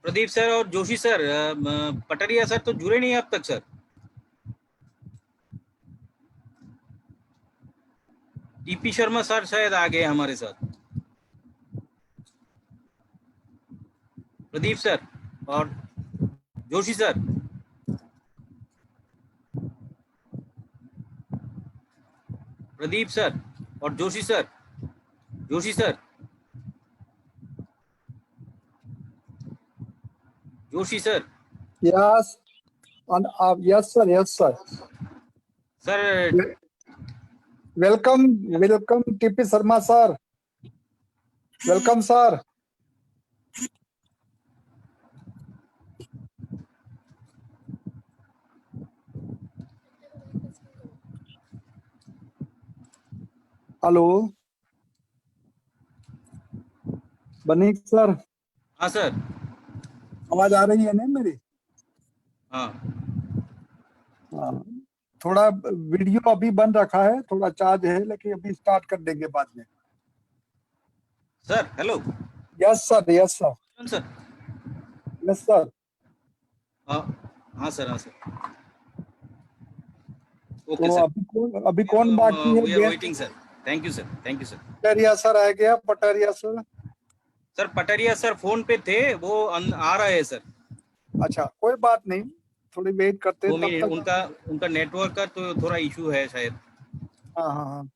Pradeep sir और Joshi sir, Pateria sir तो जुड़े नहीं अब तक सर। टीपी शर्मा सर शायद आ गए हमारे साथ। प्रदीप सर और जोशी सर। प्रदीप सर और Joshi sir. Joshi sir. Joshi sir. Yes, and yes, sir. Yes, sir. Sir Welcome, TP Sharma, sir. Welcome, sir. Hello, Banik sir, हाँ सर। आवाज आ रही है ना मेरी? हाँ हाँ, थोड़ा वीडियो अभी बन रखा है, थोड़ा चार्ज है, लेकिन अभी स्टार्ट कर देंगे बाद में। Sir. Hello. Yes sir, yes sir, sir. Yes sir. हाँ हाँ सर, हाँ सर। ओके तो सर। अभी कौन बाकी है we are guest? Waiting sir. Thank you sir, thank you sir. Pateria sir आ गया, Pateria sir. Sir Pateria sir phone पे थे, वो आ रहे हैं सर। अच्छा, कोई बात नहीं, थोड़ी वेट करते हैं 2 तब मिनट, तक। उनका नेटवर्क का तो थोड़ा इशू है शायद। हाँ हाँ हाँ।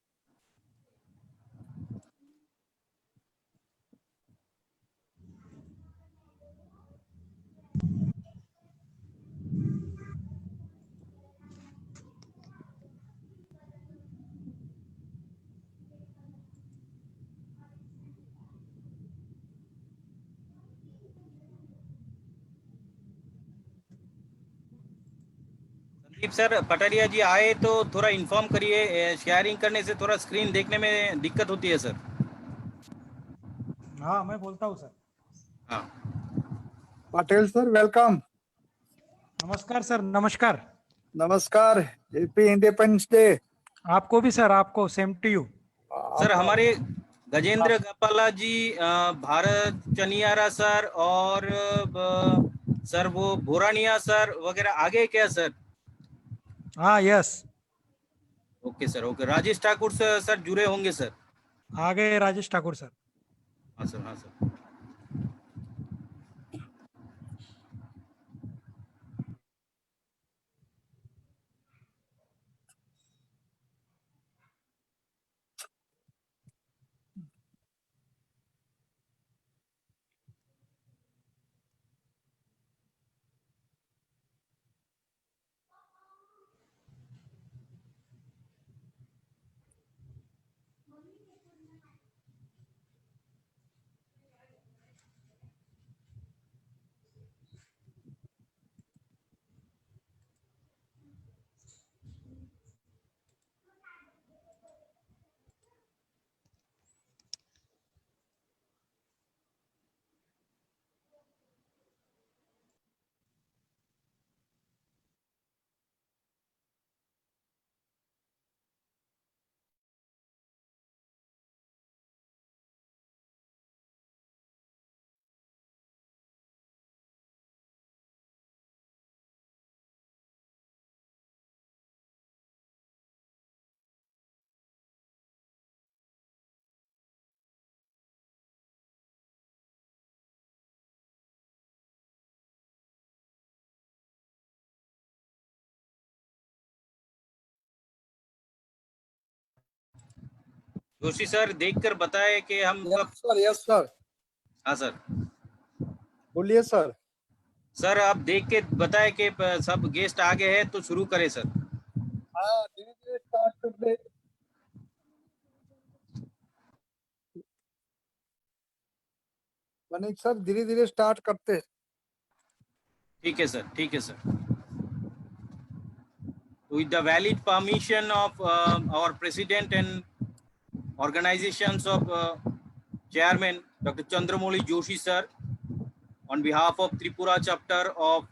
संदीप सर, पटरिया जी आए तो थोड़ा इन्फॉर्म करिए, शेयरिंग करने से थोड़ा स्क्रीन देखने में दिक्कत होती है सर। हाँ, मैं बोलता हूँ सर। हाँ पटेल सर, वेलकम। नमस्कार सर, नमस्कार। नमस्कार, हैप्पी इंडिपेंडेंस डे। आपको भी सर, आपको सेम टू यू। सर, हमारे गजेंद्र गपाला जी, भारत चनियारा सर और सर वो भोरानिया सर वगैरह आगे क्या सर? हाँ, yes, okay sir, okay. Rajesh Thakur sir जुड़े होंगे सर। आ गए राजेश ठाकुर सर। हाँ सर, हाँ सर। जोशी सर देखकर बताए कि हम यस सर, यस सर। हाँ सर। बोलिए सर। सर आप देख के बताए कि सब गेस्ट आ गए हैं तो शुरू करें सर। हाँ, धीरे धीरे स्टार्ट कर दे। मनीष सर, धीरे धीरे स्टार्ट करते हैं। ठीक है सर, ठीक है sir. With the valid permission of our president and organizations of chairman Dr. Chandramouli Joshi sir, on behalf of Tripura chapter of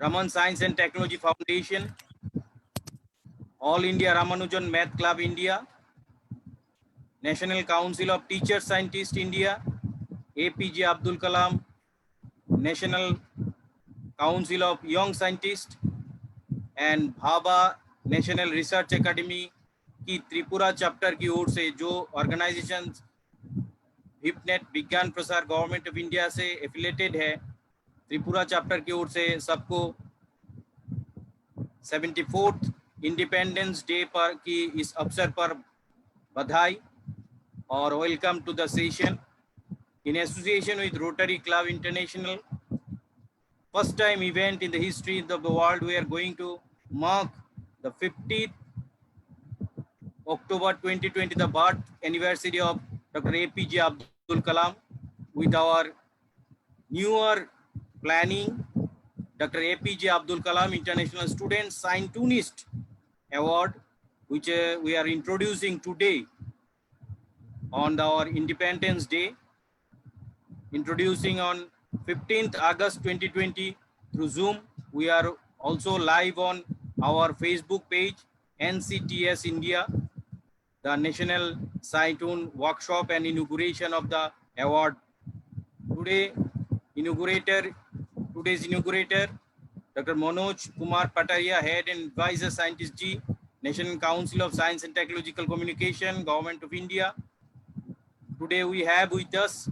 Raman Science and Technology Foundation, All India Ramanujan Math Club India, National Council of Teachers Scientists India, APJ Abdul Kalam National Council of Young Scientists and Bhabha national research academy की Tripura chapter की ओर से जो organisation हिपनेट विज्ञान प्रसार government of India से affiliated है, Tripura chapter की ओर से सबको 74th इंडिपेंडेंस डे पर की इस अवसर पर बधाई और welcome to the session in association with Rotary Club International. First time event in the history of the world, we are going to mark the 50th October 2020, the birth anniversary of Dr. APJ Abdul Kalam, with our newer planning, Dr. APJ Abdul Kalam International Student Scientist Award, which we are introducing today on our Independence Day, introducing on 15th August 2020 through Zoom. We are also live on our Facebook page, NCTS India, the National Scientune Workshop and inauguration of the award. Today's inaugurator, Dr. Manoj Kumar Pataria, Head and Advisor Scientist G, National Council of Science and Technological Communication, Government of India. Today we have with us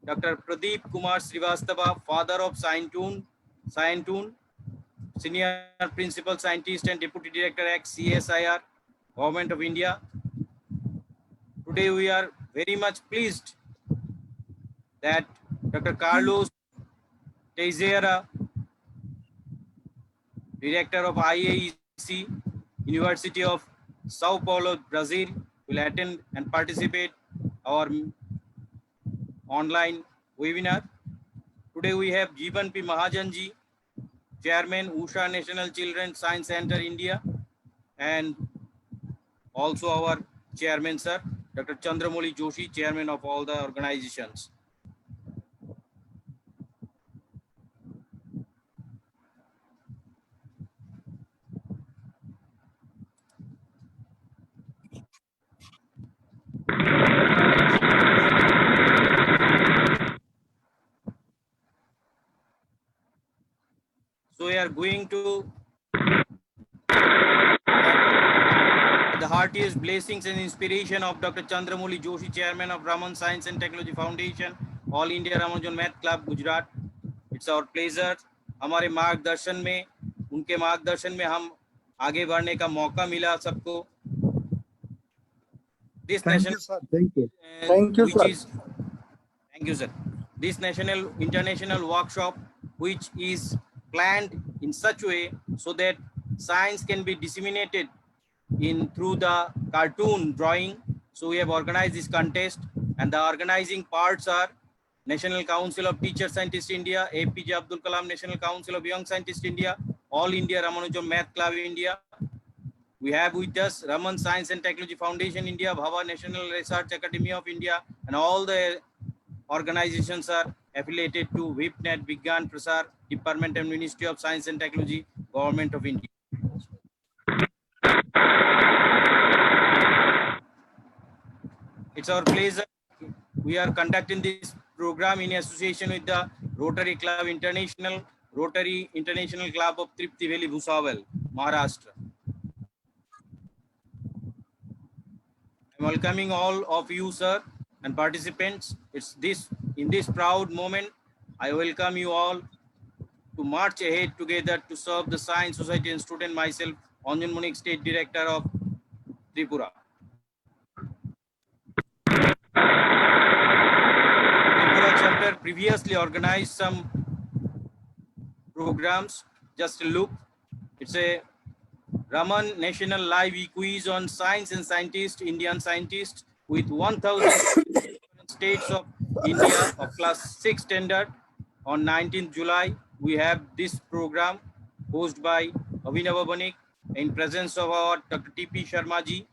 Dr. Pradeep Kumar Srivastava, Father of Scientune, Senior Principal Scientist and Deputy Director at CSIR, Government of India. Today we are very much pleased that Dr. Carlos Teixeira, Director of IAEC, University of Sao Paulo, Brazil, will attend and participate our online webinar. Today we have Jeevan P. Mahajanji, Chairman, Usha National Children's Science Center, India, and also our Chairman, Sir, Dr. Chandramoli Joshi, Chairman of all the organizations. So we are going to the heartiest blessings and inspiration of Dr. Chandramoli Joshi, Chairman of Raman Science and Technology Foundation, All India Ramanujan Math Club, Gujarat. It's our pleasure. हमारे मार्गदर्शन में, उनके मार्गदर्शन में हम आगे बढ़ने का मौका मिला सबको. This Thank national, you, sir. Thank you. Thank you, sir. Thank you, sir. This national international workshop, which is planned in such a way so that science can be disseminated through the cartoon drawing. So we have organized this contest, and the organizing parts are National Council of Teacher Scientists India, APJ Abdul Kalam National Council of Young Scientists India, All India Ramanujan Math Club India. We have with us Raman Science and Technology Foundation India, Bhava National Research Academy of India, and all the organizations are affiliated to VIPNet, Vigyan Prasar, Department and Ministry of Science and Technology, Government of India. It's our pleasure. We are conducting this program in association with the Rotary Club International, Rotary International Club of Tripti Valley, Bhusawal, Maharashtra. I'm welcoming all of you, sir, and participants. In this proud moment, I welcome you all to march ahead together to serve the science society and student. Myself, Anjan Banik, State Director of Tripura. Tripura chapter previously organized some programs. Just a look. It's a Raman National Live Quiz on Science and Scientists, Indian scientists, with 1,000 states of India of class 6 standard. On 19th July, we have this program hosted by Anjan Banik in presence of our Dr. T.P. Sharma ji,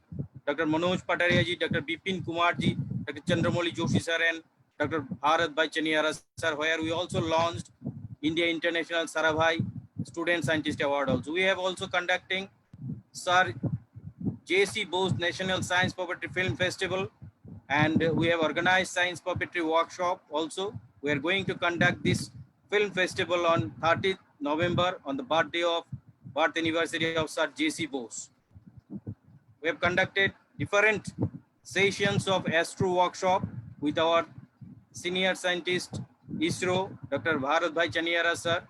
Dr. Manoj Pataria ji, Dr. Bipin Kumar ji, Dr. Chandramoli Joshi sir, and Dr. Bharat Bhai Chaniara sir, where we also launched India International Sarabhai Student Scientist Award also. We have also conducting Sir J.C. Bose National Science Poetry Film Festival And we have organized science puppetry workshop also. We are going to conduct this film festival on 30th November on the birth anniversary of Sir J.C. Bose. We have conducted different sessions of Astro workshop with our senior scientist ISRO, Dr. Bharat Bhai Chaniara sir,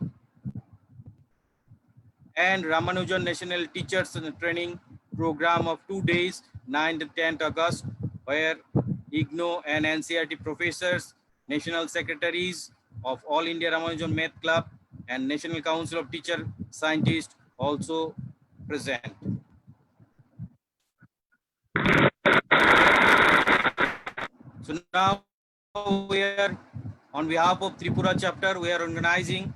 and Ramanujan National Teachers Training Program of 2 days, 9th and 10th August, where IGNO and NCRT professors, national secretaries of All India Ramanujan Math Club and National Council of Teacher Scientists also present. So now we are, on behalf of Tripura chapter, we are organizing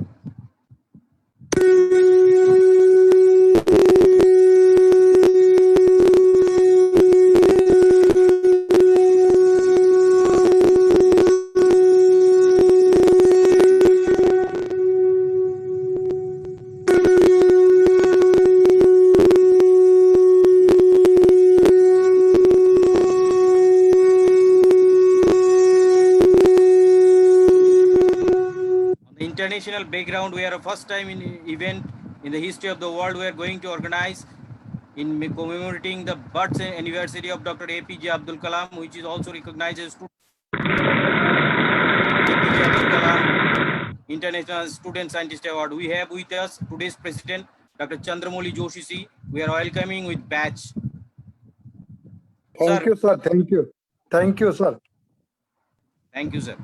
international background. We are a first time in event in the history of the world we are going to organize in commemorating the birth anniversary of Dr. APJ Abdul Kalam, which is also recognized as APJ Abdul Kalam International Student Scientist Award. We have with us today's president, Dr. Chandramouli Joshi. We are welcoming with badge. Thank you, sir. Thank you. Thank you, sir. Thank you, sir.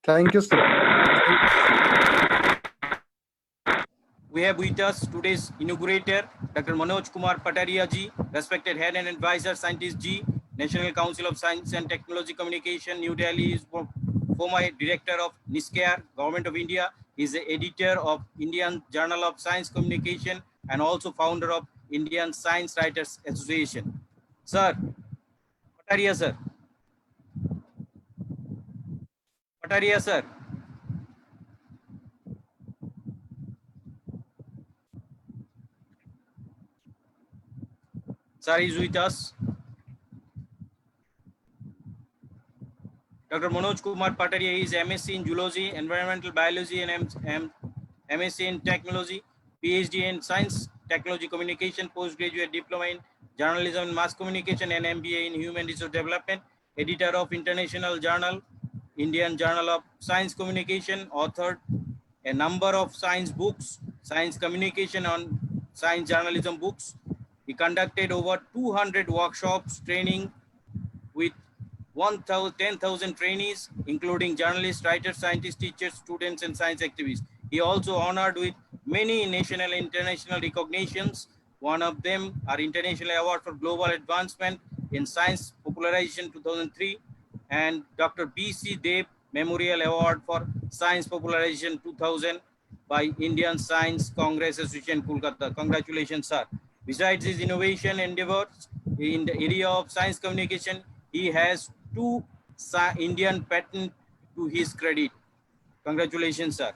Thank you, sir. We have with us today's inaugurator, Dr. Manoj Kumar Pataria ji, respected head and advisor, scientist G, National Council of Science and Technology Communication, New Delhi, is former director of NISCAR, Government of India, is the editor of Indian Journal of Science Communication and also founder of Indian Science Writers Association. Sir, Pataria sir. Pataria sir. Sir is with us. Dr. Manoj Kumar Pataria is MSc in Zoology, Environmental Biology and MSc in Technology, PhD in Science, Technology Communication, Postgraduate Diploma in Journalism and Mass Communication and MBA in Human Resource Development, editor of International Journal, Indian Journal of Science Communication, authored a number of science books, science communication on science journalism books. He conducted over 200 workshops, training with 10,000 trainees, including journalists, writers, scientists, teachers, students, and science activists. He also honored with many national and international recognitions. One of them are International Award for Global Advancement in Science Popularization 2003 and Dr. B.C. Deb Memorial Award for Science Popularization 2000 by Indian Science Congress Association, Kolkata. Congratulations, sir. Besides his innovation endeavors in the area of science communication, he has 2 Indian patents to his credit. Congratulations, sir.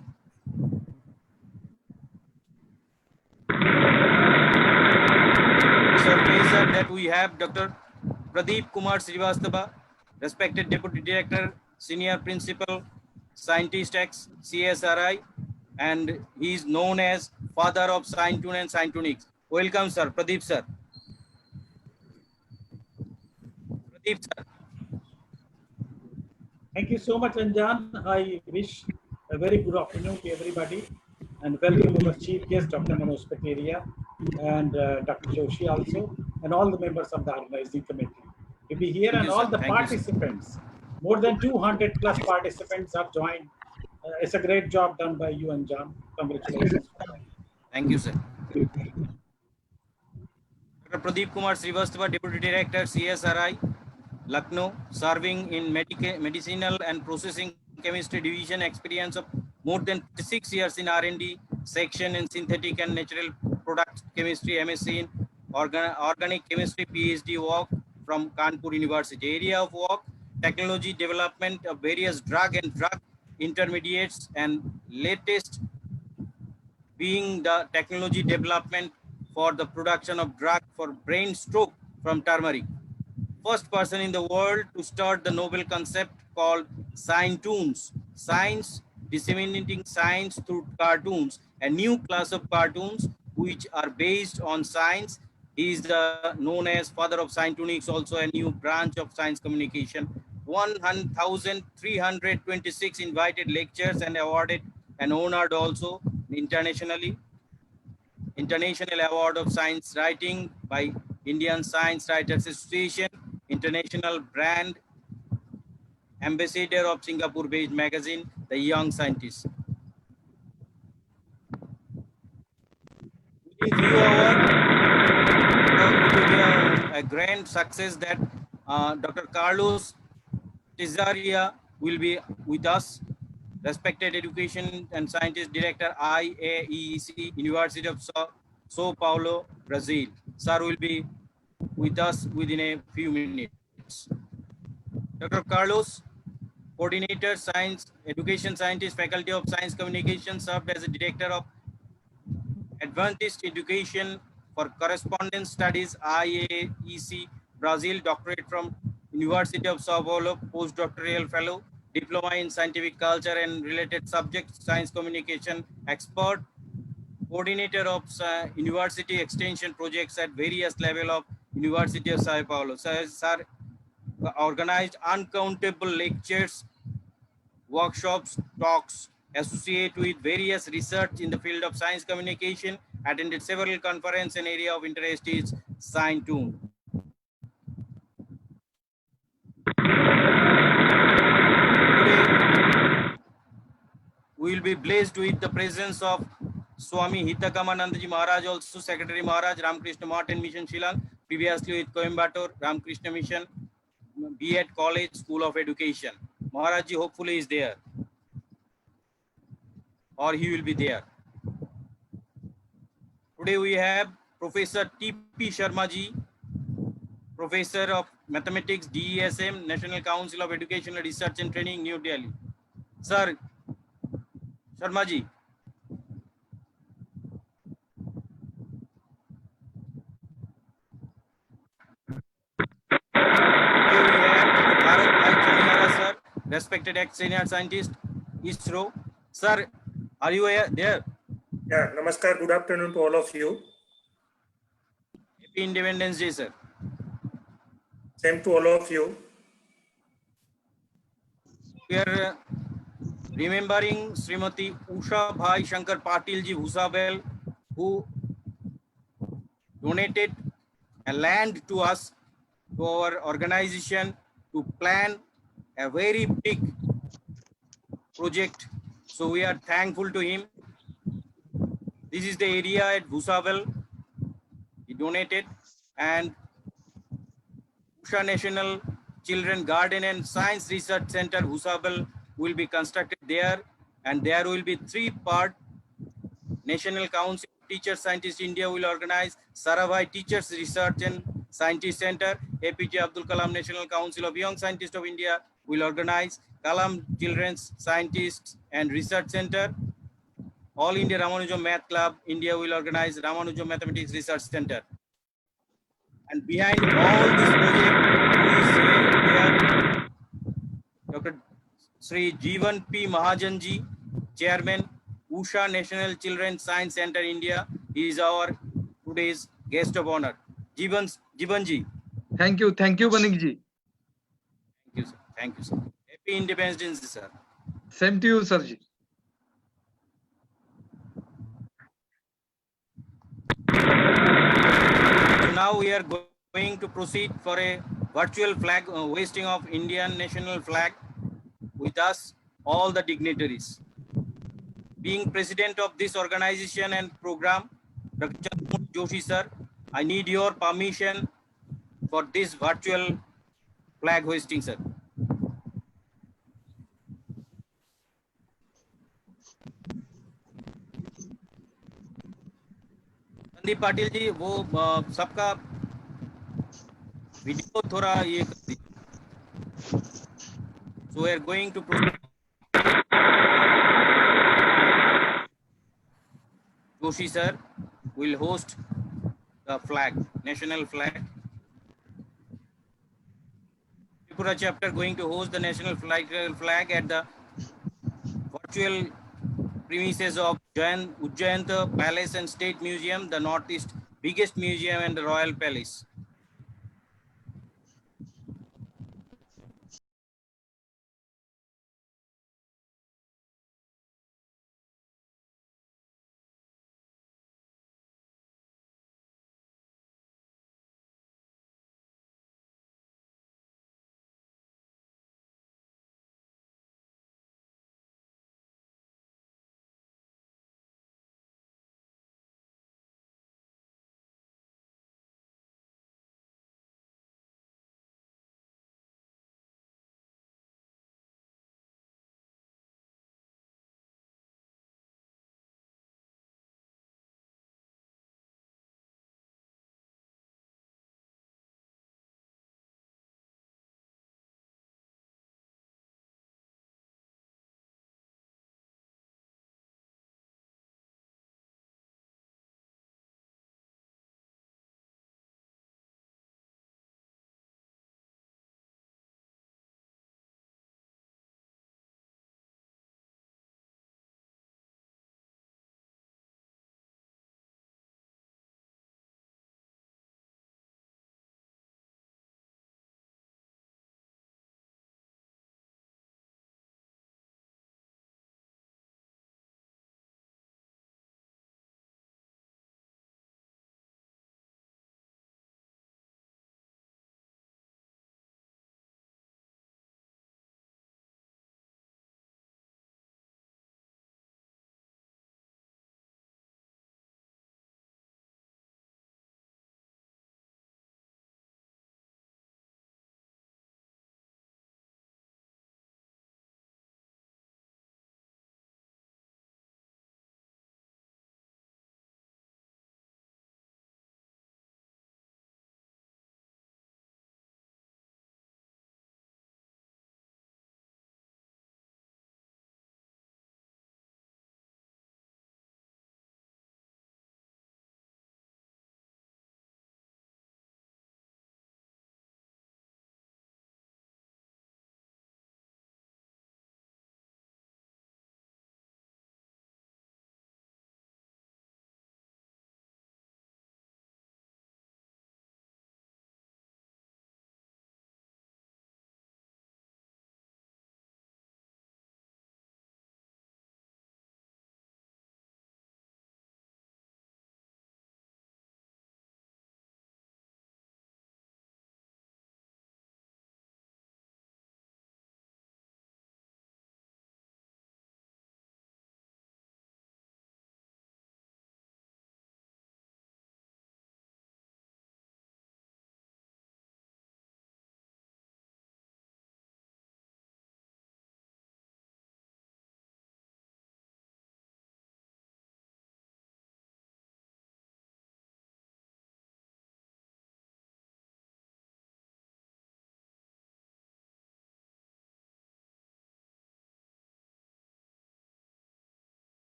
It's a pleasure that we have Dr. Pradeep Kumar Srivastava, respected Deputy Director, Senior Principal, Scientist ex CSRI, and he is known as Father of Scientune and Scientunics. Welcome, sir. Pradeep, sir. Pradeep, sir. Thank you so much, Anjan. I wish a very good afternoon to everybody and welcome our chief guest, Dr. Manoj Pataria, and Dr. Joshi also, and all the members of the organizing committee. To be here Thank and you, all sir. the Thank you, participants, more than 200 plus participants have joined. It's a great job done by you, Anjan. Congratulations for that. Thank you, sir. Dr. Pradeep Kumar Srivastava, Deputy Director, CSRI, Lucknow, serving in medicinal and processing chemistry division, experience of more than 6 years in R&D section in synthetic and natural product chemistry, MSc in organic chemistry, PhD work from Kanpur University. Area of work, technology development of various drug and drug intermediates, and latest being the technology development for the production of drug for brain stroke from turmeric. first person in the world to start the novel concept called Scientoons, science disseminating science through cartoons, a new class of cartoons which are based on science. He is known as father of Scientonics, also a new branch of science communication. 1,326 invited lectures and awarded and honored also internationally. International Award of Science Writing by Indian Science Writers Association, International Brand Ambassador of Singapore-based magazine, The Young Scientist. Within few hours, it will be a grand success that Dr. Carlos Tizaria will be with us, respected education and scientist director, IAEC, University of Sao Paulo, Brazil. Sir will be with us within a few minutes. Dr. Carlos, coordinator, science, education scientist, faculty of science communication, served as a director of Advanced Education for Correspondence Studies, IAEC, Brazil, doctorate from University of Sao Paulo, postdoctoral fellow, diploma in scientific culture and related subjects, science communication expert, coordinator of university extension projects at various level of University of Sao Paulo. Sir organized uncountable lectures, workshops, talks, associate with various research in the field of science communication, attended several conferences and area of interest is Scientoon. Today, we will be blessed with the presence of Swami Hitakamanandaji Maharaj, also Secretary Maharaj, Ramakrishna Martin Mission Shillong, previously with Coimbatore, Ramakrishna Mission, B.Ed College, School of Education. Maharajji hopefully is there, or he will be there. Today we have Professor T.P. Sharma ji, Professor of Mathematics, DESM, National Council of Educational Research and Training, New Delhi. Sir, Sharma ji. Today we have Bharat Bhai Chaniwala sir, respected ex-senior scientist, ISRO. Sir, are you there? Yeah, namaskar, good afternoon to all of you. Happy Independence Day, sir. Same to all of you. We are remembering Srimati Usha Bhai Shankar Patil ji Bhusabel, who donated a land to us, to our organization, to plan a very big project. So we are thankful to him. This is the area at Bhusabel he donated, and Usha National Children Garden and Science Research Center Bhusabel will be constructed there, and there will be 3-part National Council of Teachers Scientists India will organize Sarabhai Teachers Research and Scientist Center. APJ Abdul Kalam National Council of Young Scientists of India will organize Kalam Children's Scientists and Research Center. All India Ramanujam Math Club India will organize Ramanujam Mathematics Research Center. And behind all this project, who is here, Dr. Sri Jeevan P. Mahajanji, Chairman, Usha National Children's Science Center India. He is our today's guest of honor. Jeevanji. Thank you, Banik ji. Thank you, sir. Thank you, sir. Happy Independence Day, sir. Same to you, sir ji. So now we are going to proceed for a virtual flag hoisting of Indian national flag. With us, all the dignitaries. Being president of this organization and program, Dr. Chandramoli Joshi sir, I need your permission for this virtual flag hoisting, sir. Sandeep Patil ji, वो सबका video थोड़ा ये कर दीजिए. So we are going to proceed. Joshi sir will host the flag, national flag. Tripura chapter going to host the national flag at the virtual premises of Ujjayanta Palace and State Museum, the Northeast biggest museum and the Royal Palace.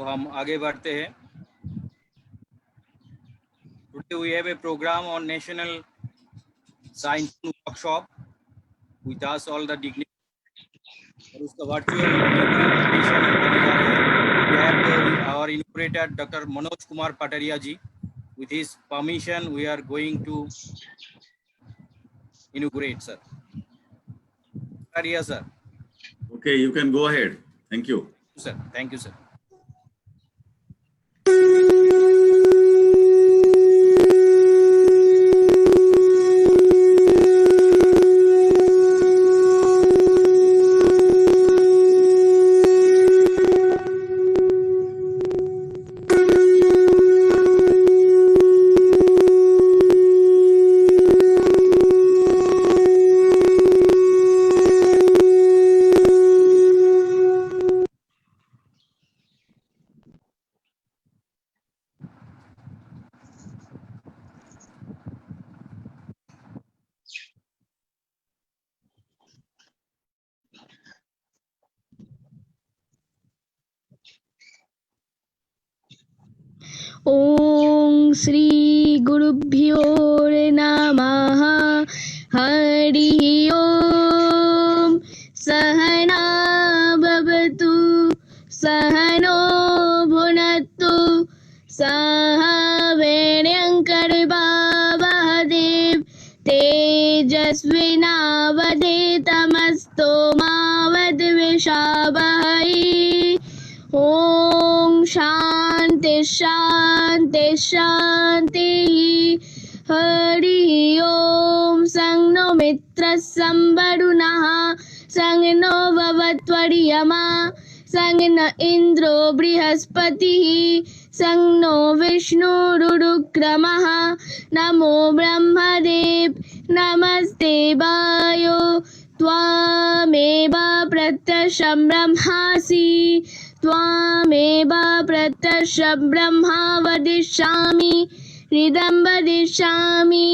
तो हम आगे बढ़ते हैं. Today we have a program on National Science Workshop with us all the dignitaries. और उसका virtual inauguration होने जा रहे हैं. We have our inaugurator Dr. Manoj Kumar Pataria ji. With his permission, we are going to inaugurate, sir. Pataria, sir. Okay, you can go ahead. Thank you. Sir, thank you, sir. ॐ श्री गुरुभ्यो नमः हरिः ॐ सहना भवतु सहनो भुनक्तु सह वीर्यङ्करभावहदेव तेजस्विनावधीतमस्तु मा विद्विषावहै ॐ शान्ति शान्ति शान्तिः हरिः ॐ सं नो मित्रः सं वरुणः सं नो भवत्वर्यमा सं न इन्द्रो बृहस्पतिः सं नो विष्णुरुक्रमः नमो ब्रह्मदेव नमस्ते वायो त्वामेव प्रत्यक्षं ब्रह्मासि त्वामेव प्रत्यक्षं ब्रह्मा वदिष्यामि हृदं वदिष्यामि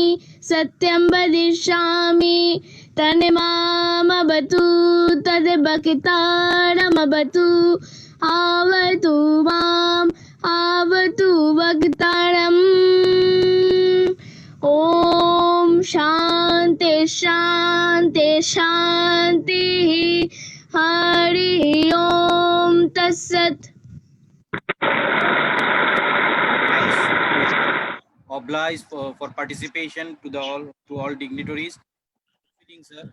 सत्यं वदिष्यामि तन्मामवतु तद्भक्तारमवतु आवतु माम् आवतु भक्तारम् ॐ शान्ति शान्ति शान्तिः हरिः ॐ तत्सत्. Thanks, oblige for participation to all dignitaries. Feeling, sir.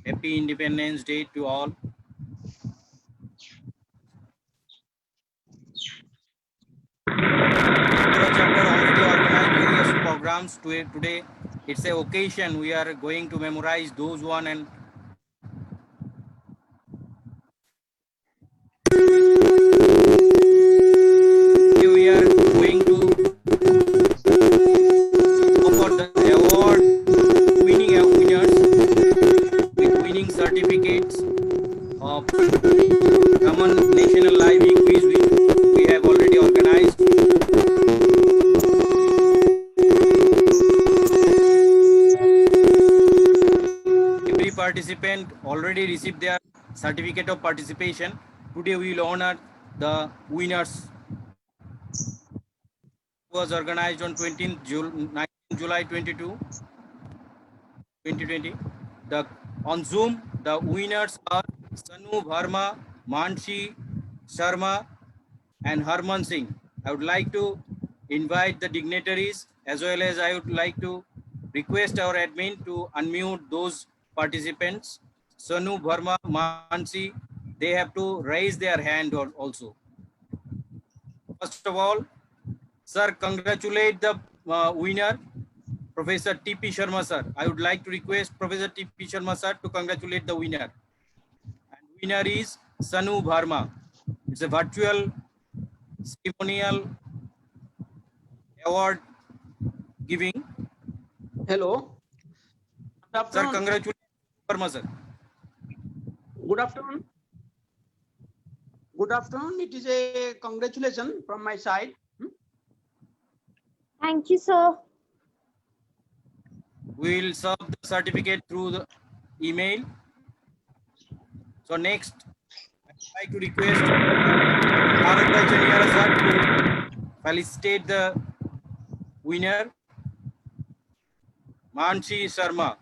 Happy Independence Day to all. Our chapter already organized various programs today. It's a occasion we are going to memorize those one and we are going to offer the award winning winners with winning certificates of common national live quiz we have already organized. Every participant already received their certificate of participation. Today we will honor the winners. It was organized on 19th July 2020. On Zoom, the winners are Sanu Bharma, Manshi Sharma, and Harman Singh. I would like to invite the dignitaries as well as I would like to request our admin to unmute those participants. Sanu Bharma, Manshi, they have to raise their hand also. First of all, sir, congratulate the winner, Professor T.P. Sharma, sir. I would like to request Professor T.P. Sharma, sir, to congratulate the winner. And winner is Sanu Bharma. It's a virtual ceremonial award giving. Hello. Good Sir, afternoon. congratulations, Bharma, sir. Good afternoon. Good afternoon. It is a congratulation from my side. Thank you, sir. We will serve the certificate through email. So next, I'd like to request Bharat Bhai Chaniara sir to felicitate the winner, Manshi Sharma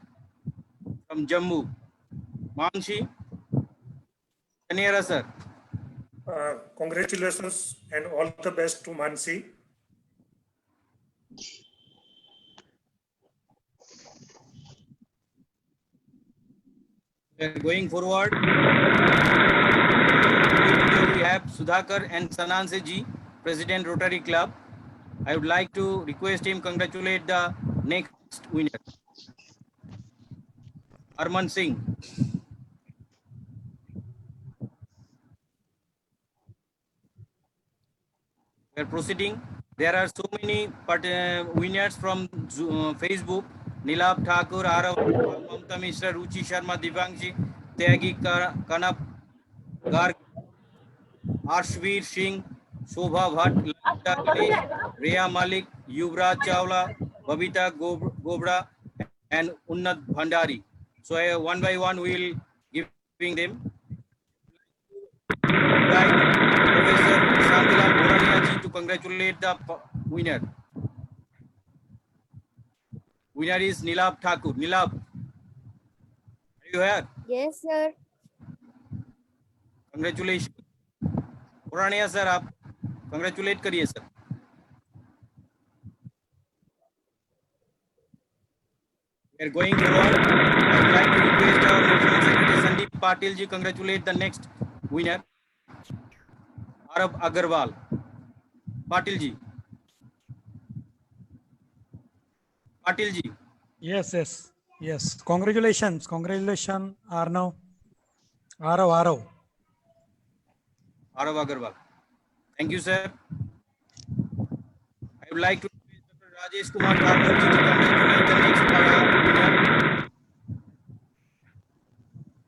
from Jammu. Manshi Chaniara sir. Congratulations and all the best to Mansi. We are going forward. We have Sudhakar and Sananse ji, President Rotary Club. I would like to request him congratulate the next winner, Arman Singh. We are proceeding. There are so many winners from Facebook. Nilab Thakur, Arav, Mamta Mishra, Ruchi Sharma, Divangji, Tyagi Kanap, Garg, Arshveer Singh, Shobha Bhatt, Lalita Ganesh, Rhea Malik, Yuvraj Chawla, Babita Gobra, and Unnat Bhandari. So one by one we will giving them. Right, Professor Shantilal Borania ji to congratulate the winner. Winner is Nilab Thakur. Nilab, are you here? Yes, sir. Congratulations. Borania sir, आप congratulate करिए sir. We are going forward. I would like to request our National Secretary Sandeep Patil ji congratulate the next winner, Arab Agarwal. Patil ji. Patil ji. Yes, yes, yes. Congratulations, congratulations, Arnav. Arav. Arab Agarwal. Thank you, sir. I would like to request Dr. Rajesh Kumar Thakur ji to congratulate the next winner,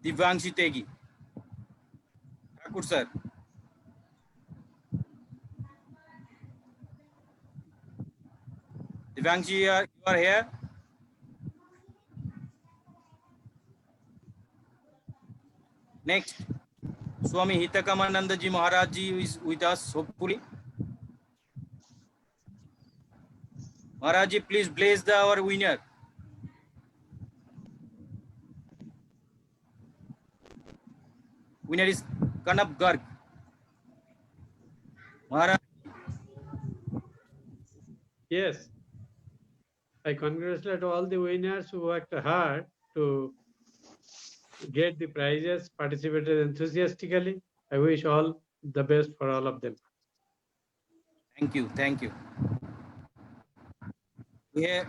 Divangshi Tegi. Thakur sir. Divangshi, you are here. Next, Swami Hitakamananda ji Maharaj ji is with us, hopefully. Maharaj ji, please bless our winner. Winner is Kanap Garg. Maharaj. Yes, I congratulate all the winners who worked hard to get the prizes, participated enthusiastically. I wish all the best for all of them. Thank you, thank you. We have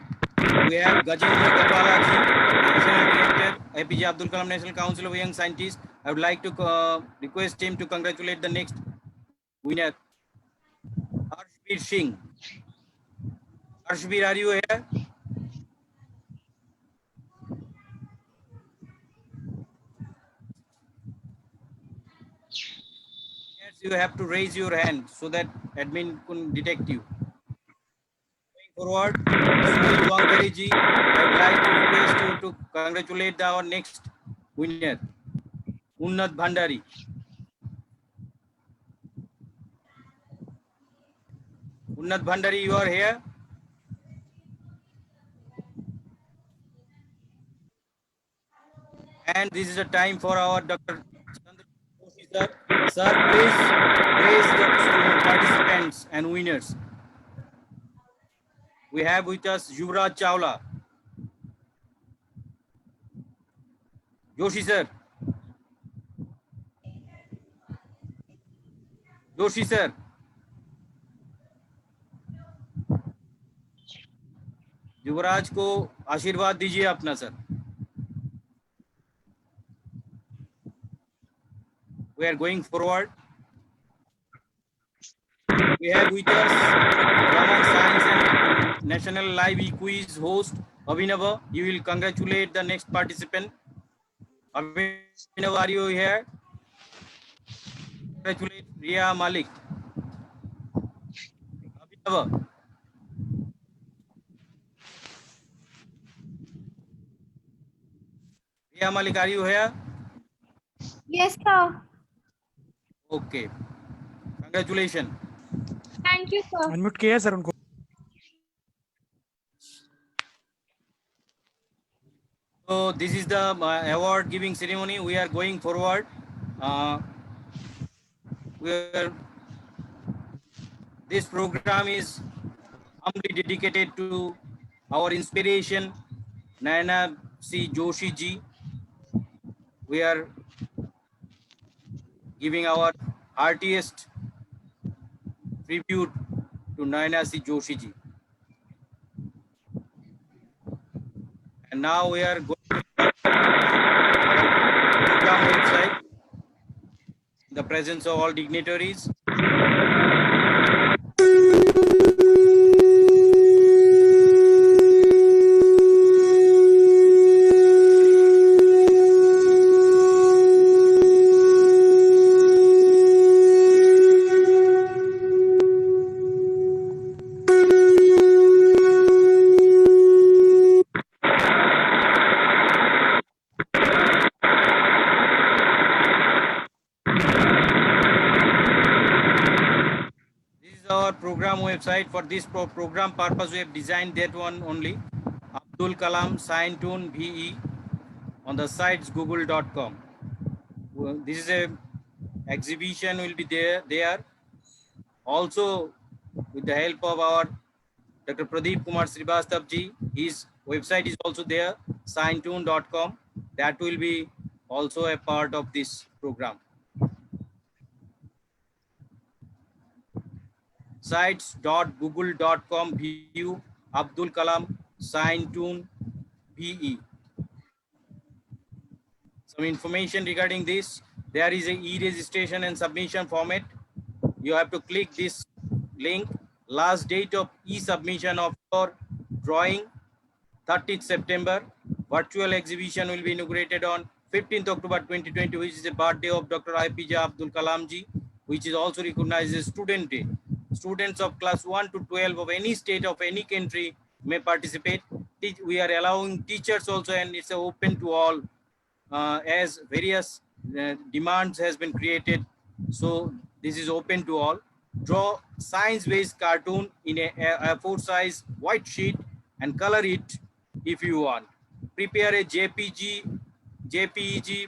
Gajendra Gopala ji, National Director, APJ ABDUL Kalam National Council of Young Scientists. I would like to request him to congratulate the next winner, Arshveer Singh. Arshveer, are you here? Yes, you have to raise your hand so that admin can detect you. Going forward, Sunil Wangari ji, I would like to request you to congratulate our next winner, Unnat Bhandari. Unnat Bhandari, you are here? And this is the time for our Dr. Sir. Sir, please raise the participants and winners. We have with us Yuvraj Chawla. Joshi sir. Joshi sir. युवराज को आशीर्वाद दीजिए अपना sir. We are going forward. We have with us Raman Science and National Live Quiz host Abhinav. You will congratulate the next participant. Abhinav, are you here? Congratulate Rhea Malik. Abhinav. Priya Malik, are you here? Yes, sir. Okay. Congratulations. Thank you, sir. Unmute किया है sir उनको. So this is the award giving ceremony. We are going forward. This program is humbly dedicated to our inspiration, Naina C. Joshi ji. We are giving our heartiest tribute to Naina C. Joshi ji. And now we are going to program website in the presence of all dignitaries. Our program website. For this program purpose, we have designed that one only. Abdul Kalam Sign Tune VE on the sites google.com. This is a exhibition will be there. Also, with the help of our Dr. Pradeep Kumar Srivastav ji, his website is also there, signtune.com. That will be also a part of this program. sites.google.com view Abdul Kalam Sign Tune VE. Some information regarding this. There is a e-registration and submission format. You have to click this link. Last date of e-submission of your drawing 30th September. Virtual exhibition will be inaugurated on 15th October 2020, which is the birthday of Dr. APJ Abdul Kalam ji, which is also recognized as Student Day. Students of class 1 to 12 of any state of any country may participate. We are allowing teachers also, and it's open to all as various demands has been created. So this is open to all. Draw science-based cartoon in a A4 size white sheet and color it if you want. Prepare a JPEG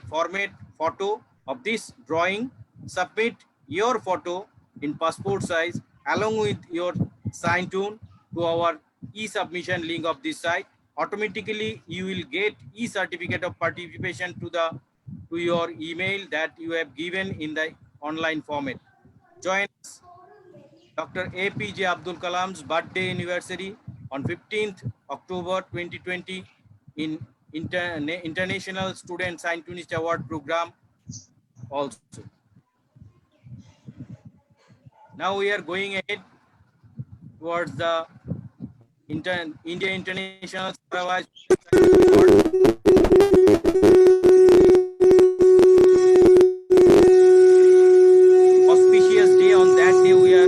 format photo of this drawing. Submit your photo in passport size along with your sign tune to our e-submission link of this site. Automatically, you will get e-certificate of participation to your email that you have given in the online format. Join us, Dr. APJ Abdul Kalam's birthday anniversary on 15th October 2020 in International Student Scientist Award Program also. Now we are going ahead towards the India International Sarawak auspicious day. On that day, we are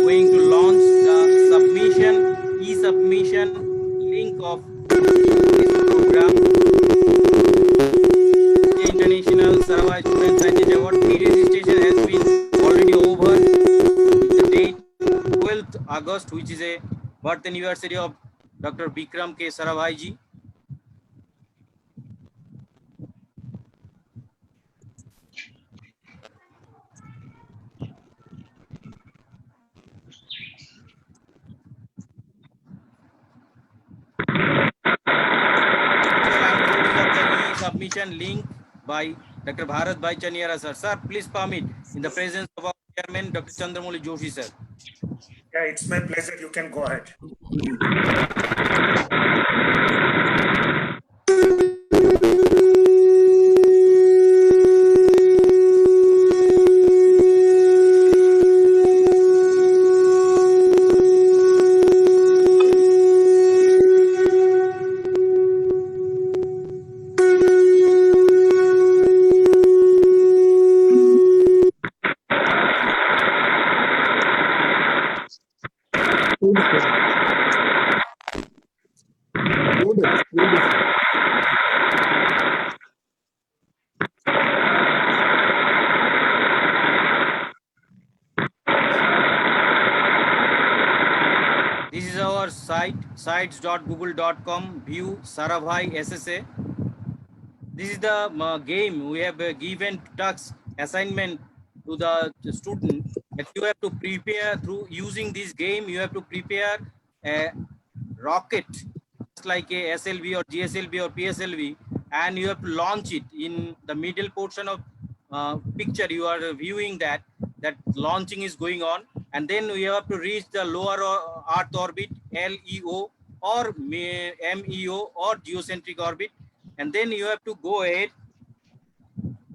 going to launch the e-submission link of this program. The International Sarawak Student Scientist Award pre-registration has been already over. The date 12th August, which is a birth anniversary of Dr. Bikram K. Sarabhai ji. Submission link by Dr. Bharat Bhai Chaniara sir. Sir, please permit in the presence of our chairman, Dr. Chandramouli Joshi sir. Yeah, it's my pleasure. You can go ahead. site sites.google.com, view Sarabhai SSA. This is the game we have given task assignment to the student that you have to prepare through using this game. You have to prepare a rocket just like a SLV or GSLV or PSLV, and you have to launch it in the middle portion of picture. You are viewing that launching is going on, and then you have to reach the lower Earth orbit, LEO or MEO or geocentric orbit, and then you have to go ahead.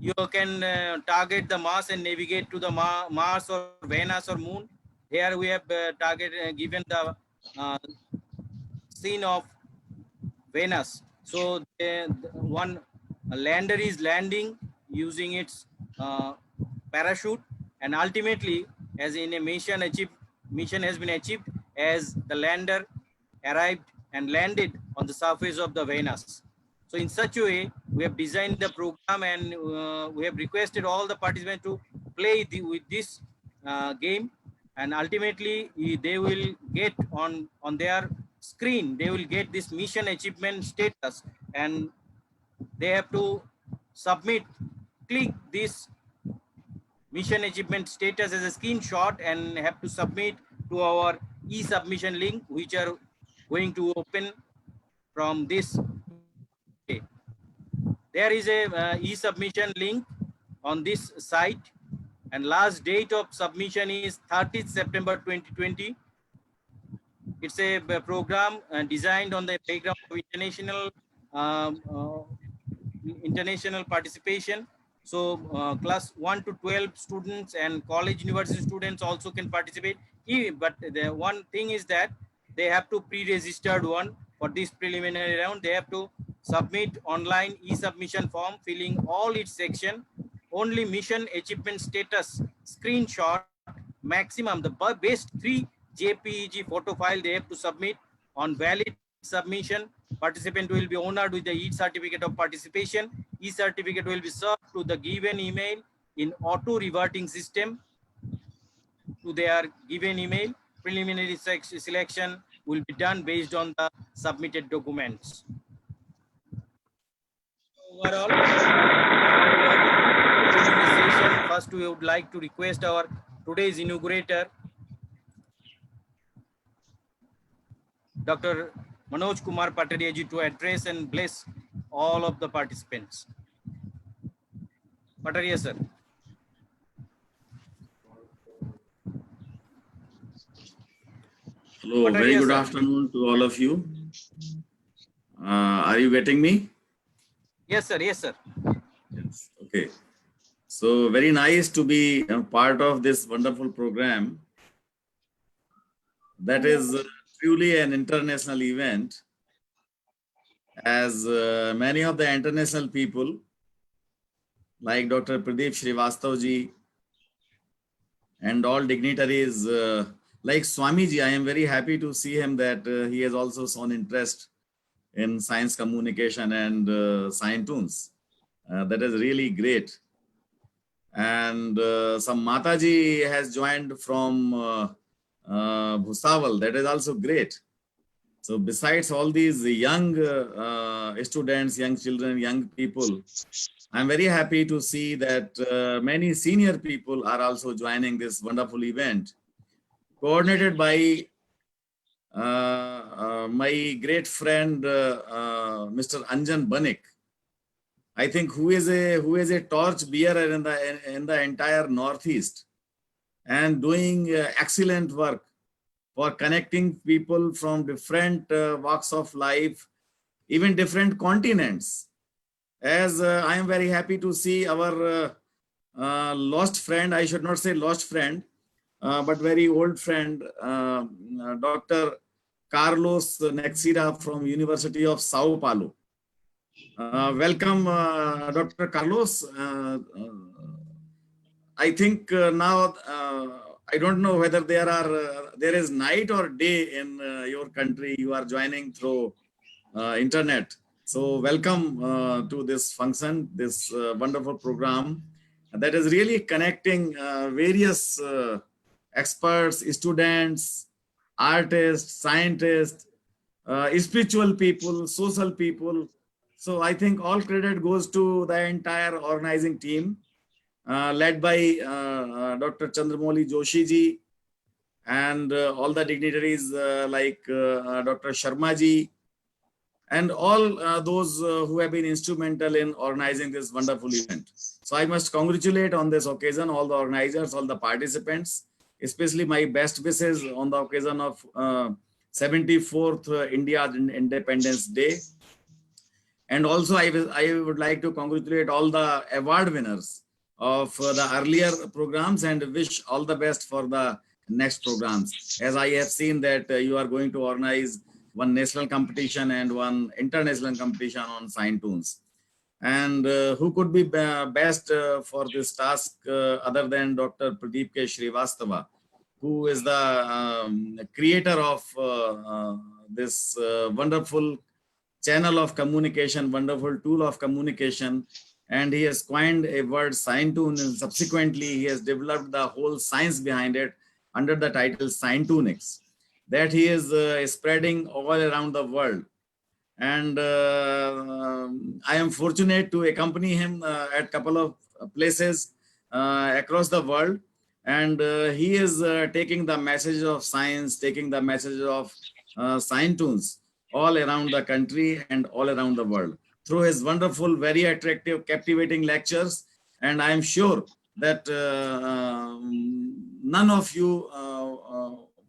You can target the Mars and navigate to the Mars or Venus or Moon. Here we have given the scene of Venus. So one lander is landing using its parachute, and ultimately, as in a mission has been achieved as the lander arrived and landed on the surface of the Venus. So in such a way, we have designed the program, and we have requested all the participants to play with this game, and ultimately they will get on their screen, they will get this mission achievement status, and they have to submit, click this mission achievement status as a screenshot and have to submit to our e-submission link, which are going to open from this. There is a e-submission link on this site, and last date of submission is 30th September 2020. It's a program designed on the background of international participation. So class 1 to 12 students and college university students also can participate. But the one thing is that they have to pre-registered one for this preliminary round. They have to submit online e-submission form, filling all its section. Only mission achievement status screenshot maximum, the best 3 JPEG photo file they have to submit. On valid submission, participant will be honored with the e-certificate of participation. E-certificate will be served to the given email in auto reverting system to their given email. Preliminary selection will be done based on the submitted documents. Overall, first we would like to request our today's inaugurator, Dr. Manoj Kumar Pataria ji, to address and bless all of the participants. Pataria sir. Hello, Pataria, very good sir. afternoon to all of you. Are you getting me? Yes, sir. Yes, sir. Yes. Okay. So very nice to be a part of this wonderful program. That is truly an international event, as many of the international people like Dr. Pradeep Srivastav ji and all dignitaries like Swamiji. I am very happy to see him that he has also shown interest in science communication and science tunes. That is really great. And some Mataji has joined from Bhusaval. That is also great. So besides all these young students, young children, young people, I'm very happy to see that many senior people are also joining this wonderful event, coordinated by my great friend, Mr. Anjan Banik. I think who is a torch bearer in the entire Northeast, and doing excellent work for connecting people from different walks of life, even different continents. As I am very happy to see our lost friend, I should not say lost friend, but very old friend, Dr. Carlos Nexira from University of Sao Paulo. Welcome, Dr. Carlos. I think now, I don't know whether there is night or day in your country. You are joining through internet. So welcome to this function, this wonderful program that is really connecting various experts, students, artists, scientists, spiritual people, social people. So I think all credit goes to the entire organizing team, led by Dr. Chandramouli Joshi ji, and all the dignitaries like Dr. Sharma ji, and all those who have been instrumental in organizing this wonderful event. So I must congratulate on this occasion all the organizers, all the participants, especially my best wishes on the occasion of 74th India Independence Day. And also I would like to congratulate all the award winners of the earlier programs and wish all the best for the next programs. As I have seen that you are going to organize one national competition and one international competition on sign tunes. And who could be best for this task other than Dr. Pradeep K. Srivastava, who is the creator of this wonderful channel of communication, wonderful tool of communication. And he has coined a word sign tune, and subsequently he has developed the whole science behind it under the title Sign Tunics, that he is spreading all around the world. And I am fortunate to accompany him at a couple of places across the world. And he is taking the message of science, taking the message of sign tunes all around the country and all around the world through his wonderful, very attractive, captivating lectures. And I am sure that none of you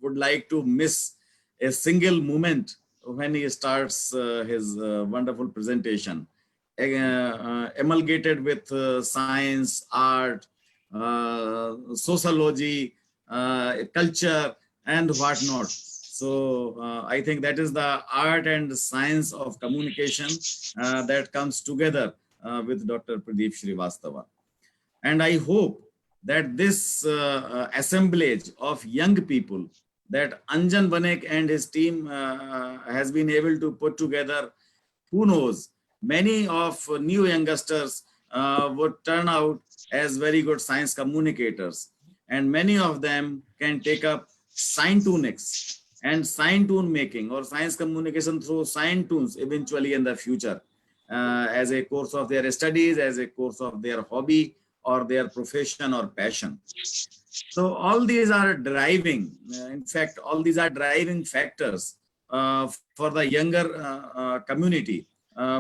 would like to miss a single moment when he starts his wonderful presentation, amalgamated with science, art, sociology, culture, and whatnot. So I think that is the art and science of communication that comes together with Dr. Pradeep Srivastava. And I hope that this assemblage of young people that Anjan Banik and his team has been able to put together, who knows, many of new youngsters would turn out as very good science communicators. And many of them can take up sign tunics and sign tune making or science communication through sign tunes eventually in the future as a course of their studies, as a course of their hobby or their profession or passion. So all these are driving, in fact, all these are driving factors for the younger community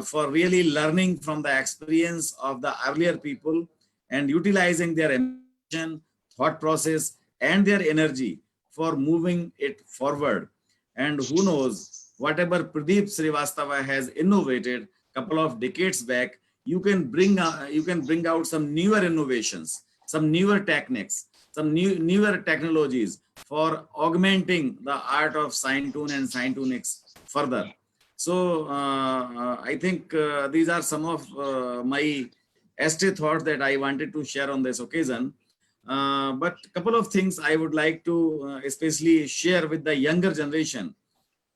for really learning from the experience of the earlier people and utilizing their imagination, thought process, and their energy for moving it forward. And who knows, whatever Pradeep Srivastava has innovated a couple of decades back, you can bring out some newer innovations, some newer techniques, some newer technologies for augmenting the art of sign tune and sign tunics further. So I think these are some of my essay thoughts that I wanted to share on this occasion. But a couple of things I would like to especially share with the younger generation.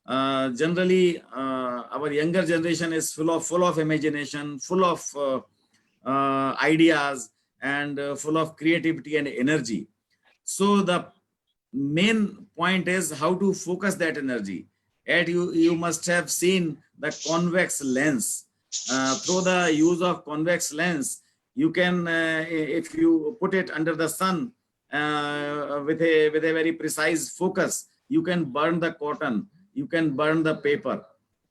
Generally, our younger generation is full of imagination, full of ideas, and full of creativity and energy. So the main point is how to focus that energy. And you must have seen the convex lens. Through the use of convex lens, you can, if you put it under the sun with a very precise focus, you can burn the cotton, you can burn the paper.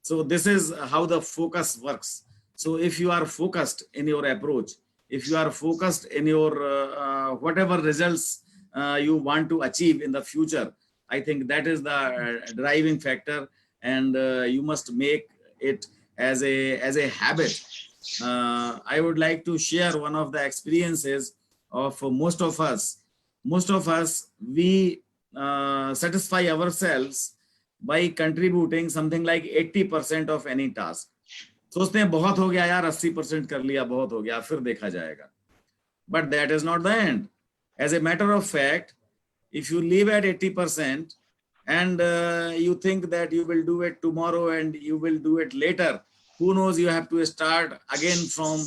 So this is how the focus works. So if you are focused in your approach, if you are focused in your whatever results you want to achieve in the future, I think that is the driving factor, and you must make it as a habit. I would like to share one of the experiences of most of us. Most of us, we satisfy ourselves by contributing something like 80% of any task. सोचते हैं बहुत हो गया यार, 80% कर लिया, बहुत हो गया, फिर देखा जाएगा. But that is not the end. As a matter of fact, if you leave at 80% and you think that you will do it tomorrow and you will do it later, who knows, you have to start again from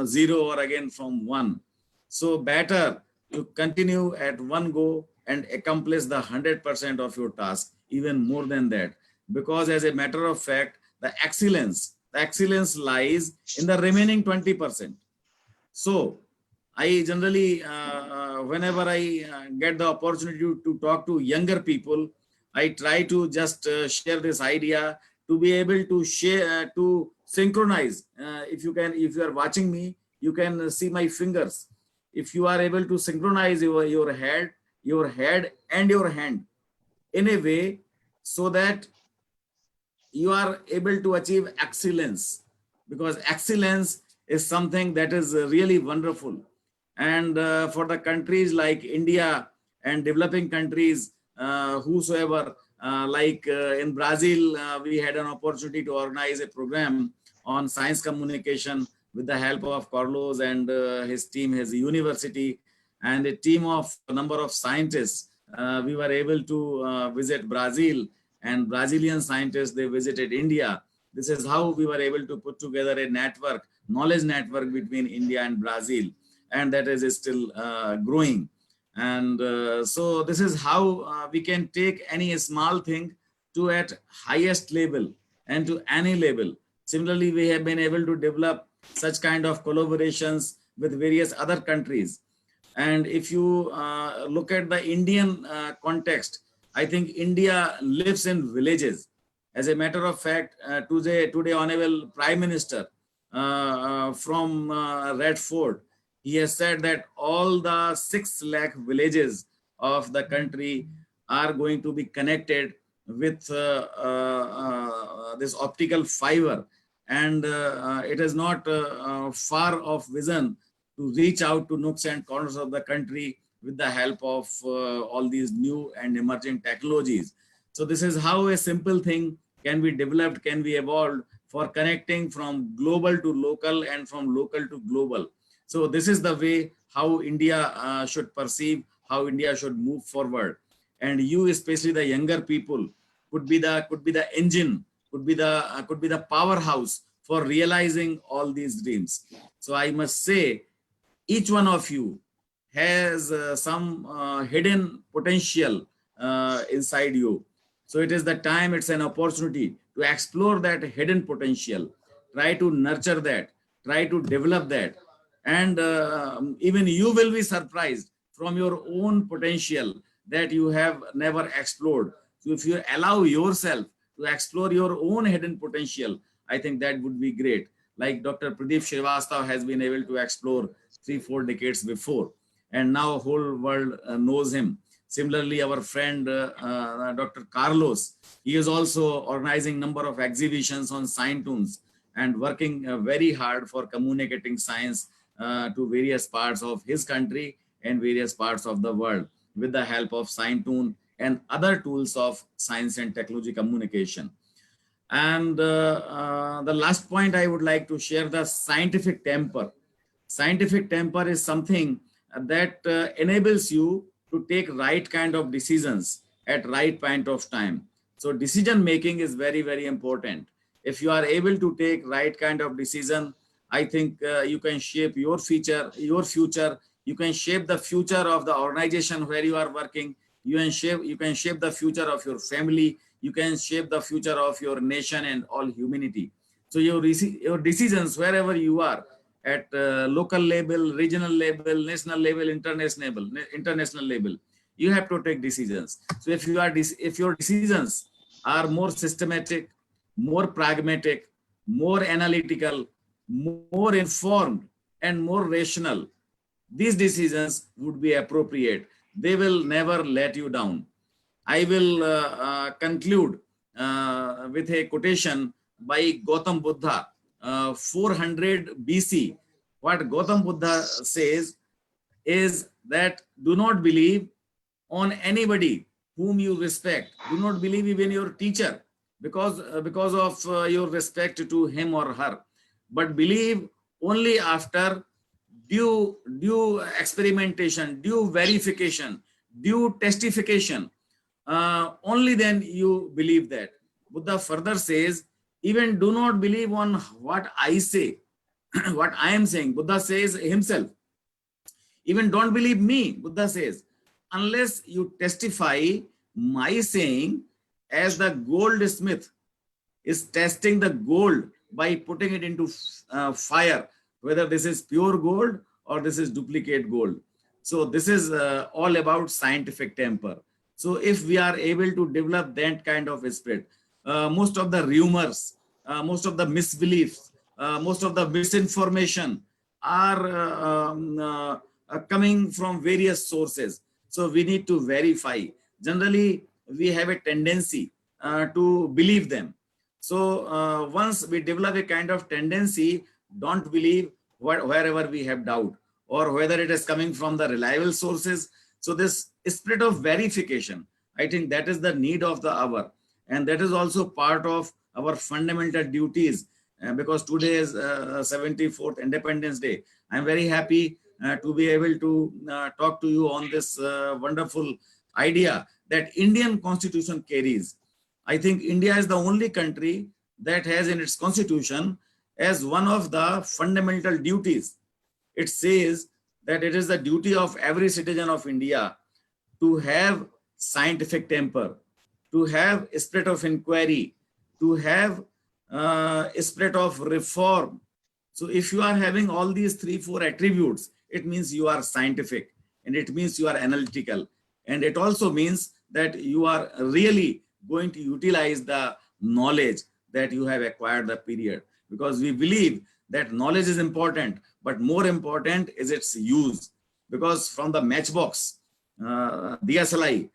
0 or again from 1. So better to continue at one go and accomplish the 100% of your task, even more than that. because as a matter of fact, the excellence lies in the remaining 20%. So I generally, whenever I get the opportunity to talk to younger people, I try to just share this idea to be able to share, to synchronize. If you are watching me, you can see my fingers. If you are able to synchronize your head and your hand in a way so that you are able to achieve excellence, because excellence is something that is really wonderful. And for the countries like India and developing countries, whosoever, in Brazil, we had an opportunity to organize a program on science communication with the help of Carlos and his team, his university, and a team of a number of scientists. We were able to visit Brazil, and Brazilian scientists, they visited India. This is how we were able to put together a network, knowledge network between India and Brazil, and that is still growing. And so this is how we can take any small thing to at highest level and to any level. Similarly, we have been able to develop such kind of collaborations with various other countries. And if you look at the Indian context, I think India lives in villages. As a matter of fact, today Honorable Prime Minister from Red Fort, he has said that all the 6 lakh villages of the country are going to be connected with this optical fiber. And it is not far off vision to reach out to nooks and corners of the country with the help of all these new and emerging technologies. So this is how a simple thing can be developed, can be evolved for connecting from global to local and from local to global. So this is the way how India should perceive, how India should move forward. And you, especially the younger people, could be the engine, could be the powerhouse for realizing all these dreams. So I must say, each one of you has some hidden potential inside you. So it is the time, it's an opportunity to explore that hidden potential, try to nurture that, try to develop that. And even you will be surprised from your own potential that you have never explored. So if you allow yourself to explore your own hidden potential, I think that would be great. Like Dr. Pradeep Srivastava has been able to explore 3-4 decades before, and now whole world knows him. Similarly, our friend Dr. Carlos, he is also organizing number of exhibitions on ScienTunes and working very hard for communicating science to various parts of his country and various parts of the world with the help of ScienTune and other tools of science and technology communication. And the last point I would like to share, the scientific temper. Scientific temper is something that enables you to take right kind of decisions at right point of time. So decision making is very, very important. If you are able to take right kind of decision, I think you can shape your future. You can shape the future of the organization where you are working. You can shape the future of your family. You can shape the future of your nation and all humanity. So your decisions, wherever you are, at local level, regional level, national level, international level, you have to take decisions. So if your decisions are more systematic, more pragmatic, more analytical, more informed, and more rational, these decisions would be appropriate. They will never let you down. I will conclude with a quotation by Gautam Buddha, 400 BC. What Gautam Buddha says is that do not believe on anybody whom you respect. Do not believe even your teacher because of your respect to him or her, but believe only after due experimentation, due verification, due testification. Only then you believe that. Buddha further says, even do not believe on what I say, what I am saying. Buddha says himself. Even don't believe me, Buddha says, unless you testify my saying as the goldsmith is testing the gold by putting it into fire, whether this is pure gold or this is duplicate gold. So this is all about scientific temper. So if we are able to develop that kind of spirit, most of the rumors, most of the misbeliefs, most of the misinformation are coming from various sources. So we need to verify. Generally, we have a tendency to believe them. So once we develop a kind of tendency, don't believe wherever we have doubt, or whether it is coming from the reliable sources. So this spirit of verification, I think that is the need of the hour. And that is also part of our fundamental duties, because today is 74th Independence Day. I'm very happy to be able to talk to you on this wonderful idea that Indian Constitution carries. I think India is the only country that has in its constitution as one of the fundamental duties. It says that it is the duty of every citizen of India to have scientific temper, to have a spirit of inquiry, to have a spirit of reform. So if you are having all these 3-4 attributes, it means you are scientific, and it means you are analytical. And it also means that you are really going to utilize the knowledge that you have acquired the period, because we believe that knowledge is important, but more important is its use. Because from the matchbox, DSLI,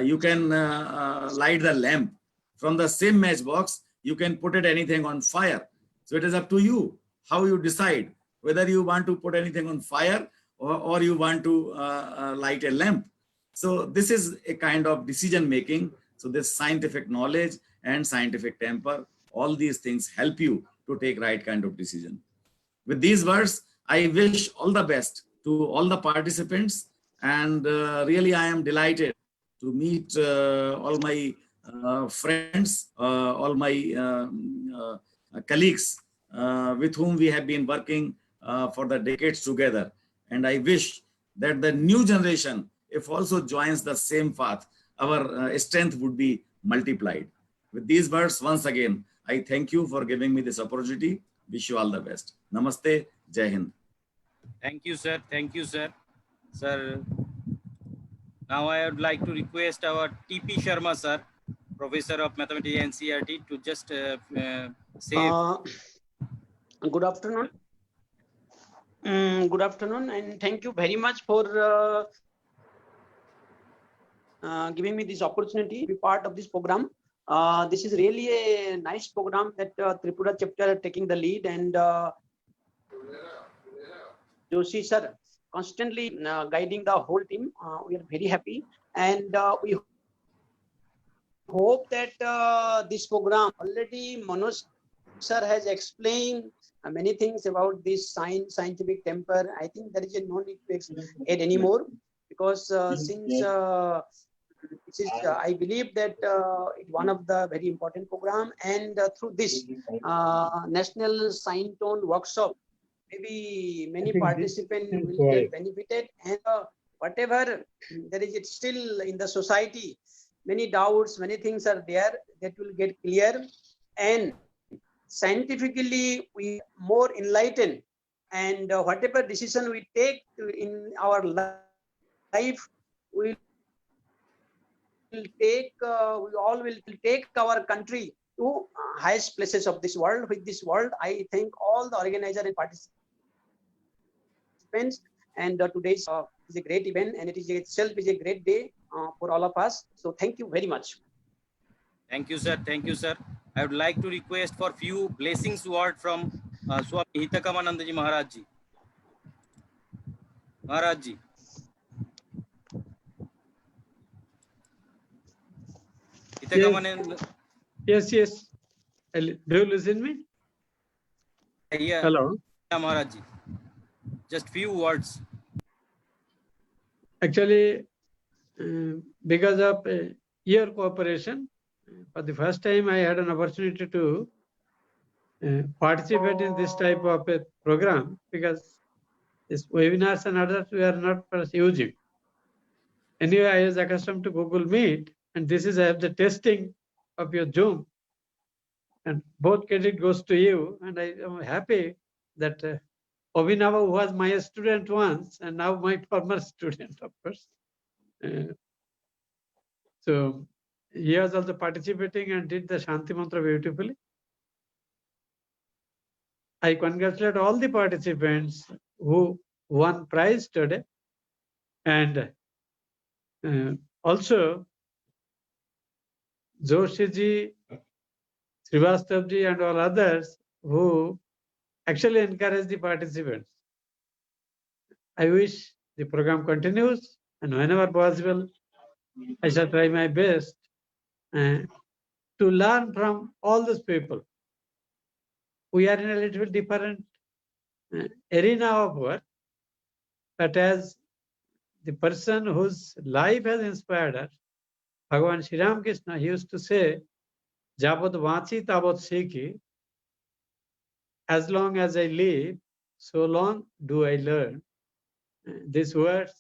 you can light the lamp. From the same matchbox, you can put it anything on fire. So it is up to you how you decide whether you want to put anything on fire or you want to light a lamp. So this is a kind of decision making. So this scientific knowledge and scientific temper, all these things help you to take right kind of decision. With these words, I wish all the best to all the participants, and really I am delighted to meet all my friends, all my colleagues with whom we have been working for the decades together. And I wish that the new generation, if also joins the same path, our strength would be multiplied. With these words, once again, I thank you for giving me this opportunity. Wish you all the best. Namaste. Jai Hind. Thank you, sir. Thank you, sir. Sir, now I would like to request our TP Sharma, sir, Professor of Mathematics and NCERT, to just say. Good afternoon. Good afternoon, and thank you very much for giving me this opportunity to be part of this program. This is really a nice program that Tripura chapter taking the lead, and Joshi sir constantly guiding the whole team. We are very happy, and we hope that this program, already Manoj sir has explained many things about this scientific temper. I think there is no need to add anymore, because since this is, I believe that it's one of the very important program, and through this National Science Tone workshop, maybe many participants will get benefited, and whatever there is, it's still in the society, many doubts, many things are there that will get clear, and scientifically we more enlightened, and whatever decision we take in our life, we will take, we all will take our country to highest places of this world. With this world, I thank all the organizers and participants, and today's is a great event, and it is itself is a great day for all of us. So thank you very much. Thank you, sir. Thank you, sir. I would like to request for few blessings word from Swami Hitakamanandaji Maharaj ji. Maharaj ji. Yes. Do you listen me? Yeah. Hello. Yeah, Maharaj ji. Just few words. Actually, because of your cooperation, for the first time I had an opportunity to participate in this type of a program, because these webinars and others we are not using. Anyway, I was accustomed to Google Meet, and this is the testing of your Zoom. And both credit goes to you. And I am happy that Abhinava, who was my student once and now my former student, of course. So he was also participating and did the Shanti Mantra beautifully. I congratulate all the participants who won prize today, and also Joshiji, Srivastavji and all others who actually encourage the participants. I wish the program continues, and whenever possible, I shall try my best to learn from all those people. We are in a little bit different arena of work, but as the person whose life has inspired us, Bhagavan Sri Ramakrishna used to say, Jabad vachi tabad sikhi, as long as I live, so long do I learn. These words,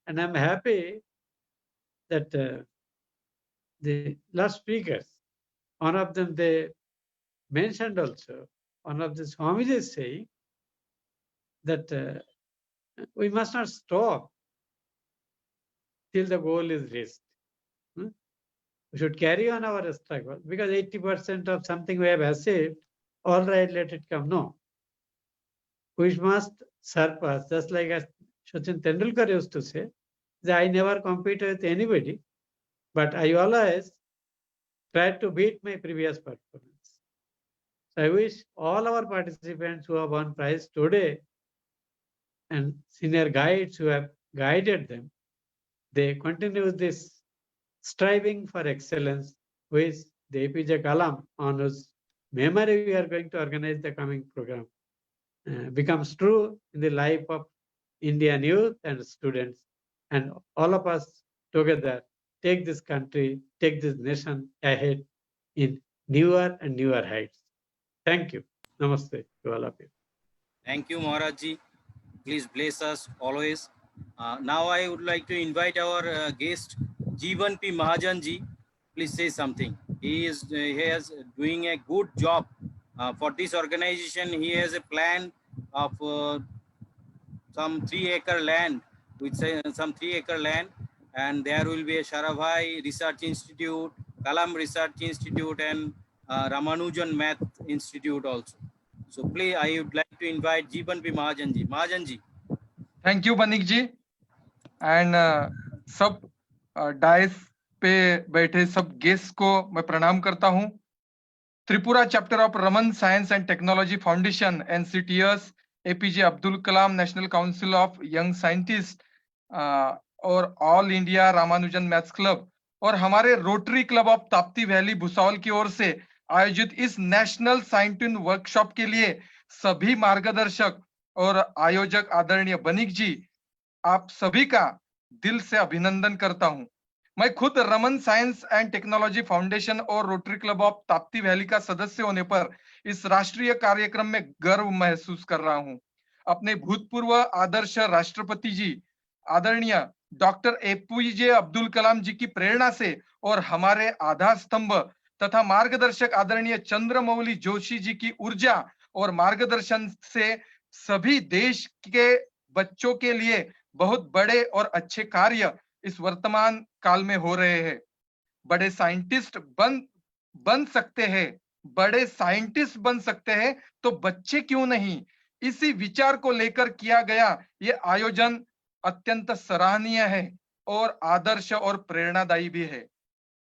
and I'm happy that the last speakers, one of them they mentioned also, one of the Swamiji is saying that we must not stop till the goal is reached. We should carry on our struggle because 80% of something we have achieved, all right, let it come. No. We must surpass, just like as Sachin Tendulkar used to say, that I never competed with anybody, but I always tried to beat my previous performance. So I wish all our participants who have won prize today and senior guides who have guided them, they continue this striving for excellence with the APJ Kalam, on whose memory we are going to organize the coming program, becomes true in the life of Indian youth and students, and all of us together take this country, take this nation ahead in newer and newer heights. Thank you. Namaste to all of you. Thank you, Maharajji. Please bless us always. Now I would like to invite our guest, Jeevan P. Mahajanji. Please say something. He is doing a good job for this organization. He has a plan of some 3-acre land, and there will be a Sarabhai Research Institute, Kalam Research Institute, and Ramanujan Math Institute also. So please, I would like to invite Jeevan P. Mahajanji. Mahajanji. Thank you Banik ji and सब dais पे बैठे सब guest को मैं प्रणाम करता हूं. Tripura chapter of Raman science and technology foundation NCTS, APJ Abdul Kalam national council of young scientist और all India Ramanujan maths club और हमारे rotary club of Tapti valley Bhusawal की ओर से आयोजित इस नेशनल साइंटिफिक वर्कशॉप के लिए सभी मार्गदर्शक और आयोजक आदरणीय बनिक जी, आप सभी का दिल से अभिनंदन करता हूं. मैं खुद Raman science and technology foundation और rotary club of Tapti valley का सदस्य होने पर इस राष्ट्रीय कार्यक्रम में गर्व महसूस कर रहा हूं. अपने भूतपूर्व आदर्श राष्ट्रपति जी आदरणीय डॉक्टर APJ अब्दुल कलाम जी की प्रेरणा से और हमारे आधार स्तंभ तथा मार्गदर्शक आदरणीय चंद्रमौली जोशी जी की ऊर्जा और मार्गदर्शन से सभी देश के बच्चों के लिए बहुत बड़े और अच्छे कार्य इस वर्तमान काल में हो रहे हैं. बड़े साइंटिस्ट बन सकते हैं, बड़े साइंटिस्ट बन सकते हैं तो बच्चे क्यों नहीं. इसी विचार को लेकर किया गया ये आयोजन अत्यंत सराहनीय है और आदर्श और प्रेरणादायी भी है.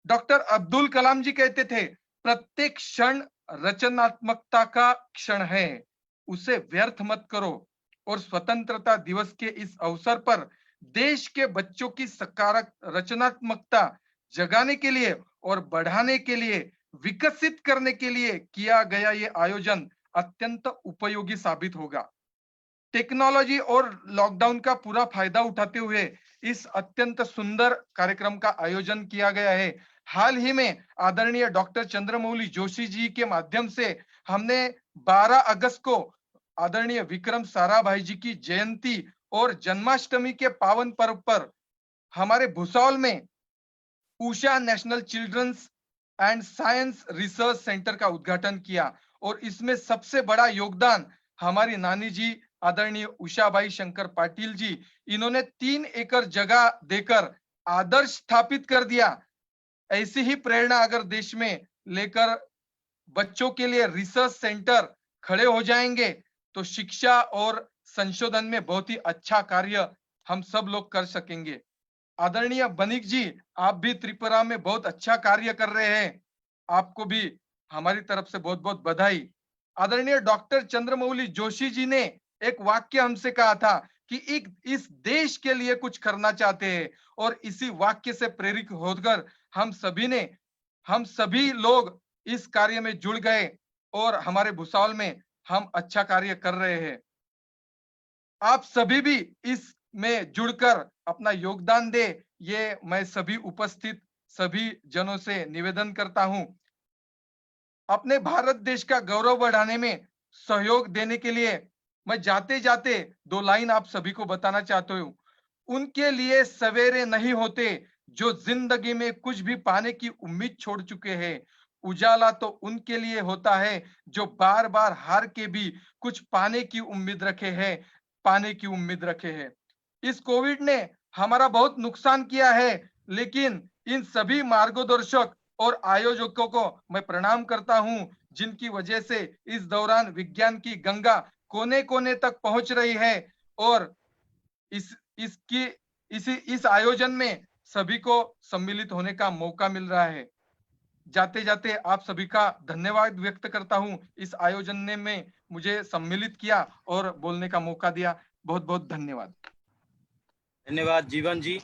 डॉक्टर अब्दुल कलाम जी कहते थे, प्रत्येक क्षण रचनात्मकता का क्षण है, उसे व्यर्थ मत करो. और स्वतंत्रता दिवस के इस अवसर पर देश के बच्चों की सकारात्मक रचनात्मकता जगाने के लिए और बढ़ाने के लिए, विकसित करने के लिए किया गया ये आयोजन अत्यंत उपयोगी साबित होगा. टेक्नोलॉजी और लॉकडाउन का पूरा फायदा उठाते हुए इस अत्यंत सुंदर कार्यक्रम का आयोजन किया गया है. हाल ही में आदरणीय डॉक्टर चंद्रमौली जोशी जी के माध्यम से हमने 12 अगस्त को आदरणीय विक्रम साराभाई जी की जयंती और जन्माष्टमी के पावन पर्व पर हमारे भुसावल में Usha national children's and science research centre का उद्घाटन किया। और इसमें सबसे बड़ा योगदान हमारी नानी जी आदरणीय उषाबाई शंकर पाटिल जी, इन्होंने 3 एकड़ जगह देकर आदर्श स्थापित कर दिया। ऐसी ही प्रेरणा अगर देश में लेकर बच्चों के लिए रिसर्च सेंटर खड़े हो जाएंगे तो शिक्षा और संशोधन में बहुत ही अच्छा कार्य हम सब लोग कर सकेंगे। आदरणीय बनिक जी, आप भी त्रिपुरा में बहुत अच्छा कार्य कर रहे हैं, आपको भी हमारी तरफ से बहुत बहुत बधाई। आदरणीय डॉक्टर चंद्रमौली जोशी जी ने एक वाक्य हमसे कहा था कि इस देश के लिए कुछ करना चाहते हैं, और इसी वाक्य से प्रेरित होकर हम सभी लोग इस कार्य में जुड़ गए और हमारे भुसावल में हम अच्छा कार्य कर रहे हैं। आप सभी भी इसमें जुड़कर अपना योगदान दे, ये मैं सभी उपस्थित सभी जनों से निवेदन करता हूं। अपने भारत देश का गौरव बढ़ाने में सहयोग देने के लिए मैं जाते जाते 2 लाइन आप सभी को बताना चाहता हूं। उनके लिए सवेरे नहीं होते जो जिंदगी में कुछ भी पाने की उम्मीद छोड़ चुके हैं। उजाला तो उनके लिए होता है जो बार बार हार के भी कुछ पाने की उम्मीद रखे हैं। इस कोविड ने हमारा बहुत नुकसान किया है, लेकिन इन सभी मार्गदर्शक और आयोजकों को मैं प्रणाम करता हूं, जिनकी वजह से इस दौरान विज्ञान की गंगा कोने कोने तक पहुंच रही है। और इस आयोजन में सभी को सम्मिलित होने का मौका मिल रहा है। जाते जाते आप सभी का धन्यवाद व्यक्त करता हूं, इस आयोजन ने में मुझे सम्मिलित किया और बोलने का मौका दिया। बहुत बहुत धन्यवाद। धन्यवाद जीवन जी।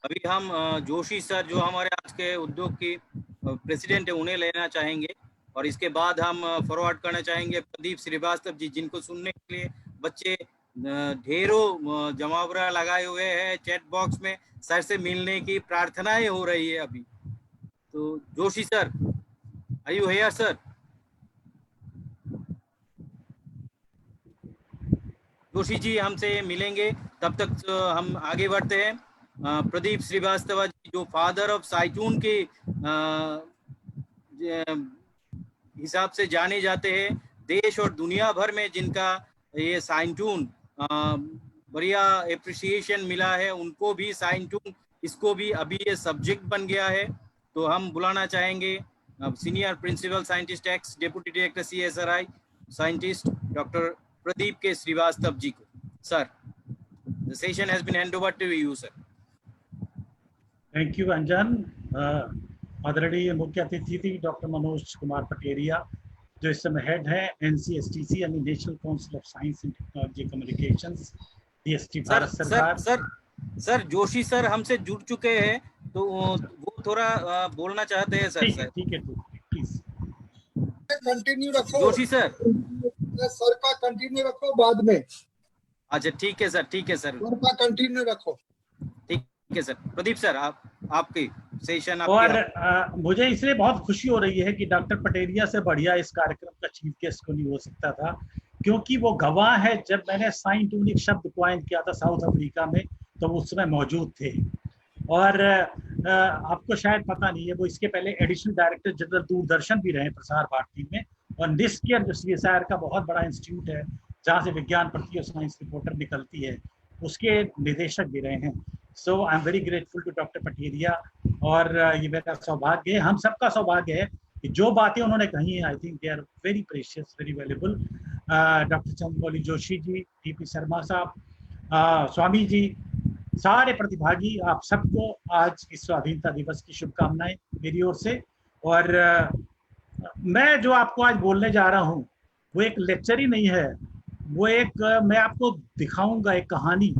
अभी हम जोशी सर जो हमारे आज के उद्योग की प्रेसिडेंट है उन्हें लेना चाहेंगे, और इसके बाद हम फॉरवर्ड करना चाहेंगे प्रदीप श्रीवास्तव जी, जिनको सुनने के लिए बच्चे ढेरों जमावड़ा लगाए हुए हैं चैट बॉक्स में। सर से मिलने की प्रार्थनाएं हो रही है अभी। तो Joshi sir, are you here sir? Joshi ji हमसे मिलेंगे, तब तक हम आगे बढ़ते हैं। प्रदीप श्रीवास्तव जी जो फादर ऑफ साइटून के हिसाब से जाने जाते हैं, देश और दुनिया भर में जिनका ये साइटून बढ़िया एप्रिसिएशन मिला है, उनको भी साइटून इसको भी अभी ये सब्जेक्ट बन गया है। तो हम बुलाना चाहेंगे senior principal scientist ex deputy director CSRI scientist doctor Pradeep K Srivastava ji को। Sir, the session has been handed over to you, sir. Thank you, Anjan. आदरणीय मुख्य अतिथि थी डॉक्टर मनोज कुमार पटेरिया, जो इस समय हेड है NCSTC यानी national council of science and technology communications, DST Bharat सरकार। सर जोशी सर हमसे जुड़ चुके हैं, तो वो थोड़ा बोलना चाहते हैं सर। ठीक है प्लीज कंटिन्यू रखो जोशी सर का कंटिन्यू रखो बाद में। अच्छा ठीक है सर सर का कंटिन्यू रखो। ठीक है सर। प्रदीप सर आपकी सेशन और मुझे इसलिए बहुत खुशी हो रही है कि डॉक्टर पटेरिया से बढ़िया इस कार्यक्रम का चीफ गेस्ट को नहीं हो सकता था, क्योंकि वो गवाह है जब मैंने साइंटूनिक शब्द क्वाइन किया था साउथ अफ्रीका में, तो वो उस समय मौजूद थे। और आपको शायद पता नहीं है, वो इसके पहले एडिशनल डायरेक्टर जनरल दूरदर्शन भी रहे प्रसार भारती में, और निष्कियर जो CSIR का बहुत बड़ा इंस्टीट्यूट है जहाँ से विज्ञान पढ़ती और साइंस रिपोर्टर निकलती है, उसके निदेशक भी रहे हैं। So I am very grateful to doctor Pateria, और ये मेरा सौभाग्य है, हम सबका सौभाग्य है कि जो बातें उन्होंने कही हैं, I think they are very precious, very valuable. Doctor Chandramouli Joshi ji, TP Sharma sahab, Swami जी, सारे प्रतिभागी, आप सबको आज इस स्वाधीनता दिवस की शुभकामनाएं मेरी ओर से। और मैं जो आपको आज बोलने जा रहा हूँ वो एक लेक्चर ही नहीं है, वो एक मैं आपको दिखाऊंगा एक कहानी,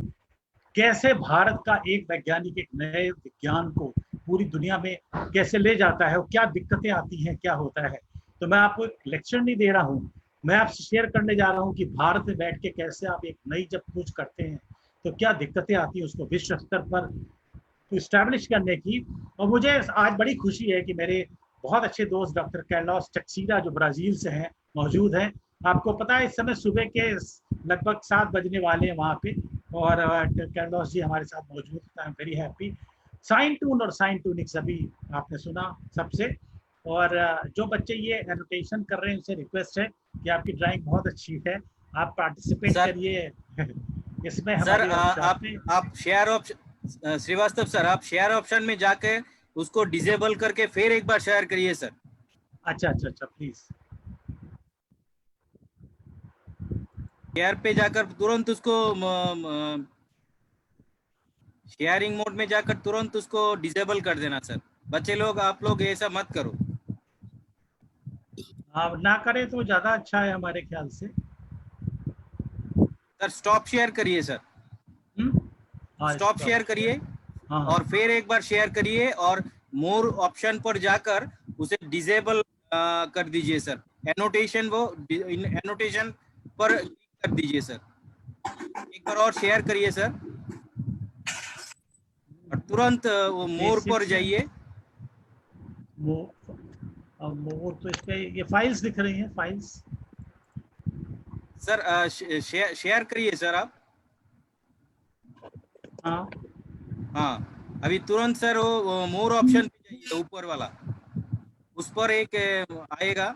कैसे भारत का एक वैज्ञानिक एक नए विज्ञान को पूरी दुनिया में कैसे ले जाता है और क्या दिक्कतें आती हैं, क्या होता है। तो मैं आपको लेक्चर नहीं दे रहा हूँ, मैं आपसे शेयर करने जा रहा हूँ कि भारत में बैठ के कैसे आप एक नई जब खोज करते हैं तो क्या दिक्कतें आती हैं उसको विश्व स्तर पर इस्टेब्लिश करने की। और मुझे आज बड़ी खुशी है कि मेरे बहुत अच्छे दोस्त डॉक्टर कैलोस टक्सीरा जो ब्राजील से हैं मौजूद हैं। आपको पता है इस समय सुबह के लगभग 7 बजने वाले हैं वहाँ पे, और कैलोस जी हमारे साथ मौजूद हैं। I am very happy. Scientoon और साइंटूनिक सभी आपने सुना सबसे, और जो बच्चे ये एनोटेशन कर रहे हैं उनसे रिक्वेस्ट है कि आपकी ड्राइंग बहुत अच्छी है, आप पार्टिसिपेट सर, करिए इसमें सर हमारे आप शेयर ऑप्शन, श्रीवास्तव सर आप शेयर ऑप्शन में जाके उसको डिसेबल करके फिर एक बार शेयर करिए सर। अच्छा अच्छा अच्छा, प्लीज शेयर पे जाकर तुरंत उसको शेयरिंग मोड में जाकर तुरंत उसको डिसेबल कर देना सर। बच्चे लोग आप लोग ऐसा मत करो आप ना करें तो ज्यादा अच्छा है हमारे ख्याल से। सर। स्टॉप शेयर करिए सर, हाँ, स्टॉप शेयर करिए हाँ और फिर एक बार शेयर करिए और मोर ऑप्शन पर जाकर उसे डिसेबल कर दीजिए सर। एनोटेशन वो एनोटेशन पर क्लिक कर दीजिए सर। एक बार और शेयर करिए सर और तुरंत वो मोर पर जाइए। मोर तो इस पे ये फाइल्स दिख रही हैं, फाइल्स। सर शेयर करिए सर आप। हाँ हाँ अभी तुरंत सर वो मोर ऑप्शन पे जाइए, ऊपर वाला उस पर एक आएगा।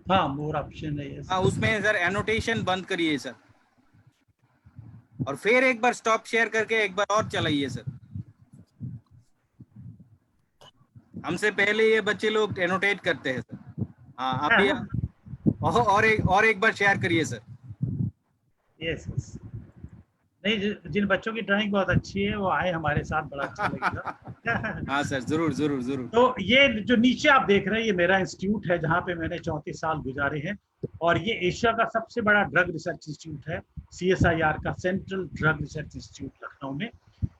हाँ, मोर ऑप्शन है ये। हाँ उसमें सर एनोटेशन बंद करिए सर और फिर एक बार स्टॉप शेयर करके एक बार और चलाइए सर। हमसे पहले ये बच्चे लोग एनोटेट करते हैं सर। हाँ अभी और एक बार शेयर करिए सर। यस यस, नहीं जिन बच्चों की ड्राइंग बहुत अच्छी है वो आए हमारे साथ, बड़ा अच्छा लगेगा। हाँ सर, जरूर जरूर जरूर। तो ये जो नीचे आप देख रहे हैं ये मेरा इंस्टीट्यूट है जहाँ पे मैंने 34 साल गुजारे हैं, और ये एशिया का सबसे बड़ा ड्रग रिसर्च इंस्टीट्यूट है, CSIR का, central drug research institute Lucknow में।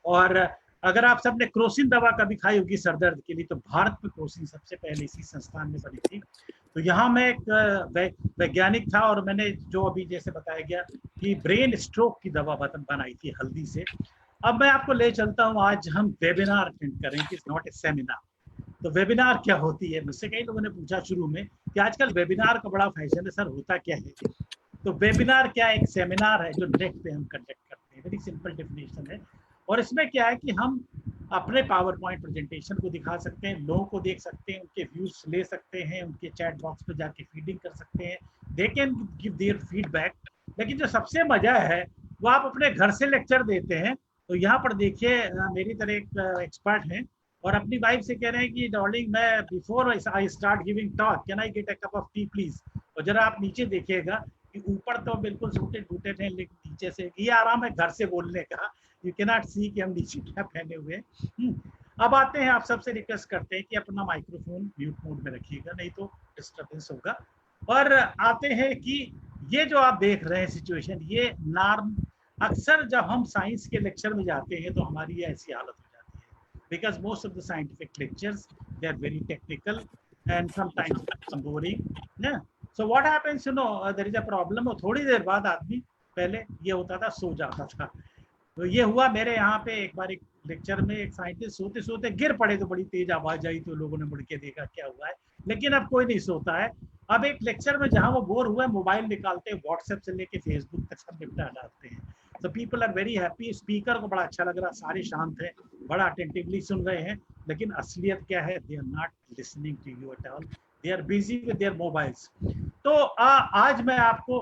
और अगर आप सबने क्रोसिन दवा कभी खाई होगी सर दर्द के लिए, तो भारत में क्रोसिन सबसे पहले इसी संस्थान में बनी थी। तो यहाँ मैं एक वैज्ञानिक था और मैंने जो अभी जैसे बताया गया कि ब्रेन स्ट्रोक की दवा बनाई थी हल्दी से। अब मैं आपको ले चलता हूँ, आज हम वेबिनार अटेंड करें, it is not a seminar. तो वेबिनार क्या होती है, मुझसे कई लोगों ने पूछा शुरू में कि आजकल वेबिनार का बड़ा फैशन है सर, होता क्या है। तो वेबिनार क्या, एक सेमिनार है जो नेट पे हम कंडक्ट करते हैं, वेरी सिंपल डेफिनेशन है। और इसमें क्या है कि हम अपने पावर पॉइंट प्रेजेंटेशन को दिखा सकते हैं, लोगों को देख सकते हैं, उनके व्यूज ले सकते हैं, उनके चैट बॉक्स पे जाके फीडिंग कर सकते हैं, they can give their feedback. लेकिन जो सबसे मजा है वो आप अपने घर से लेक्चर देते हैं। तो यहाँ पर देखिए मेरी तरह एक एक्सपर्ट हैं और अपनी वाइफ से कह रहे हैं कि डार्लिंग मैं before I start giving talk can I get a cup of T please. और जरा आप नीचे देखिएगा कि ऊपर तो बिल्कुल सूटेड बूटेड हैं, लेकिन नीचे से ये आराम है घर से बोलने का। यू कैन नॉट सी कि हम नीचे क्या पहने हुए हैं। अब आते हैं, आप सबसे रिक्वेस्ट करते हैं कि अपना माइक्रोफोन म्यूट मोड में रखिएगा, नहीं तो डिस्टर्बेंस होगा। और आते हैं कि ये जो आप देख रहे हैं सिचुएशन, ये नॉर्म अक्सर जब हम साइंस के लेक्चर में जाते हैं तो हमारी ऐसी हालत हो जाती है, because most of the scientific lectures they are very technical and sometimes boring. So what happens, you know, there is a problem. और थोड़ी देर बाद आदमी, पहले ये होता था सो जाता था। तो ये हुआ मेरे यहाँ पे एक बार एक लेक्चर में, एक साइंटिस्ट सोते सोते गिर पड़े, तो बड़ी तेज आवाज आई, तो लोगों ने मुड़ के देखा क्या हुआ है। लेकिन अब कोई नहीं सोता है। अब एक लेक्चर में जहाँ वो बोर हुए, मोबाइल निकालते हैं, व्हाट्सएप से लेके फेसबुक तक सब निपटा डालते हैं। तो people are very happy. Speaker को बड़ा अच्छा लग रहा, सारे शांत हैं, बड़ा अटेंटिवली सुन रहे हैं। लेकिन असलियत क्या है, they are not listening to you at all, they are busy with their mobiles. तो आज मैं आपको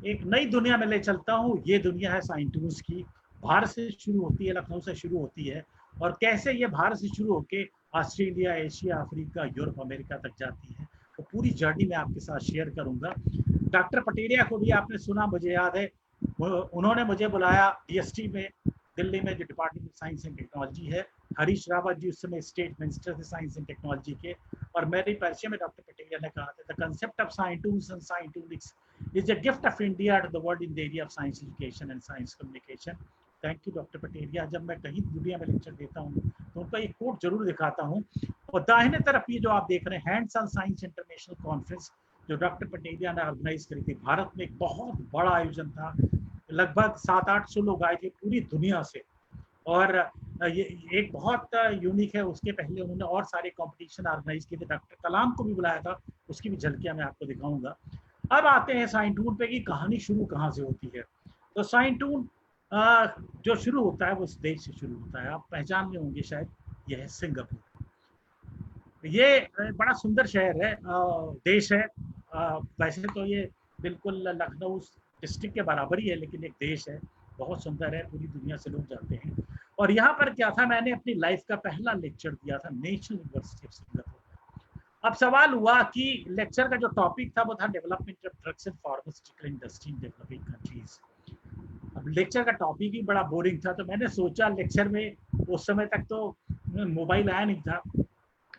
एक नई दुनिया में ले चलता हूँ। ये दुनिया है साइंटूल्स की। भारत से शुरू होती है, लखनऊ से शुरू होती है, और कैसे ये भारत से शुरू होके Australia, Asia, Africa, Europe, America तक जाती है। तो पूरी जर्नी मैं आपके साथ शेयर करूंगा। डॉक्टर पटेरिया को भी आपने सुना, मुझे याद है, उन्होंने मुझे बुलाया DST में, दिल्ली में जो department of science and technology है। हरीश रावत जी उस समय स्टेट मिनिस्टर थे साइंस एंड टेक्नोलॉजी के, और मेरे परिचय में डॉक्टर पटेरिया ने कहा था, the concept of scientoons and scientoonics is a gift of India to the world in the area of science education and science communication. Thank you doctor Pateria. जब मैं कहीं दुनिया में लेक्चर देता हूँ तो उनका एक कोट जरूर दिखाता हूँ। और दाहिने तरफ ये जो आप देख रहे हैं, hands on science international conference, जो डॉक्टर पटेरिया ने ऑर्गेनाइज करी थी। भारत में एक बहुत बड़ा आयोजन था, लगभग 700-800 लोग आए थे पूरी दुनिया से। और ये एक बहुत यूनिक है। उसके पहले उन्होंने और सारे कॉम्पिटिशन ऑर्गेनाइज किए थे, डॉक्टर कलाम को भी बुलाया था, उसकी भी झलकियाँ मैं आपको दिखाऊंगा। अब आते हैं साइंटूल पे कि कहानी शुरू कहाँ से होती है। तो साइंटूल जो शुरू होता है वो इस देश से शुरू होता है। आप पहचान में होंगे शायद, यह है सिंगापुर। ये बड़ा सुंदर शहर है, देश है। वैसे तो ये बिल्कुल लखनऊ डिस्ट्रिक्ट के बराबर ही है, लेकिन एक देश है, बहुत सुंदर है, पूरी दुनिया से लोग जाते हैं। और यहाँ पर क्या था, मैंने अपनी लाइफ का पहला लेक्चर दिया था नेशनल यूनिवर्सिटी ऑफ सिंगापुर। अब सवाल हुआ कि लेक्चर का जो टॉपिक था वो था development of drugs and pharmaceutical industry in developing countries. अब लेक्चर का टॉपिक ही बड़ा बोरिंग था, तो मैंने सोचा लेक्चर में, उस समय तक तो मोबाइल आया नहीं था,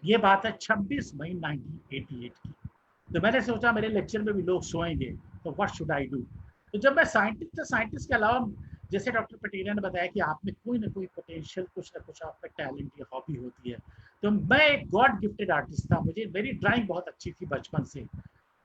ये बात है 26 मई 1988 की। तो मैंने सोचा मेरे लेक्चर में भी लोग सोएंगे, तो व्हाट शुड आई डू। तो जब मैं साइंटिस्ट के अलावा, जैसे डॉक्टर पटेरिया ने बताया कि आप में कोई ना कोई पोटेंशियल, कुछ ना कुछ आप में टैलेंट या हॉबी होती है, तो मैं एक गॉड गिफ्टेड आर्टिस्ट था, मुझे मेरी ड्राइंग बहुत अच्छी थी बचपन से।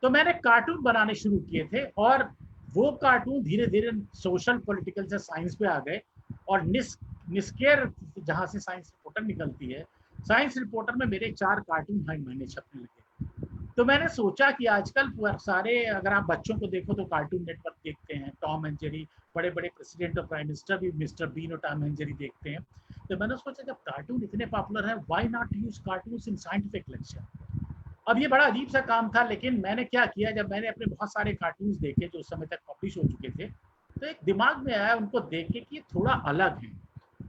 तो मैंने कार्टून बनाने शुरू किए थे, और वो कार्टून धीरे धीरे सोशल पॉलिटिकल से साइंस पे आ गए। और निस्केर जहाँ से साइंस रिपोर्टर निकलती है, साइंस रिपोर्टर में मेरे 4 कार्टून हर महीने छपने लगे। तो मैंने सोचा कि आजकल सारे, अगर आप बच्चों को देखो तो कार्टून नेटवर्क देखते हैं, टॉम एंड जेरी, बड़े बड़े प्रेसिडेंट और प्राइम मिनिस्टर भी मिस्टर बीन और टॉम एंड जेरी देखते हैं। तो मैंने सोचा जब कार्टून इतने पॉपुलर है, why not use cartoons in scientific lecture. अब ये बड़ा अजीब सा काम था, लेकिन मैंने क्या किया, जब मैंने अपने बहुत सारे कार्टून्स देखे जो उस समय तक पब्लिश हो चुके थे, तो एक दिमाग में आया उनको देख के कि ये थोड़ा अलग है,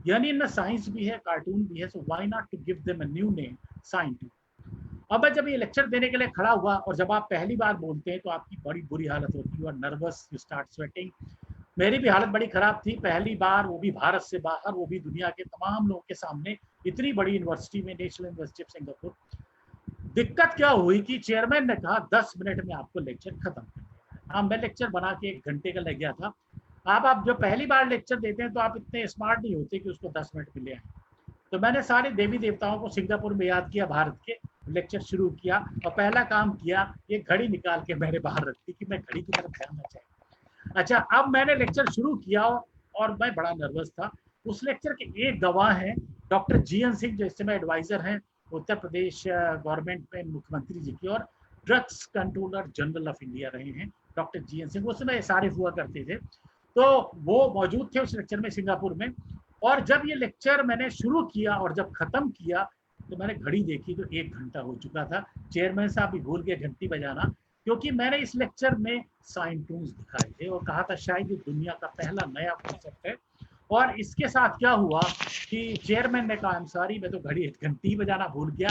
यानी इनमें साइंस भी है, कार्टून भी है, so why not to give them a new name, scientific. अब मैं जब ये लेक्चर देने के लिए खड़ा हुआ, और जब आप पहली बार बोलते हैं तो आपकी बड़ी बुरी हालत होती है, you are nervous, you start sweating. मेरी भी हालत बड़ी खराब थी, पहली बार, वो भी भारत से बाहर, वो भी दुनिया के तमाम लोगों के सामने, इतनी बड़ी यूनिवर्सिटी में, नेशनल यूनिवर्सिटी ऑफ सिंगापुर। दिक्कत क्या हुई कि चेयरमैन ने कहा 10 मिनट में आपको लेक्चर खत्म कर देना है। मैं लेक्चर बना के 1 घंटे का लग गया था। आप जो पहली बार लेक्चर देते हैं तो आप इतने स्मार्ट नहीं होते कि उसको 10 मिनट में ले आए। तो मैंने सारे देवी देवताओं को सिंगापुर में याद किया, भारत के, लेक्चर शुरू किया, और पहला काम किया, ये घड़ी निकाल के मैंने बाहर रख दी कि मैं घड़ी की तरफ ध्यान ना चाहिए। अच्छा, अब मैंने लेक्चर शुरू किया, और मैं बड़ा नर्वस था। उस लेक्चर के एक गवाह हैं डॉक्टर जीएन सिंह, जो इस समय एडवाइजर हैं उत्तर प्रदेश गवर्नमेंट में मुख्यमंत्री जी की, और drugs controller general of India रहे हैं डॉक्टर जीएन सिंह। उस समय सारे हुआ करते थे, तो वो मौजूद थे उस लेक्चर में सिंगापुर में। और जब ये लेक्चर मैंने शुरू किया और जब खत्म किया, तो मैंने घड़ी देखी तो 1 घंटा हो चुका था। चेयरमैन साहब भी भूल गए घंटी बजाना, क्योंकि मैंने इस लेक्चर में साइंटून्स दिखाए थे और कहा था शायद ये दुनिया का पहला नया कॉन्सेप्ट है। और इसके साथ क्या हुआ कि चेयरमैन ने कहा, सॉरी, मैं तो घंटी बजाना भूल गया।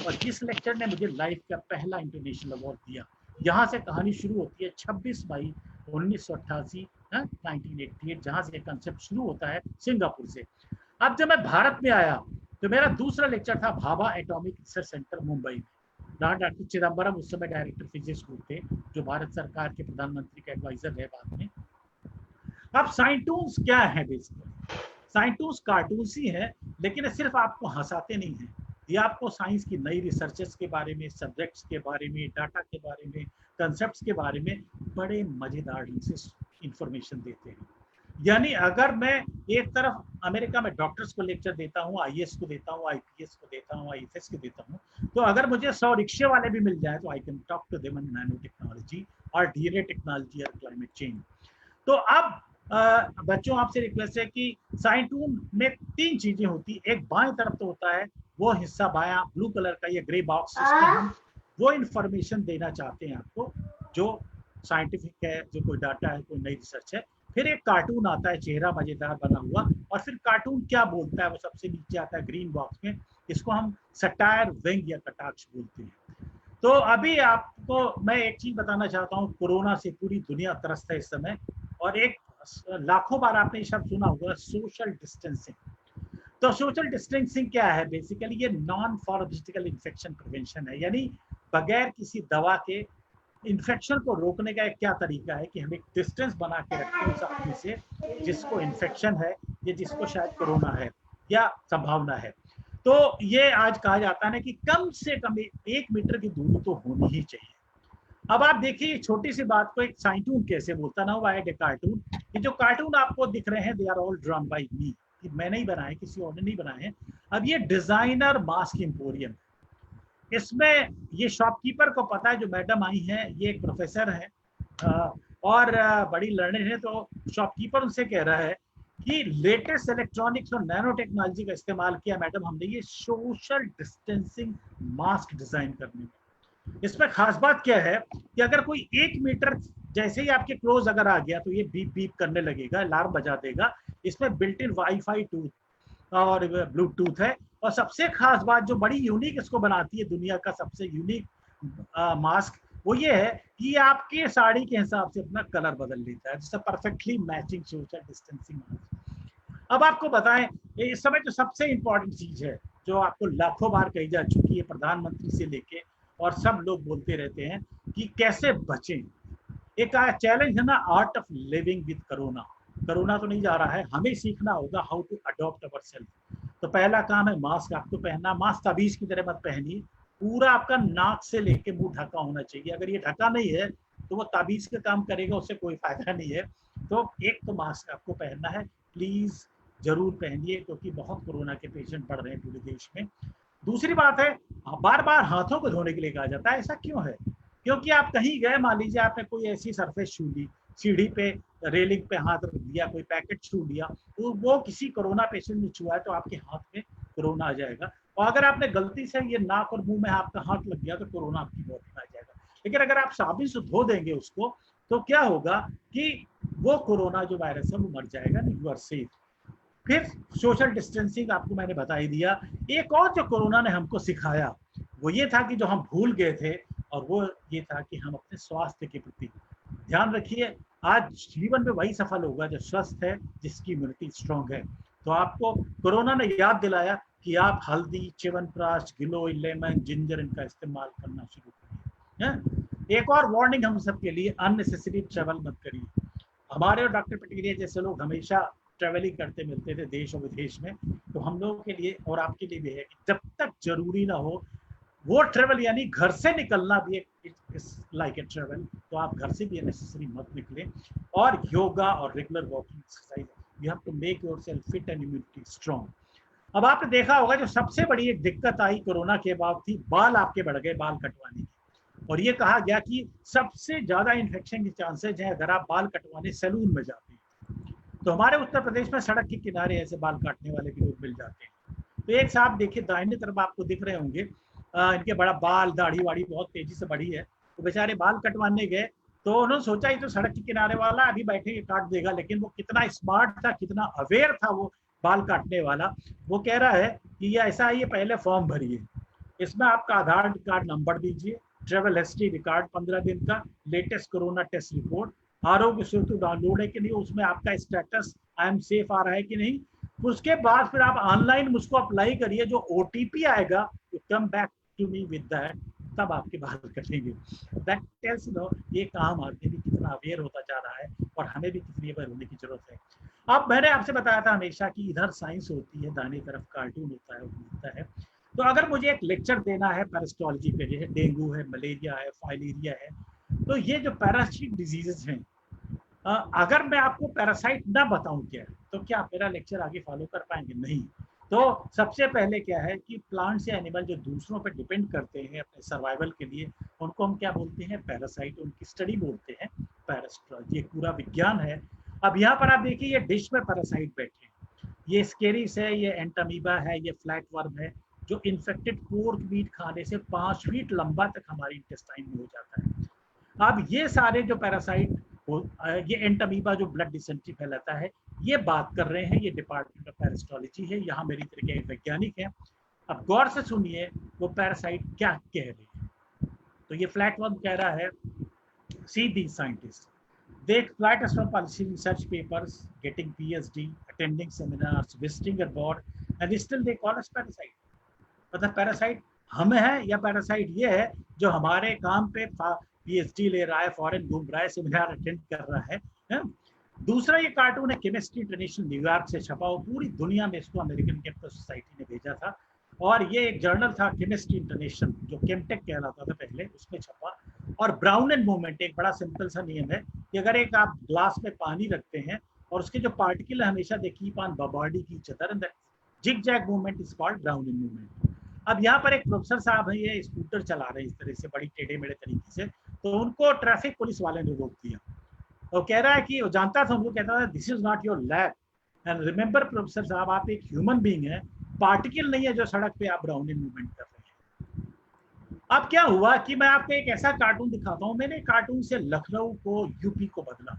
और इस लेक्चर ने मुझे लाइफ का पहला इंटरनेशनल अवार्ड दिया। यहाँ से कहानी शुरू होती है 26 मई 1988, 1988, जहाँ से कंसेप्ट शुरू होता है सिंगापुर से। अब जब मैं भारत में आया तो मेरा दूसरा लेक्चर था Bhabha atomic research centre Mumbai में। डॉक्टर चिदम्बरम उस समय डायरेक्टर फिजिक्स ग्रुप थे, जो भारत सरकार के प्रधानमंत्री के एडवाइजर रहे बाद में। अब साइंटून्स क्या है? बेसिकली साइंटून्स कार्टून्स ही है, लेकिन सिर्फ आपको हंसाते नहीं हैं, ये आपको साइंस की नई रिसर्चेस के बारे में, सब्जेक्ट्स के बारे में, डाटा के बारे में, कंसेप्ट्स के बारे में बड़े मजेदार ढंग से इंफॉर्मेशन देते हैं। यानी अगर मैं एक तरफ अमेरिका में डॉक्टर्स को लेक्चर देता हूँ, आईएएस को देता हूँ, आईपीएस को देता हूँ, आईएफएस को देता हूँ, तो अगर मुझे 100 रिक्शे वाले भी मिल जाए तो I can talk to them on nano technology और डीएनए टेक्नोलॉजी और क्लाइमेट चेंज। तो अब बच्चों, आपसे रिक्वेस्ट है कि साइंटून में 3 चीजें होती है। एक बाएं तरफ तो होता है वो हिस्सा, बायां ब्लू कलर का ये ग्रे बॉक्स, हम वो इंफॉर्मेशन देना चाहते हैं आपको, जो साइंटिफिक है, जो कोई डाटा है, कोई नई रिसर्च है। फिर एक कार्टून आता है, चेहरा मजेदार बना हुआ, और फिर कार्टून क्या बोलता है वो सबसे नीचे आता है ग्रीन बॉक्स में। इसको हम सटायर, व्यंग या कटाक्ष बोलते हैं। तो अभी आपको मैं एक चीज बताना चाहता हूँ, कोरोना से पूरी दुनिया त्रस्त है इस समय, और एक लाखों बार आपने ये शब्द सुना होगा, सोशल डिस्टेंसिंग। तो सोशल डिस्टेंसिंग क्या है? बेसिकली ये नॉन फार्मास्यूटिकल इन्फेक्शन प्रिवेंशन है, यानी बगैर किसी दवा के इन्फेक्शन को रोकने का एक क्या तरीका है कि हम एक डिस्टेंस बना के रखते हैं उस आदमी से जिसको इन्फेक्शन है या जिसको शायद कोरोना है या संभावना है। तो ये आज कहा जाता है ना कि कम से कम 1 मीटर की दूरी तो होनी ही चाहिए। अब आप देखिए छोटी सी बात को एक साइंटून कैसे बोलता ना हुआ है, कार्टून। ये जो कार्टून आपको दिख रहे हैं, they are all drawn by me, मैंने ही बनाए, किसी और ने नहीं बनाए हैं। अब ये डिजाइनर मास्क एम्पोरियम, इसमें ये शॉपकीपर को पता है, जो मैडम आई हैं ये एक प्रोफेसर है और बड़ी लर्निंग है। तो शॉपकीपर उनसे कह रहा है कि लेटेस्ट इलेक्ट्रॉनिक्स और नैनो टेक्नोलॉजी का इस्तेमाल किया मैडम हमने ये सोशल डिस्टेंसिंग मास्क डिजाइन करने में। इसमें खास बात क्या है कि अगर कोई 1 मीटर जैसे ही आपके क्लोज अगर आ गया तो ये बीप बीप करने लगेगा, अलार्म बजा देगा। इसमें बिल्ट इन वाईफाई टूथ और ब्लूटूथ है। और सबसे खास बात जो बड़ी यूनिक इसको बनाती है, दुनिया का सबसे यूनिक मास्क, वो ये है कि आपके साड़ी के हिसाब से अपना कलर बदल लेता है, जिससे perfectly matching social distancing mask. अब आपको बताएं इस समय जो सबसे इंपॉर्टेंट चीज है जो आपको लाखों बार कही जा चुकी है प्रधानमंत्री से लेके और सब लोग बोलते रहते हैं कि कैसे बचें। एक चैलेंज है ना, art of living with corona. Corona तो नहीं जा रहा है, हमें सीखना होगा how to adopt our self. तो पहला काम है मास्क आपको पहनना। मास्क तबीज की तरह मत पहनिए, पूरा आपका नाक से लेके मुंह ढका होना चाहिए। अगर ये ढका नहीं है तो वो ताबीज का काम करेगा, उससे कोई फायदा नहीं है। तो एक तो मास्क आपको पहनना है, प्लीज जरूर पहनिए, क्योंकि बहुत कोरोना के पेशेंट बढ़ रहे हैं पूरे देश में। दूसरी बात है, बार बार हाथों को धोने के लिए कहा जाता है, ऐसा क्यों है? क्योंकि आप कहीं गए, मान लीजिए आपने कोई ऐसी सरफेस छू ली, सीढ़ी पे रेलिंग पे हाथ रख दिया, कोई पैकेट छू लिया, तो वो किसी कोरोना पेशेंट ने छुआ है तो आपके हाथ में कोरोना आ जाएगा। और अगर आपने गलती से ये नाक और मुंह में आपका हाथ लग गया तो कोरोना आपकी बॉडी में आ जाएगा। लेकिन अगर आप साबुन से धो देंगे उसको तो क्या होगा कि वो कोरोना जो वायरस है वो मर जाएगा, नहीं, यू आर सेफ। फिर सोशल डिस्टेंसिंग आपको मैंने बता ही दिया। एक और जो कोरोना ने हमको सिखाया वो ये था कि जो हम भूल गए थे, और वो ये था कि हम अपने स्वास्थ्य के प्रति ध्यान रखिए। आज जीवन में वही सफल होगा जो स्वस्थ है, जिसकी इम्यूनिटी स्ट्रांग है। तो आपको कोरोना ने याद दिलाया कि आप हल्दी, च्यवनप्राश, गिलोय, लेमन, जिंजर इनका इस्तेमाल करना शुरू करिए। एक और वार्निंग हम सबके लिए, अननेसेसरी ट्रेवल मत करिए। हमारे और डॉक्टर पटेरिया जैसे लोग हमेशा ट्रेवलिंग करते मिलते थे देश और विदेश में, तो हम लोगों के लिए और आपके लिए भी है कि जब तक जरूरी ना हो वो ट्रेवल, यानी घर से निकलना भी एक लाइक ए ट्रेवल, तो आप घर से भी अननेसेसरी मत निकलें। और योगा और regular walking exercise, you have to make yourself fit and immunity strong. अब आपने देखा होगा जो सबसे बड़ी एक दिक्कत आई कोरोना के बाद थी, बाल आपके बढ़ गए, बाल कटवाने की। और ये कहा गया कि सबसे ज्यादा इन्फेक्शन के चांसेस हैं अगर आप बाल कटवाने सैलून में जाते हैं। तो हमारे उत्तर प्रदेश में सड़क के किनारे ऐसे बाल काटने वाले भी लोग मिल जाते हैं। तो एक साहब देखिए दाहिने तरफ आपको दिख रहे होंगे, इनके बड़ा बाल, दाढ़ी वाड़ी बहुत तेजी से बढ़ी है। तो बेचारे बाल कटवाने गए तो उन्होंने सोचा ये तो सड़क के किनारे वाला अभी बैठे के काट देगा, लेकिन वो कितना स्मार्ट था, कितना अवेयर था वो बाल काटने वाला। वो कह रहा है कि ये ऐसा है, ये पहले फॉर्म भरिए, इसमें आपका आधार कार्ड नंबर दीजिए, ट्रेवल हिस्ट्री रिकॉर्ड 15 दिन का, latest corona test report, Aarogya Setu download है कि नहीं, उसमें आपका स्टेटस आई एम सेफ आ रहा है कि नहीं। उसके बाद फिर आप ऑनलाइन मुझको अप्लाई करिए, जो ओटीपी आएगा you come back to me with that, तब आपके बाल कटेंगे। दैट टेल्स नो ये काम आदमी भी कितना अवेयर होता जा रहा है और हमें भी कितनी अवेयर होने की जरूरत है। अब मैंने आपसे बताया था हमेशा कि इधर साइंस होती है, दाहिनी तरफ कार्टून होता है, होता है। तो अगर मुझे एक लेक्चर देना है पैरास्टोलॉजी पे, जैसे डेंगू है, मलेरिया है, फाइलेरिया है, तो ये जो पैरासाइट डिजीजेस हैं, अगर मैं आपको पैरासाइट ना बताऊं क्या, तो क्या आप मेरा लेक्चर आगे फॉलो कर पाएंगे? नहीं। तो सबसे पहले क्या है कि प्लांट्स या एनिमल जो दूसरों पर डिपेंड करते हैं अपने सर्वाइवल के लिए, उनको हम क्या बोलते हैं? पैरासाइट। उनकी स्टडी बोलते हैं पैरास्टोलॉजी, ये पूरा विज्ञान है। अब यहाँ पर आप देखिए ये डिश में पैरासाइट बैठे हैं, ये स्केरिस है, ये एंटामीबा है, ये फ्लैट वर्म है, जो इन्फेक्टेड पोर्क मीट खाने से 5 फीट लंबा तक हमारे इंटेस्टाइन में हो जाता है। अब ये सारे जो पैरासाइट, ये एंटामीबा जो ब्लड डिसेंट्री फैलाता है, ये बात कर रहे हैं, ये डिपार्टमेंट ऑफ पैरास्टोलॉजी है, यहाँ मेरी तरह के वैज्ञानिक हैं। अब गौर से सुनिए वो पैरासाइट क्या कह रही है। तो ये फ्लैट वर्म कह रहा है, see the scientist they flight us from publishing research papers, getting PhD, attending seminars, visiting abroad, and still they call us parasite. मतलब पैरासाइट हम है या पैरासाइट ये है जो हमारे काम पे PhD ले रहा है, फॉरेन घूम रहा है, सेमिनार अटेंड कर रहा है। दूसरा ये कार्टून है केमिस्ट्री इंटरनेशनल, न्यूयॉर्क से छपा हो, पूरी दुनिया में इसको अमेरिकन केमिकल सोसाइटी ने भेजा था। और ये एक जर्नल था केमिस्ट्री इंटरनेशनल जो केमटेक कहलाता था पहले, उसमें छपा। और ब्राउन एंड मूवमेंट एक बड़ा सिंपल सा नियम है कि अगर एक आप ग्लास में पानी रखते हैं और उसके जो पार्टिकल हमेशा दे कीप ऑन बॉडी की each other, and that zig zag movement is called Brownian movement. अब यहाँ पर एक प्रोफेसर साहब है, ये स्कूटर चला रहे हैं इस तरह से बड़ी टेढ़े मेढ़े तरीके से, तो उनको ट्रैफिक पुलिस वाले ने रोक दिया। वो कह रहा है कि वो जानता था उनको, कहता था this is not your lab, and remember professor साहब, आप एक ह्यूमन बीइंग है, पार्टिकल नहीं है जो सड़क पे आप ब्राउनिंग मूवमेंट कर रहे हैं। अब क्या हुआ कि मैं आपको एक ऐसा कार्टून दिखाता हूँ। मैंने कार्टून से लखनऊ को, यूपी को बदला,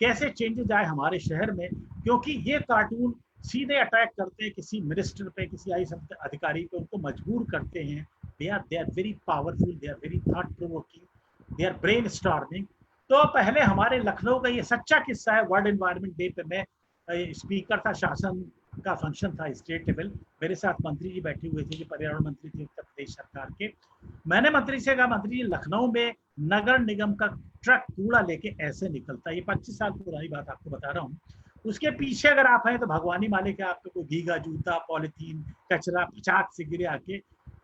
कैसे चेंजेस आए हमारे शहर में, क्योंकि ये कार्टून सीधे अटैक करते हैं किसी मिनिस्टर पे, किसी आई अधिकारी पे, उनको मजबूर करते हैं। They are very powerful, they are very thought provoking, they are brain storming. तो पहले हमारे लखनऊ का ये सच्चा किस्सा है। वर्ल्ड एनवायरनमेंट डे पे मैं स्पीकर था, शासन का फंक्शन था स्टेट लेवल, मेरे साथ मंत्री जी बैठे हुए थे जो पर्यावरण मंत्री थे उत्तर प्रदेश सरकार के। मैंने मंत्री से कहा, मंत्री जी लखनऊ में नगर निगम का ट्रक कूड़ा लेके ऐसे निकलता है, ये 25 साल पुरानी बात आपको बता रहा हूँ। उसके पीछे अगर आप हैं तो भगवानी मालिक है, आप पे कोई भीगा जूता, पॉलिथीन, कचरा पचाक से गिरे आके,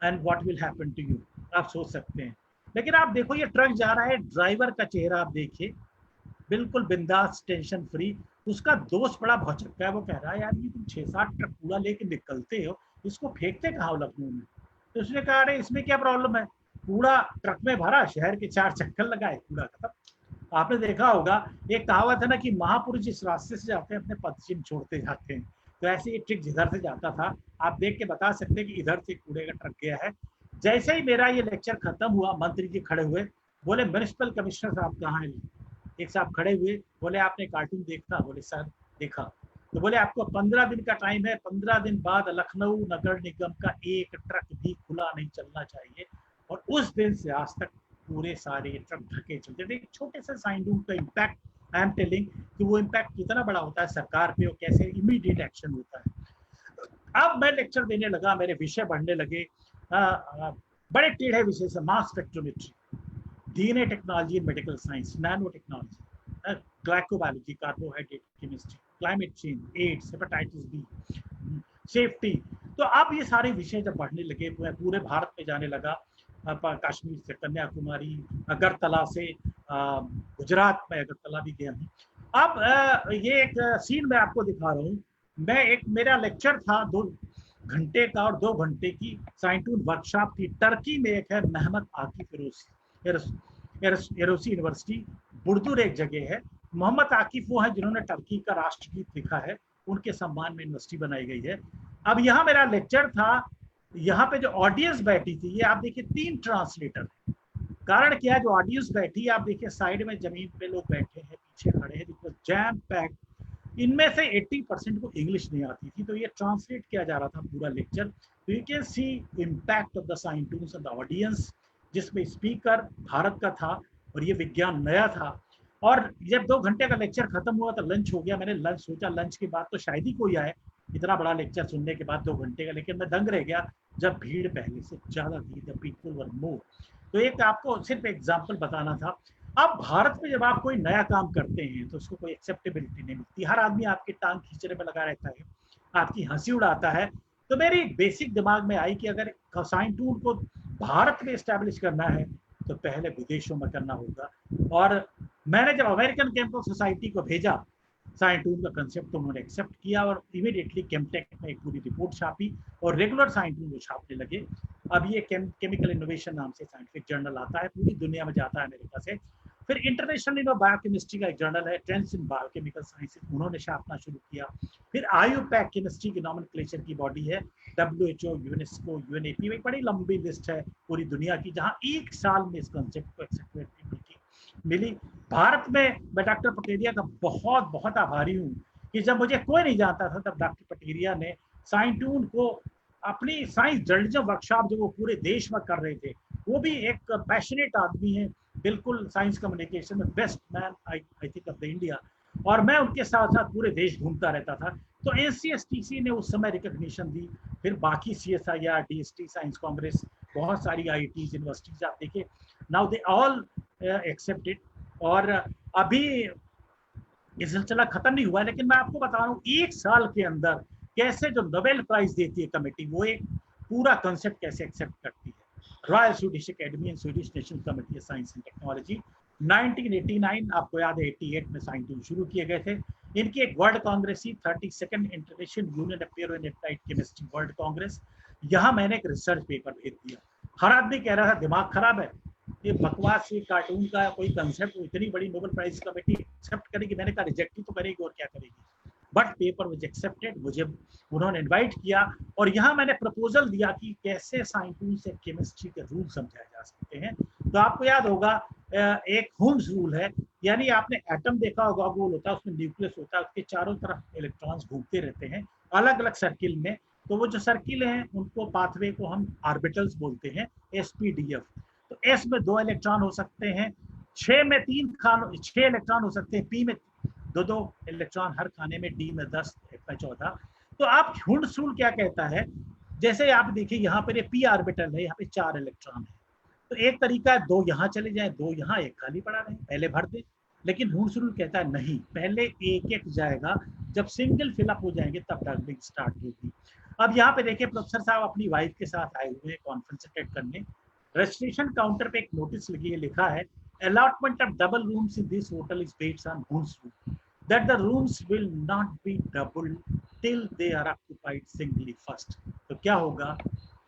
and what will happen to you, आप सोच सकते हैं। लेकिन आप देखो ये ट्रक जा रहा है, ड्राइवर का चेहरा आप देखिए, बिल्कुल बिंदास, टेंशन फ्री। उसका दोस्त बड़ा भौचक्का है, वो कह रहा है यार ये तुम 6-7 ट्रक कूड़ा लेके निकलते हो, इसको फेंकते कहाँ हो लखनऊ में? तो उसने कहा अरे इसमें क्या प्रॉब्लम है, कूड़ा ट्रक में भरा, शहर के 4 चक्कर लगाए, कूड़ा खत्म। आपने देखा होगा एक कहावत है ना कि महापुरुष जिस रास्ते से जाते हैं अपने पदचिन्ह छोड़ते जाते हैं, तो ऐसे ये ट्रिक जिधर से जाता था आप देख के बता सकते हैं कि इधर से कूड़े का ट्रक गया है। जैसे ही मेरा ये लेक्चर खत्म हुआ, मंत्री जी खड़े हुए, बोले म्युनिसिपल कमिश्नर साहब कहाँ हैं? एक साहब खड़े हुए, बोले आपने कार्टून देखा? बोले सर देखा। तो बोले आपको 15 दिन का टाइम है, 15 दिन बाद लखनऊ नगर निगम का एक ट्रक भी खुला नहीं चलना चाहिए। और उस दिन से आज तक पूरे सारे ट्रक ढके चलते थे। एक छोटे से साइन रूल का इम्पैक्ट, आई एम टेलिंग कि वो इम्पैक्ट कितना बड़ा होता है सरकार पे और कैसे इमीडिएट एक्शन होता है। अब मैं लेक्चर देने लगा, मेरे विषय बढ़ने लगे, बड़े टेढ़े विषय से, mass spectrometry, DNA technology in medical science, nano technology, glycobiology, carbohydrate chemistry, climate change, AIDS, hepatitis B, safety. तो अब ये सारे विषय जब बढ़ने लगे, मैं पूरे भारत में जाने लगा, कश्मीर से कन्याकुमारी, अगरतला से गुजरात में, अगरतला भी गया हूँ। अब ये एक सीन मैं आपको दिखा रहा हूँ। मैं एक, मेरा लेक्चर था 2 घंटे का और 2 घंटे की साइंटून वर्कशॉप थी। टर्की में एक है मोहम्मद आकिफ एरोसी यूनिवर्सिटी, बुर्दुर एक जगह है। मोहम्मद आकिफ वो है जिन्होंने टर्की का राष्ट्रगीत लिखा है, उनके सम्मान में यूनिवर्सिटी बनाई गई है। अब यहाँ मेरा लेक्चर था, यहाँ पे जो ऑडियंस बैठी थी, ये आप देखिए 3 ट्रांसलेटर। कारण क्या है, जो ऑडियंस बैठी आप देखिए साइड में जमीन पे लोग बैठे हैं, पीछे खड़े हैं, जैम पैक। इनमें से 80% को इंग्लिश नहीं आती थी, तो ये ट्रांसलेट किया जा रहा था पूरा लेक्चर। तो you can see impact of the scientoons on the audience, जिसमें स्पीकर भारत का था और ये विज्ञान नया था। और जब 2 घंटे का लेक्चर खत्म हुआ तो लंच हो गया। मैंने लंच सोचा लंच के बाद तो शायद ही कोई आए इतना बड़ा लेक्चर सुनने के बाद 2 घंटे का, लेकिन मैं दंग रह गया जब भीड़ पहले से ज्यादा थी, द पीपल वर मोर। तो एक आपको सिर्फ एग्जाम्पल बताना था। अब भारत में जब आप कोई नया काम करते हैं तो उसको कोई एक्सेप्टेबिलिटी नहीं मिलती, हर आदमी आपकी टांग खींचने में लगा रहता है, आपकी हंसी उड़ाता है। तो मेरी बेसिक दिमाग में आई कि अगर साइंटून को भारत में एस्टैब्लिश करना है तो पहले विदेशों में करना होगा। और मैंने जब अमेरिकन केमिकल सोसाइटी को भेजा साइंटून का कंसेप्ट, तो उन्होंने एक्सेप्ट किया और इमीडिएटली केमटेक में एक पूरी रिपोर्ट छापी और रेगुलर साइंटून को छापने लगे। अब ये केमिकल इनोवेशन नाम से साइंटिफिक जर्नल आता है, पूरी दुनिया में जाता है अमेरिका से। फिर इंटरनेशनल बायोकेमिस्ट्री का एक जर्नल है, ट्रेंड्स इन बायोकेमिकल साइंसेस, उन्होंने छापना शुरू किया। फिर आईयूपैक केमिस्ट्री की नॉमेनक्लेचर की बॉडी है, WHO, यूनेस्को, UNEP, एक बड़ी लंबी लिस्ट है पूरी दुनिया की, जहां 1 साल में इस कंसेप्ट को एक्सेप्टेबिलिटी मिली। भारत में मैं डॉक्टर पटेरिया का बहुत बहुत आभारी हूँ कि जब मुझे कोई नहीं जानता था तब डॉक्टर पटेरिया ने साइंटून को अपनी साइंस जर्नलिज्म वर्कशॉप जो वो पूरे देश में कर रहे थे, वो भी एक पैशनेट आदमी है, बिल्कुल साइंस कम्युनिकेशन में best man I think of the India. और मैं उनके साथ साथ पूरे देश घूमता रहता था। तो NCSTC ने उस समय रिकॉग्निशन दी, फिर बाकी CSIR, DST, साइंस कांग्रेस, बहुत सारी IITs, यूनिवर्सिटीज आप देखिए, नाउ दे ऑल एक्सेप्टेड। और अभी ये सिलसिला खत्म नहीं हुआ है, लेकिन मैं आपको बता रहा हूँ 1 साल के अंदर कैसे जो नोबेल प्राइज देती है कमेटी, वो एक पूरा कंसेप्ट कैसे एक्सेप्ट करती है। Royal Swedish academy and Swedish national committee of science and technology, 1989 आपको याद है, 88 में साइंटून शुरू किए गए थे। इनकी एक वर्ल्ड कांग्रेस थी, 32nd international union of pure and applied chemistry world congress. यहाँ मैंने एक रिसर्च पेपर भेज दिया। हर आदमी कह रहा था दिमाग खराब है, ये बकवास, ये कार्टून का कोई कंसेप्ट इतनी बड़ी नोबेल प्राइज कमेटी एक्सेप्ट करेगी। मैंने कहा रिजेक्ट ही तो करेगी और क्या करेगी। बट पेपर वाज एक्सेप्टेड, मुझे उन्होंने इनवाइट किया और यहाँ मैंने प्रपोजल दिया कि कैसे साइन टूल से केमिस्ट्री के रूल समझाए जा सकते हैं। तो आपको याद होगा एक हुंस रूल है, यानी आपने एटम देखा होगा, गोल होता है, उसमें न्यूक्लियस होता है, उसके चारों तरफ इलेक्ट्रॉन्स घूमते रहते हैं अलग अलग सर्किल में। तो वो जो सर्किल हैं उनको पाथवे को हम ऑर्बिटल्स बोलते हैं, SPDF। तो S में 2 इलेक्ट्रॉन हो सकते हैं, 6 में 6 इलेक्ट्रॉन हो सकते हैं, P में 2 इलेक्ट्रॉन हर खाने में, D में 10, F में 14। तो आप हुंस रूल क्या कहता है, जैसे आप देखिए यहाँ पर P ऑर्बिटल है, यहाँ पे 4 इलेक्ट्रॉन है, तो एक तरीका है 2 यहाँ चले जाए, 2 यहाँ, 1 खाली पड़ा रहे, पहले भर दे। लेकिन हुंस रूल कहता है नहीं, पहले एक एक जाएगा, जब सिंगल फिलअप हो जाएंगे तब डबलिंग स्टार्ट होगी। अब यहाँ पे देखिए प्रोफेसर साहब अपनी वाइफ के साथ आए हुए हैं कॉन्फ्रेंस अटेंड करने। रजिस्ट्रेशन काउंटर पे एक नोटिस लगी है, लिखा है allotment of double rooms in this hotel is based on हुंस rule that the rooms will not be double till they are occupied singly first. तो क्या होगा,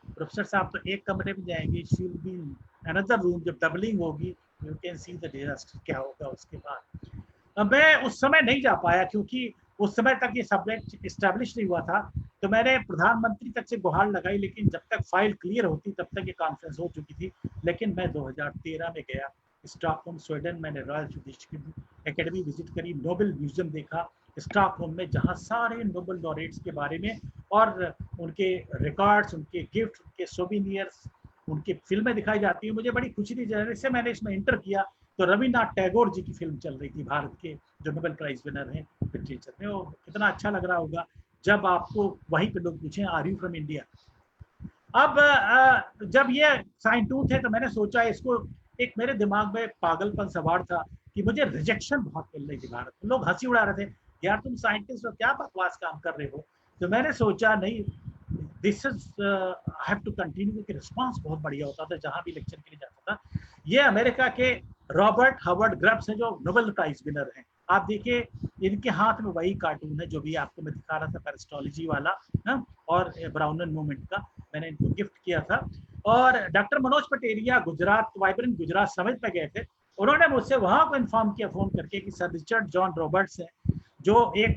प्रोफेसर साहब तो एक कमरे में जाएंगे, she will be in another room, जब डबलिंग होगी you can see the disaster क्या होगा उसके बाद। मैं उस समय नहीं जा पाया क्योंकि उस समय तक ये सब्जेक्ट इस्टेब्लिश नहीं हुआ था, तो मैंने प्रधानमंत्री तक से गुहार लगाई, लेकिन जब तक फाइल क्लियर होती तब तक ये कॉन्फ्रेंस हो चुकी थी। लेकिन मैं 2013 में गया स्टॉकहोम स्वीडन, मैंने रॉयल जुडिशियल एकेडमी विजिट करी, नोबेल म्यूजियम देखा स्टॉकहोम में, जहाँ सारे नोबेल लॉरेट्स के बारे में और उनके रिकॉर्ड्स, उनके गिफ्ट, उनके सोविनियर्स, उनकी फिल्में दिखाई जाती है। मुझे बड़ी खुशी थी जैसे मैंने इसमें इंटर किया तो रविन्द्रनाथ टैगोर जी की फिल्म चल रही थी, भारत के जो नोबेल प्राइज विनर हैं लिटरेचर में। वो कितना अच्छा लग रहा होगा जब आपको वहीं पे लोग पूछें आर यू फ्रॉम इंडिया। अब जब ये साइन टूथ है तो मैंने सोचा इसको, एक मेरे दिमाग में पागलपन सवार था कि मुझे रिजेक्शन बहुत मिल रही थी भारत में, लोग हंसी उड़ा रहे थे, यार तुम साइंटिस्ट हो, क्या बकवास काम कर रहे हो। तो मैंने सोचा नहीं, this is I have to continue, क्योंकि रिस्पांस बहुत बढ़िया होता था जहां भी लेक्चर के लिए जाता था। ये अमेरिका के रॉबर्ट हवर्ड ग्रब्स हैं जो नोबेल प्राइज विनर हैं। आप देखिए इनके हाथ में वही कार्टून है जो भी आपको मैं दिखा रहा था, पेरिस्टोलॉजी वाला ना, और ब्राउनन मूवमेंट का मैंने इनको गिफ्ट किया था। और doctor Manoj Pateria Gujarat vibrant Gujarat summit पे गए थे, उन्होंने मुझसे वहां को इन्फॉर्म किया फोन करके कि सर रिचर्ड जॉन रॉबर्ट्स हैं जो एक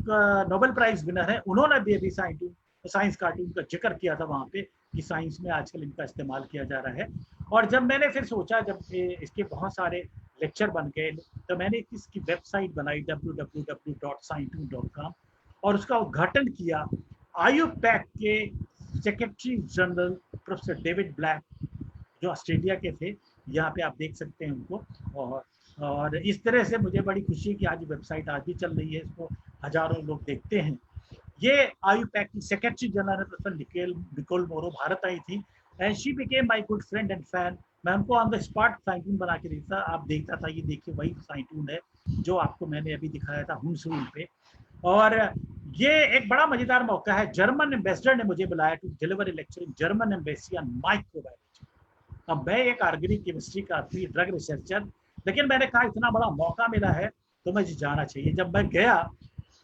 नोबेल प्राइज विनर है, उन्होंने भी अभी साइंस कार्टून का जिक्र किया था वहां पे कि साइंस में आजकल इनका इस्तेमाल किया जा रहा है। और जब मैंने फिर सोचा, जब इसके बहुत सारे लेक्चर बन गए, तो मैंने इसकी वेबसाइट बनाई www.scientune.com और उसका उद्घाटन किया। आईयूपैक के secretary general professor David black जो ऑस्ट्रेलिया के थे, यहाँ पे आप देख सकते हैं उनको। और इस तरह से मुझे बड़ी खुशी है कि आज वेबसाइट आज भी चल रही है, इसको हजारों लोग देखते हैं। ये आईयूपैक की सेक्रेटरी जनरल प्रोफेसर निकोल मोरो भारत आई थी and she became my good friend and fan. मैं उनको ऑन द स्पॉट साइंटून बना के देता, आप देखता था, ये देखिए वही साइंटून है जो आपको मैंने अभी दिखाया था हुंस रूल पे। और ये एक बड़ा मजेदार मौका है, जर्मन एम्बेसडर ने मुझे बुलाया to deliver a lecture in German embassy on microbiology. अब मैं एक ऑर्गेनिक केमिस्ट्री का आदमी, ड्रग रिसर्चर, लेकिन मैंने कहा इतना बड़ा मौका मिला है तो मुझे जाना चाहिए। जब मैं गया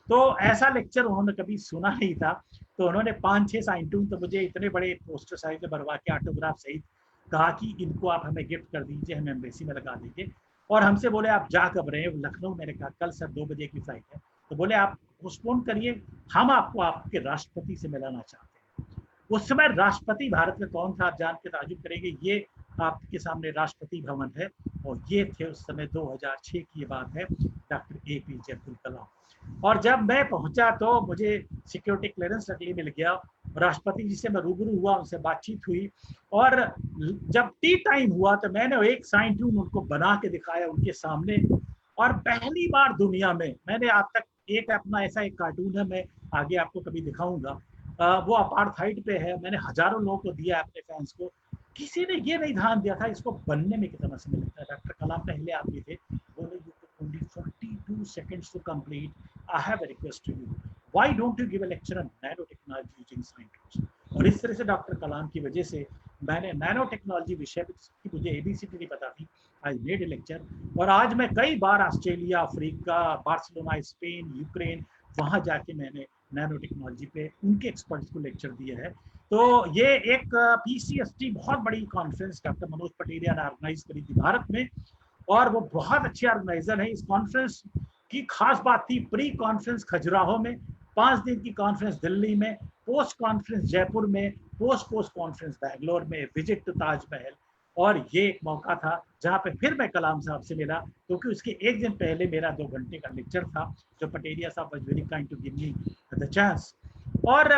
तो ऐसा लेक्चर उन्होंने कभी सुना नहीं था, तो उन्होंने 5-6 साइंटून तो मुझे इतने बड़े पोस्टर साइज में भरवा के ऑटोग्राफ सहित कहा कि इनको आप हमें गिफ्ट कर दीजिए, हम एम्बेसी में लगा देंगे। और हमसे बोले आप जा कब रहे हैं, लखनऊ। मैंने कहा कल सर 2 बजे की फ्लाइट है। तो बोले आप पोस्टपोन करिए, हम आपको आपके राष्ट्रपति से मिलाना चाहते हैं। उस समय राष्ट्रपति भारत में कौन था आप जान के ताजुब करेंगे, ये आपके सामने राष्ट्रपति भवन है और ये थे उस समय 2006 की बात है, डॉक्टर APJ अब्दुल कलाम। और जब मैं पहुंचा तो मुझे सिक्योरिटी क्लियरेंस नकली मिल गया, राष्ट्रपति जी से मैं रूबरू हुआ, उनसे बातचीत हुई। और जब टी टाइम हुआ तो मैंने एक साइंटून उनको बना के दिखाया उनके सामने। और पहली बार दुनिया में मैंने आज तक एक अपना ऐसा एक कार्टून है, मैं आगे आपको कभी दिखाऊंगा, वो अपार्थाइड पे है, मैंने हजारों लोगों को दिया अपने फैंस को। किसी ने ये नहीं ध्यान दिया था इसको बनने में कितना समय लगता है। डॉक्टर कलाम पहले आदमी थे, बोले only 42 seconds to complete. I have a request to you. Why don't you give a lecture on nanotechnology using science? और इस तरह से डॉक्टर कलाम की वजह से मैंने नैनो टेक्नोलॉजी विषय की, मुझे ABCD नहीं पता थी, आई मेड ए लेक्चर। और आज मैं कई बार Australia, Africa, Barcelona, Spain, Ukraine, वहां जाके मैंने नैनो टेक्नोलॉजी पे उनके एक्सपर्ट्स को लेक्चर दिया है। तो ये एक PCST बहुत बड़ी कॉन्फ्रेंस डॉक्टर मनोज पटेरिया ने ऑर्गेनाइज करी थी भारत में, और वो बहुत अच्छे ऑर्गेनाइजर हैं। इस कॉन्फ्रेंस की खास बात थी प्री कॉन्फ्रेंस खजुराहो में, 5 दिन की कॉन्फ्रेंस दिल्ली में, पोस्ट कॉन्फ्रेंस जयपुर में, पोस्ट कॉन्फ्रेंस बैंगलोर में, विजिट टू ताजमहल। और ये एक मौका था जहाँ पे फिर मैं कलाम साहब से मिला, क्योंकि उसके एक दिन पहले मेरा 2 घंटे का लेक्चर था जो Pateria sahab was very kind to give me the chance. और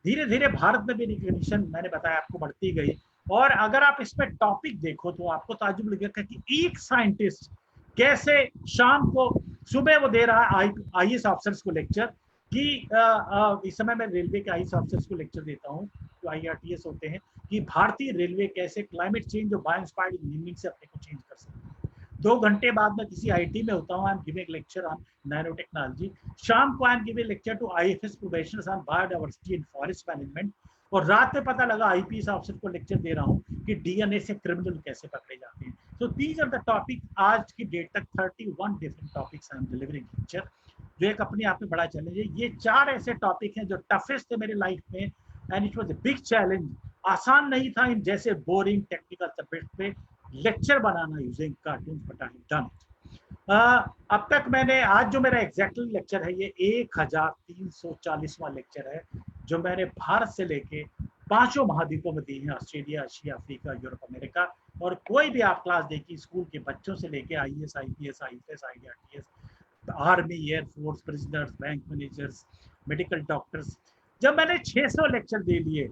धीरे धीरे भारत में भी रिकग्निशन मैंने बताया आपको बढ़ती गई। और अगर आप इसमें टॉपिक देखो तो आपको ताज्जुब लगेगा कि एक साइंटिस्ट कैसे शाम को, सुबह वो दे रहा है आईएएस ऑफिसर्स को लेक्चर कि इस समय मैं रेलवे के आईएएस ऑफिसर्स को लेक्चर देता हूँ जो आईआरटीएस होते हैं, कि भारतीय रेलवे कैसे क्लाइमेट चेंज और बायो इंस्पायर्ड इंजीनियरिंग से अपने को चेंज कर सकते हैं। 2 घंटे बाद मैं किसी आईटी में होता हूँ, I am giving lecture on nano technology. शाम को I am giving lecture to IFS probationers on biodiversity and forest management. और रात में पता लगा आईपीएस ऑफिसर को लेक्चर दे रहा हूँ कि डीएनए से क्रिमिनल कैसे पकड़े जाते हैं। So these are the topic. आज की डेट तक 31 different topics I am delivering lecture, जो एक अपने आप में बड़ा चैलेंज है। ये 4 ऐसे टॉपिक हैं जो टफेस्ट थे मेरे लाइफ में, and it was a big challenge. आसान नहीं था इन जैसे बोरिंग टेक्निकल सब्जेक्ट पे lecture banana using cartoon, but I have done it. अब तक मैंने, आज जो मेरा एग्जैक्टली लेक्चर है ये 1340वां लेक्चर है जो मैंने भारत से लेके 5 महाद्वीपों में दी है, Australia, Asia, Africa, Europe, America. और कोई भी आप क्लास देखिए, स्कूल के बच्चों से लेके IAS, IPS, IFS, IRTS, army, air force, prisoners, bank managers, medical doctors. जब मैंने 600 लेक्चर दे लिए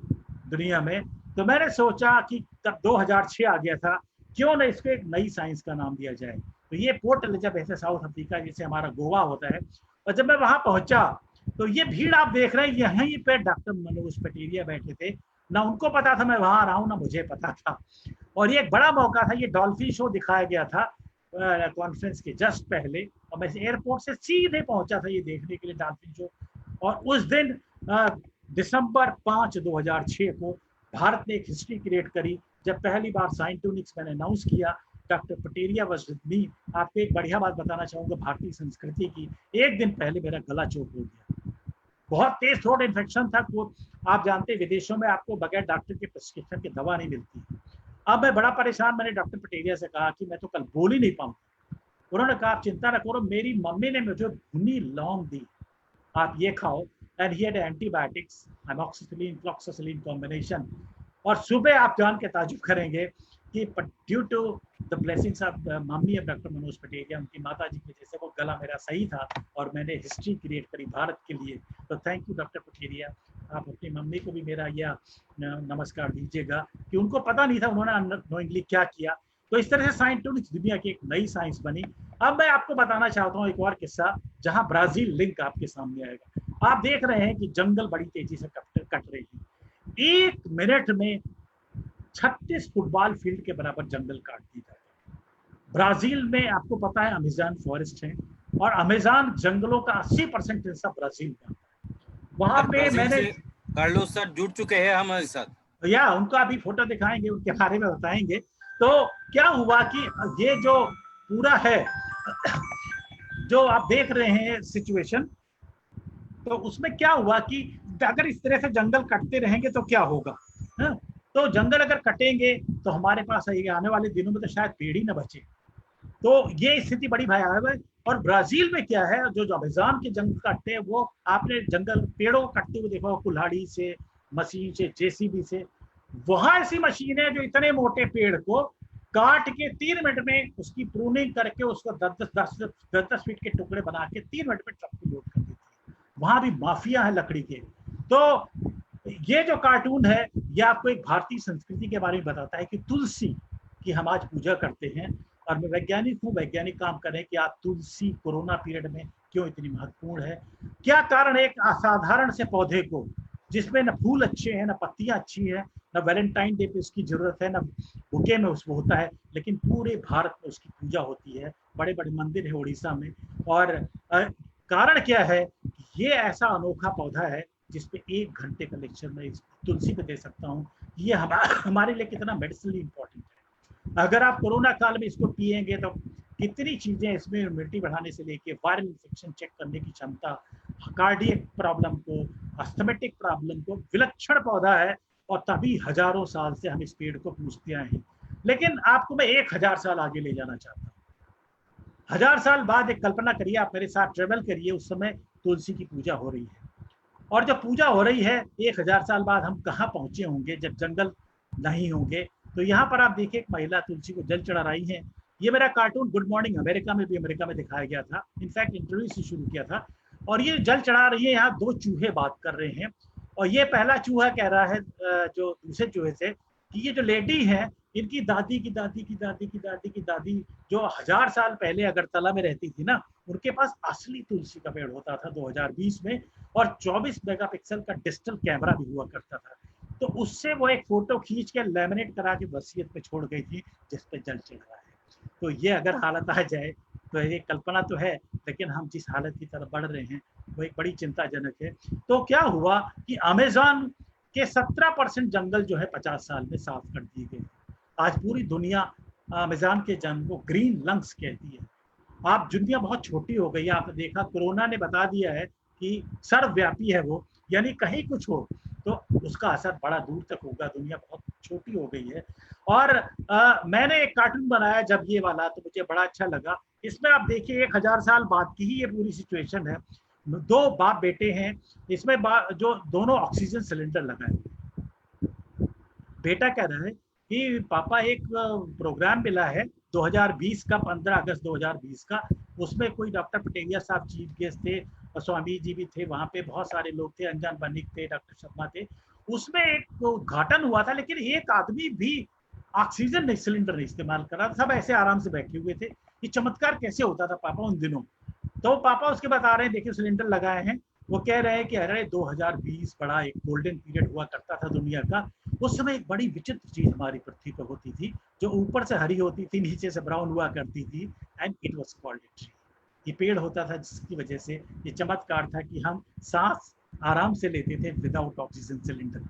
दुनिया में, तो मैंने सोचा कि तब 2006 आ गया था, क्यों ना इसको एक नई साइंस का नाम दिया जाए। तो ये पोर्ट एलिजाबेथ है, साउथ अफ्रीका, जैसे हमारा गोवा होता है। और जब मैं वहां पहुंचा तो ये भीड़ आप देख रहे हैं, यहीं पे डॉक्टर मनोज पटेरिया बैठे थे। ना उनको पता था मैं वहां आ रहा हूँ, ना मुझे पता था। और ये एक बड़ा मौका था। ये डॉल्फिन शो दिखाया गया था कॉन्फ्रेंस के जस्ट पहले, और मैं एयरपोर्ट से सीधे पहुंचा था ये देखने के लिए डॉल्फिन शो। और उस दिन दिसंबर 5, 2006 को भारत ने एक हिस्ट्री क्रिएट करी जब पहली बार साइंटोनिक्स मैंने अनाउंस किया। Doctor Pateria was with me. आपको एक बढ़िया बात बताना चाहूंगा भारतीय संस्कृति की। एक दिन पहले मेरा गला चोक हो गया, बहुत तेज थ्रोट इन्फेक्शन था। आप जानते हैं विदेशों में आपको बगैर डॉक्टर के प्रिस्क्रिप्शन की दवा नहीं मिलती। अब मैं बड़ा परेशान, मैंने डॉक्टर पटेरिया से कहा कि मैं तो कल बोल ही नहीं पाऊंगा। उन्होंने कहा आप चिंता न करो, मेरी मम्मी ने मुझे भुनी लौंग दी, आप ये खाओ। And he had antibiotics, amoxicillin, floxacillin combination. और सुबह आप जान के ताजुब करेंगे कि due to the blessings of mummy of doctor Manoj Pateria, उनकी माता जी की वजह से वो गला मेरा सही था और मैंने हिस्ट्री क्रिएट करी भारत के लिए। तो थैंक यू डॉक्टर पटेरिया। आप अपनी मम्मी को भी मेरा यह नमस्कार दीजिएगा कि उनको पता नहीं था, उन्होंने अननोइंगली क्या किया। तो इस तरह से साइंटिफिक दुनिया की एक नई साइंस बनी। अब मैं आपको बताना चाहता हूँ एक और किस्सा, जहाँ ब्राजील लिंक आपके सामने आएगा। आप देख रहे हैं कि जंगल बड़ी तेजी से कट रहे हैं। 1 मिनट में 36 फुटबॉल फील्ड के बराबर जंगल काट दी जाती है। ब्राजील में आपको पता है अमेज़न फॉरेस्ट है, और अमेज़न जंगलों का 80% हिस्सा ब्राजील में आता है। वहां पे मैंने कार्लोस सर जुड़ चुके हैं हमारे साथ, या उनका अभी फोटो दिखाएंगे, उनके बारे में बताएंगे। तो क्या हुआ कि ये जो पूरा है जो आप देख रहे हैं सिचुएशन, तो उसमें क्या हुआ कि अगर इस तरह से जंगल कटते रहेंगे तो क्या होगा। तो जंगल अगर कटेंगे तो हमारे पास आने वाले दिनों में तो शायद पेड़ ही न बचे। तो ये स्थिति बड़ी भयावह है। और ब्राजील में क्या है, जो अमेज़न के जंगल काटते हैं, वो आपने जंगल पेड़ों को काटते हुए देखा, कुल्हाड़ी से, मशीन से, जेसीबी से। वहां ऐसी मशीन है जो इतने मोटे पेड़ को काट के 3 मिनट में उसकी प्रूनिंग करके उसको 10-10 फीट के टुकड़े बना के 3 मिनट में ट्रक पे लोड कर देती है। वहां भी माफिया है लकड़ी के। तो ये जो कार्टून है ये आपको एक भारतीय संस्कृति के बारे में बताता है कि तुलसी की हम आज पूजा करते हैं। और मैं वैज्ञानिक हूँ, वैज्ञानिक काम करें कि आप तुलसी कोरोना पीरियड में क्यों इतनी महत्वपूर्ण है, क्या कारण है एक असाधारण से पौधे को जिसमें न फूल अच्छे हैं, न पत्तियां अच्छी है, न वैलेंटाइन डे पे उसकी जरूरत है, न बुके में उसको होता है, लेकिन पूरे भारत में उसकी पूजा होती है। बड़े बड़े मंदिर है उड़ीसा में। और कारण क्या है, ये ऐसा अनोखा पौधा है जिसपे 1 घंटे का लेक्चर मैं इस तुलसी पे दे सकता हूँ। ये हमारे लिए कितना मेडिसिनली इंपॉर्टेंट है। अगर आप कोरोना काल में इसको पिएंगे तो कितनी चीजें इसमें, इम्यूनिटी बढ़ाने से लेके वायरल इन्फेक्शन चेक करने की क्षमता, कार्डियक प्रॉब्लम को, अस्थमेटिक प्रॉब्लम को, विलक्षण पौधा है। और तभी हजारों साल से हम इस पेड़ को पूजते आए हैं। लेकिन आपको मैं 1000 साल आगे ले जाना चाहता हूँ। 1000 साल बाद एक कल्पना करिए, आप मेरे साथ ट्रेवल करिए, उस समय तुलसी की पूजा हो रही है। और जब पूजा हो रही है 1000 साल बाद हम कहाँ पहुंचे होंगे जब जंगल नहीं होंगे। तो यहाँ पर आप देखिए एक महिला तुलसी को जल चढ़ा रही है। ये मेरा कार्टून गुड मॉर्निंग अमेरिका में भी अमेरिका में दिखाया गया था, इनफैक्ट इंटरव्यू से शुरू किया था। और ये जल चढ़ा रही है, यहाँ 2 चूहे बात कर रहे हैं और ये पहला चूहा कह रहा है जो दूसरे चूहे से कि ये जो लेडी है इनकी दादी की दादी की दादी की दादी की दादी जो 1000 साल पहले अगरतला में रहती थी ना, उनके पास असली तुलसी का पेड़ होता था 2020 में, और 24 मेगापिक्सल का डिजिटल कैमरा भी हुआ करता था। तो उससे वो एक फोटो खींच के लैमिनेट करा के वसीयत पे छोड़ गई थी जिस पे जल चढ़ रहा है। तो ये अगर हालत आ जाए तो ये कल्पना तो है, लेकिन हम जिस हालत की तरफ बढ़ रहे हैं वो एक बड़ी चिंताजनक है। तो क्या हुआ कि अमेज़न के 17% जंगल जो है 50 साल में साफ कर दिए गए। आज पूरी दुनिया अमेज़न के जंगल को ग्रीन लंग्स कहती है। आप दुनिया बहुत छोटी हो गई है। आपने देखा कोरोना ने बता दिया है कि सर्वव्यापी है वो, यानी कहीं कुछ हो तो उसका असर बड़ा दूर तक होगा। दुनिया बहुत छोटी हो गई है। और मैंने एक कार्टून बनाया जब ये वाला, तो मुझे बड़ा अच्छा लगा। इसमें आप देखिए 1000 साल बाद की ही ये पूरी सिचुएशन है। 2 बाप बेटे हैं, इसमें जो दोनों ऑक्सीजन सिलेंडर लगाए। बेटा कह रहा है कि पापा एक प्रोग्राम मिला है 2020 का, 15 अगस्त 2020 का, उसमें कोई डॉक्टर पटेरिया साहब चीफ गेस्ट थे, स्वामी जी भी थे, वहां पे बहुत सारे लोग थे, अंजन बनिक थे, डॉक्टर शर्मा थे। उसमें एक उद्घाटन हुआ था, लेकिन एक आदमी भी ऑक्सीजन सिलेंडर नहीं इस्तेमाल कर रहा था, सब ऐसे आराम से बैठे हुए थे। ये चमत्कार कैसे होता था पापा उन दिनों? तो पापा उसके बता रहे हैं, देखिए सिलेंडर लगाए हैं। वो कह रहे हैं कि अरे 2020 बड़ा एक गोल्डन पीरियड हुआ करता था दुनिया का। उस समय एक बड़ी विचित्र चीज हमारी पृथ्वी पर होती थी, जो ऊपर से हरी होती थी, नीचे से ब्राउन हुआ करती थी, and it was called a tree. ये पेड़ होता था जिसकी वजह से ये चमत्कार था कि हम सांस आराम से लेते थे विदाउट ऑक्सीजन सिलेंडर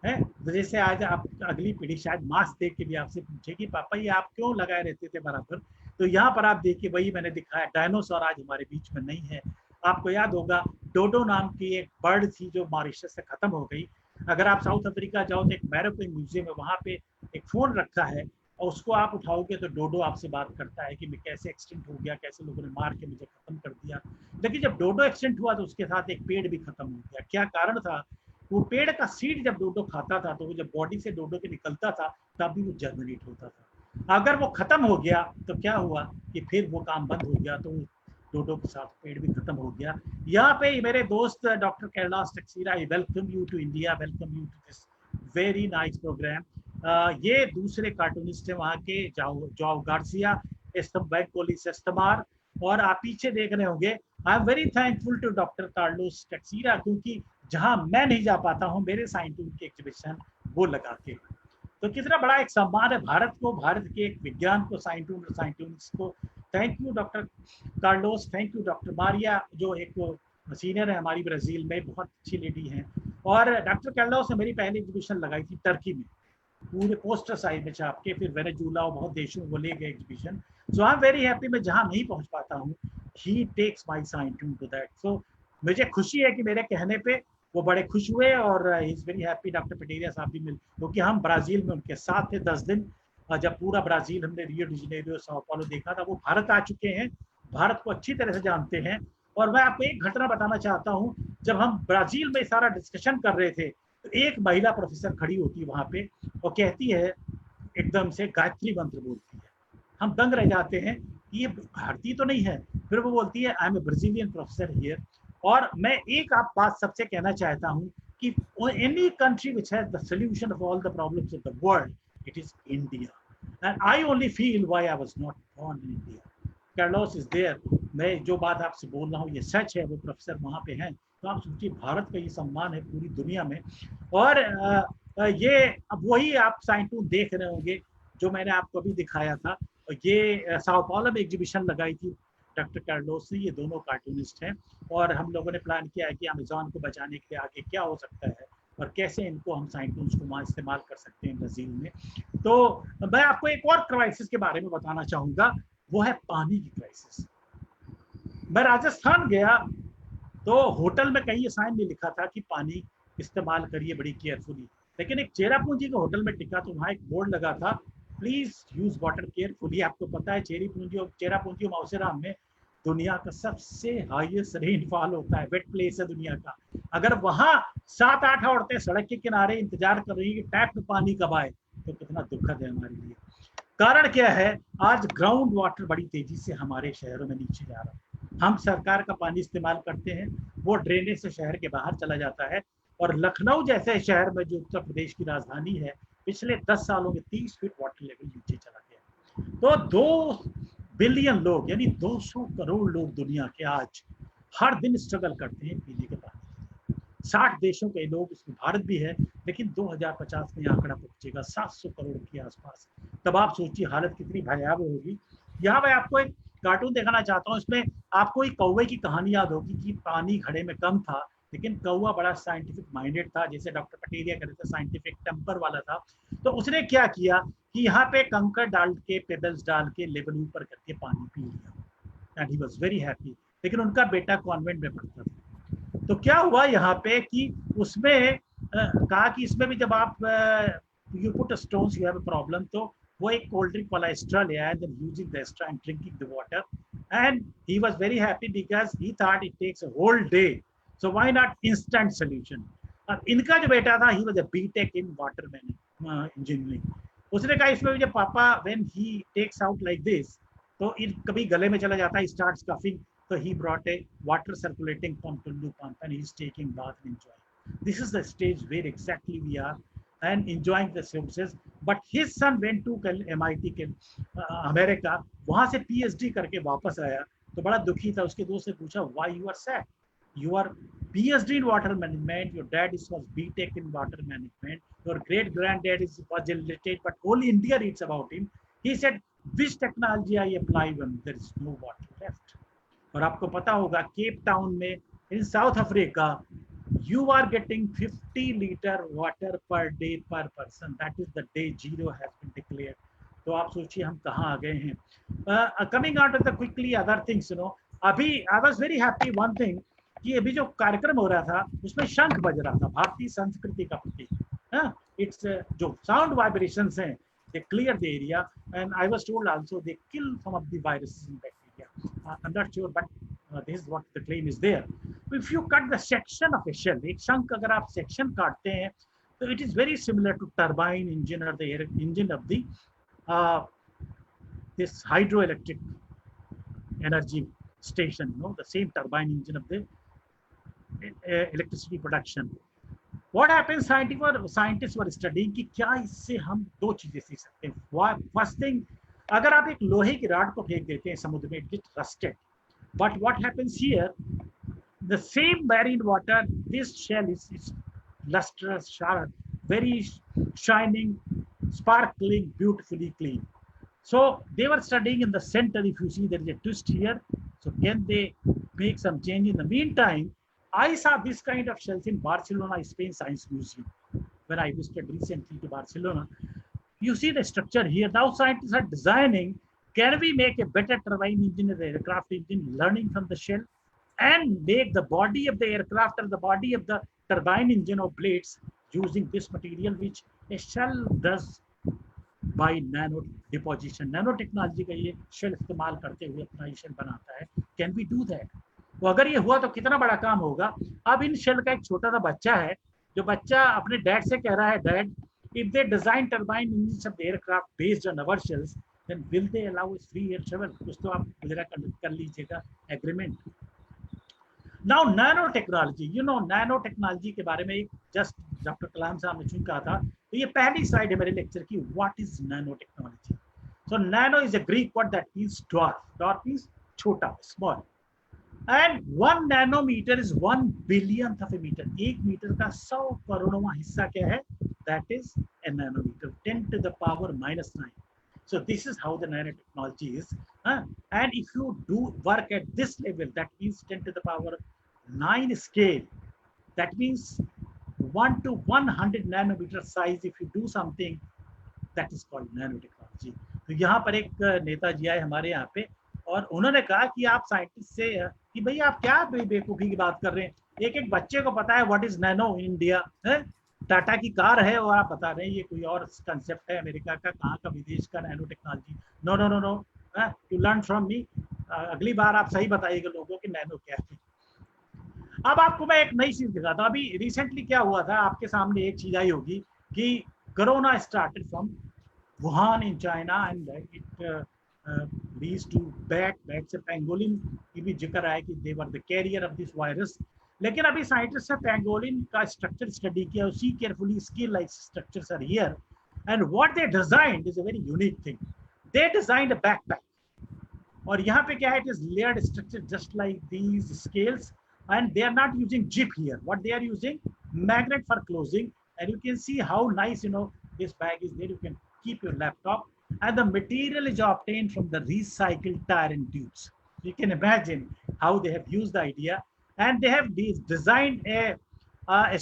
है। जैसे आज आप अगली पीढ़ी शायद मास्क देख के भी आपसे पूछेगी पापा ये आप क्यों लगाए रहते थे बराबर। तो यहाँ पर आप देखिए वही मैंने दिखाया, डायनासोर आज हमारे बीच में नहीं है। आपको याद होगा डोडो नाम की एक बर्ड थी जो मॉरिशस से खत्म हो गई। अगर आप साउथ अफ्रीका जाओ तो एक मैरोपिन म्यूजियम है, वहां पे एक फोन रखा है और उसको आप उठाओगे तो डोडो आपसे बात करता है कि मैं कैसे एक्सटेंट हो गया, कैसे लोगों ने मार के मुझे खत्म कर दिया। लेकिन जब डोडो एक्सटेंट हुआ तो उसके साथ एक पेड़ भी खत्म हो गया। क्या कारण था? वो पेड़ का सीड जब डोडो खाता था तो वो जब बॉडी से डोडो के निकलता था तब भी वो जर्मिनेट होता था। अगर वो खत्म हो गया तो क्या हुआ कि फिर वो काम बंद हो गया, तो डोडो के साथ पेड़ भी खत्म हो गया। यहाँ पे मेरे दोस्त doctor Kailash Teixeira, I welcome you to India, welcome you to this very nice programme. ये दूसरे कार्टूनिस्ट है वहाँ के, जाओ गार्सिया, एस्तमार। और आप पीछे देख रहे होंगे, I am very thankful to doctor Carlos Teixeira, क्योंकि जहां मैं नहीं जा पाता हूं मेरे साइंटिफिक की एग्जीबिशन वो लगा के। तो कितना बड़ा एक सम्मान है भारत को, भारत के एक विज्ञान को, साइंटिस्ट को। Thank you doctor Carlos, thank you doctor Maria जो एक सीनियर है हमारी ब्राजील में, बहुत अच्छी लेडी हैं। और डॉक्टर कार्लोस ने मेरी पहली एग्जीबिशन लगाई थी टर्की में, पूरे पोस्टर साइज में छाप के, फिर वेनेजुला और बहुत देशों में वो ले गए exhibition. So I am very happy, मैं जहाँ नहीं पहुँच पाता हूँ he takes my scientist to that. So मुझे खुशी है कि मेरे कहने पे वो बड़े खुश हुए और he is very happy. Doctor Pateria sahab भी मिल, क्योंकि हम ब्राजील में उनके साथ थे 10 दिन, जब पूरा ब्राजील हमने Rio de Janeiro, sao paulo देखा था। वो भारत आ चुके हैं, भारत को अच्छी तरह से जानते हैं। और मैं आपको एक घटना बताना चाहता हूँ, जब हम ब्राजील में सारा डिस्कशन कर रहे थे तो एक महिला प्रोफेसर खड़ी होती है वहां पे और कहती है, एकदम से गायत्री मंत्र बोलती है। हम दंग रह जाते हैं कि ये भारतीय तो नहीं है। फिर वो बोलती है I am a Brazilian professor here. और मैं एक आप बात सबसे कहना चाहता हूँ कि any country which has the solution of all the problems of the world, it is India. And I only feel why I was not born in India. Carlos is there. मैं जो बात आपसे बोल रहा हूँ ये सच है, वो प्रोफेसर वहाँ पे हैं। तो आप सोचिए भारत का ये सम्मान है पूरी दुनिया में। और ये अब वही आप साइंटिस्ट देख रहे होंगे जो मैंने आपको अभी दिखाया था। ये sao paulo में एग्जीबिशन लगाई थी डॉक्टर कार्लोस ने। ये दोनों कार्टूनिस्ट हैं और हम लोगों ने प्लान किया है कि अमेज़न को बचाने के लिए आगे क्या हो सकता है और कैसे इनको हम साइंटिस्ट को वहाँ इस्तेमाल कर सकते हैं ब्राजील में। तो मैं आपको एक और क्राइसिस के बारे में बताना चाहूँगा, वो है पानी की क्राइसिस। मैं राजस्थान गया तो होटल में कहीं ये साइन में लिखा था कि पानी इस्तेमाल करिए बड़ी केयरफुली, लेकिन एक चेरापूंजी के होटल में टिका तो वहाँ एक बोर्ड लगा था, प्लीज यूज वाटर केयरफुली। आपको पता है चेरापूंजी और माउसेराम में दुनिया का सबसे हाईएस्ट रेनफॉल होता है, वेट प्लेस है दुनिया का। अगर वहां 7-8 औरतें सड़क के किनारे इंतजार कर रही है कि टैप में पानी कब आए, तो कितना दुखद है हमारे लिए। कारण क्या है, आज ग्राउंड वाटर बड़ी तेजी से हमारे शहरों में नीचे जा रहा है। हम सरकार का पानी इस्तेमाल करते हैं, वो ड्रेनेज से शहर के बाहर चला जाता है, और लखनऊ जैसे शहर में जो उत्तर प्रदेश की राजधानी है, पिछले 10 सालों में 30 फीट वाटर लेवल नीचे चला गया। तो 2 बिलियन लोग यानी 200 करोड़ लोग दुनिया के आज हर दिन स्ट्रगल करते हैं पीने के पानी। 60 देशों के लोग, इसमें भारत भी है, लेकिन 2050 में आंकड़ा पहुंचेगा 700 करोड़ के आसपास। तब आप सोचिए हालत कितनी भयावह होगी। यहाँ मैं आपको एक कार्टून दिखाना चाहता हूँ, इसमें आपको एक कौवे की कहानी याद होगी कि पानी घड़े में कम था, लेकिन कौवा बड़ा साइंटिफिक माइंडेड था, जैसे डॉक्टर पटेरिया कहते थे साइंटिफिक टेम्पर वाला था। तो उसने क्या किया कि यहाँ पे कंकर डाल के, पेबल्स डाल के, लेवल ऊपर करके पानी पी लिया, and he was very happy. लेकिन उनका बेटा कॉन्वेंट में पढ़ता था। तो क्या हुआ यहाँ पे कि उसमें कहा कि इसमें भी जब आप you put stones you have a problem, तो वो एक कोल्ड ड्रिंक वाला स्ट्रा ले आया, then using the straw and drinking the water, and he was very happy because he thought it takes a whole day, so why not instant solution. अब इनका जो बेटा था, he was a BTech in water engineering. उसने कहा इसमें जब पापा when he takes out like this, तो कभी गले में चला जाता है, starts coughing, so he brought a water circulating pump to the pump and he's taking bath and enjoying. This is the stage where exactly we are and enjoying the services. But his son went to MIT के America, वहां से PhD करके वापस आया, तो बड़ा दुखी था। उसके दोस्त ने पूछा why you are sad? You are PhD in water management, your dad was BTech in water management, your great granddad was illiterate, but whole India reads about him. He said, which technology I apply when there is no water left? और आपको पता होगा Cape Town में in South Africa you are getting 50 litre water per day per person, that is the day zero has been declared. तो आप सोचिए हम कहाँ आ गए हैं। Coming out of the quickly other things, you know, अभी I was very happy one thing कि अभी जो कार्यक्रम हो रहा था उसमें शंख बज रहा था, भारतीय संस्कृति का प्रतीक। इट्स जो साउंड वाइब्रेशंस हैं, they clear the area, and I was told also they kill some of the viruses and bacteria. I'm not sure, but this is what the claim is there. If you cut the section of a shell, एक शंख अगर आप section काटते हैं, तो it is very similar to turbine engine or the engine of the this hydroelectric energy station, you know, the same turbine engine of the electricity production. What happens, scientists were studying कि क्या इससे हम 2 चीजें सीख सकते हैं। First thing, अगर आप एक लोहे की राड को फेंक देते हैं समुद्र में, it gets rusted, but what happens here, the same marine water, this shell is lustrous, sharp, very shining, sparkling, beautifully clean. So they were studying in the center. If you see, there is a twist here. So can they make some change? In the meantime, I saw this kind of shells in Barcelona, Spain Science Museum. When I visited recently to Barcelona, you see the structure here. Now scientists are designing, can we make a better turbine engine or the aircraft engine, learning from the shell, and make the body of the aircraft or the body of the turbine engine or blades using this material, which a shell does by nano deposition. Nano technology का ये shell इस्तेमाल करते हुए अपना shell बनाता है. Can we do that? तो अगर ये हुआ तो कितना बड़ा काम होगा। अब इन शेल का एक छोटा सा बच्चा है, जो बच्चा अपने डैड से कह रहा है, dad, if they design turbine engines of the aircraft based on our shells, then will they allow us free air travel? कुछ तो आप जरा कर लीजिएगा agreement. Now nano technology, you know, nano technology के बारे में एक जस्ट डॉक्टर कलाम साहब ने कहा था, तो ये पहली स्लाइड है मेरे लेक्चर की, what is nano technology. So nano is a Greek word that means dwarf, dwarf means छोटा, small, and 1 nanometer is 1 billionth of a meter. 1 metre का 100 करोड़वां हिस्सा क्या है? That is a nanometer, 10 to the power -9. So this is how the nanotechnology is. And if you do work at this level, that means 10 to the power 9 scale. That means 1 to 100 nanometer size. If you do something, that is called nanotechnology. तो यहाँ पर एक नेताजी आए हमारे यहाँ पे, और उन्होंने कहा कि आप साइंटिस्ट से कि भाई आप क्या बेवकूफ़ी की बात कर रहे हैं, एक एक बच्चे को पता है what is nano in India है, टाटा की कार है और आप बता रहे हैं ये कोई और कंसेप्ट है अमेरिका का, कहाँ का, विदेश का nano technology. No no no no, to learn from me, अगली बार आप सही बताइएगा लोगों कि नैनो क्या है। अब आपको मैं एक नई चीज दिखाता हूँ। अभी रिसेंटली क्या हुआ था, आपके सामने एक चीज आई होगी कि corona started from Wuhan in China and it leads to bat से पेंगोलिन की भी जिक्र है कि they were the carrier of this virus. लेकिन अभी साइंटिस्ट ने पेंगोलिन का स्ट्रक्चर स्टडी किया, see carefully scale like structures are here and what they designed is a very unique thing. They designed a backpack, और यहाँ पे क्या है, it is layered structure just like these scales, and they are not using zip here. What they are using, magnet for closing, and you can see how nice, you know, this bag is there. You can keep your laptop, and the material is obtained from the recycled tire and tubes. You can imagine how they have used the idea, and they have designed a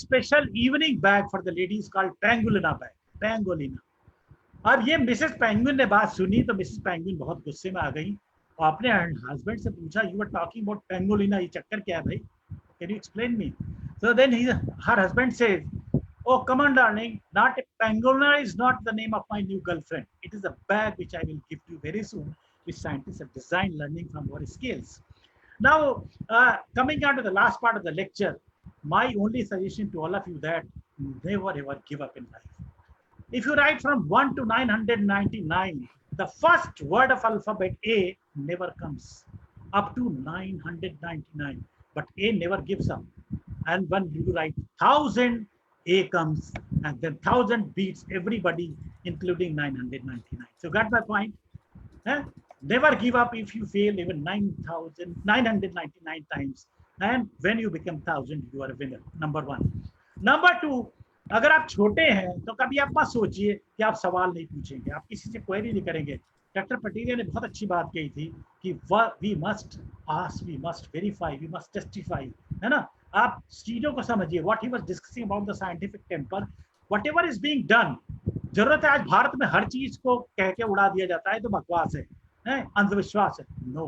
special evening bag for the ladies called Pangolina bag. Pangolina. अब ये Mrs penguin ने बात सुनी तो Mrs penguin बहुत गुस्से में आ गई और अपने हस्बैंड से पूछा, you were talking about pangolin, ये चक्कर क्या है भाई, can you explain me? So then her husband says, oh come on darling, not a pangolina is not the name of my new girlfriend, it is a bag which I will give to you very soon, which scientists have designed learning from our skills. Now coming on to the last part of the lecture, my only suggestion to all of you that never ever give up in life. If you write from 1 to 999, the first word of alphabet A never comes up to 999, but A never gives up. And when you write 1000, A comes, and then 1000 beats everybody, including 999. So got my point? Huh? Never give up if you fail even 9,999 times. And when you become 1000, you are a winner. Number one. Number two, अगर आप छोटे हैं तो कभी आप मत सोचिए कि आप सवाल नहीं पूछेंगे, आप किसी से क्वेरी नहीं करेंगे। डॉक्टर पटेरिया ने बहुत अच्छी बात कही थी कि we must ask, we must verify, we must testify, है ना। आप चीजों को समझिए, what he was discussing about the scientific temper, whatever is being done. जरूरत है आज भारत में हर चीज को कह के उड़ा दिया जाता है तो बकवास है, अंधविश्वास है। नो,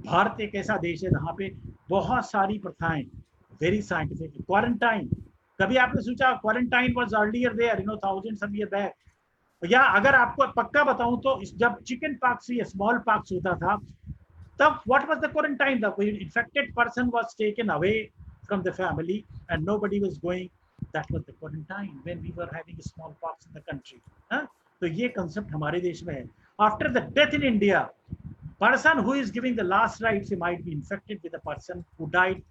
भारत एक ऐसा देश है जहाँ पे बहुत सारी प्रथाएं वेरी साइंटिफिक। क्वारंटाइन, कभी आपने सोचा quarantine was earlier there, you know, thousands of year back? या अगर आपको पक्का बताऊं तो जब चिकन पॉक्स या स्मॉल पॉक्स होता था तब what was the quarantine? The infected person was taken away from the family and nobody was going, that was the quarantine when we were having small pox in the country. तो ये concept हमारे देश में है। After the death in India, person who is giving the last rites, he might be infected with a person who died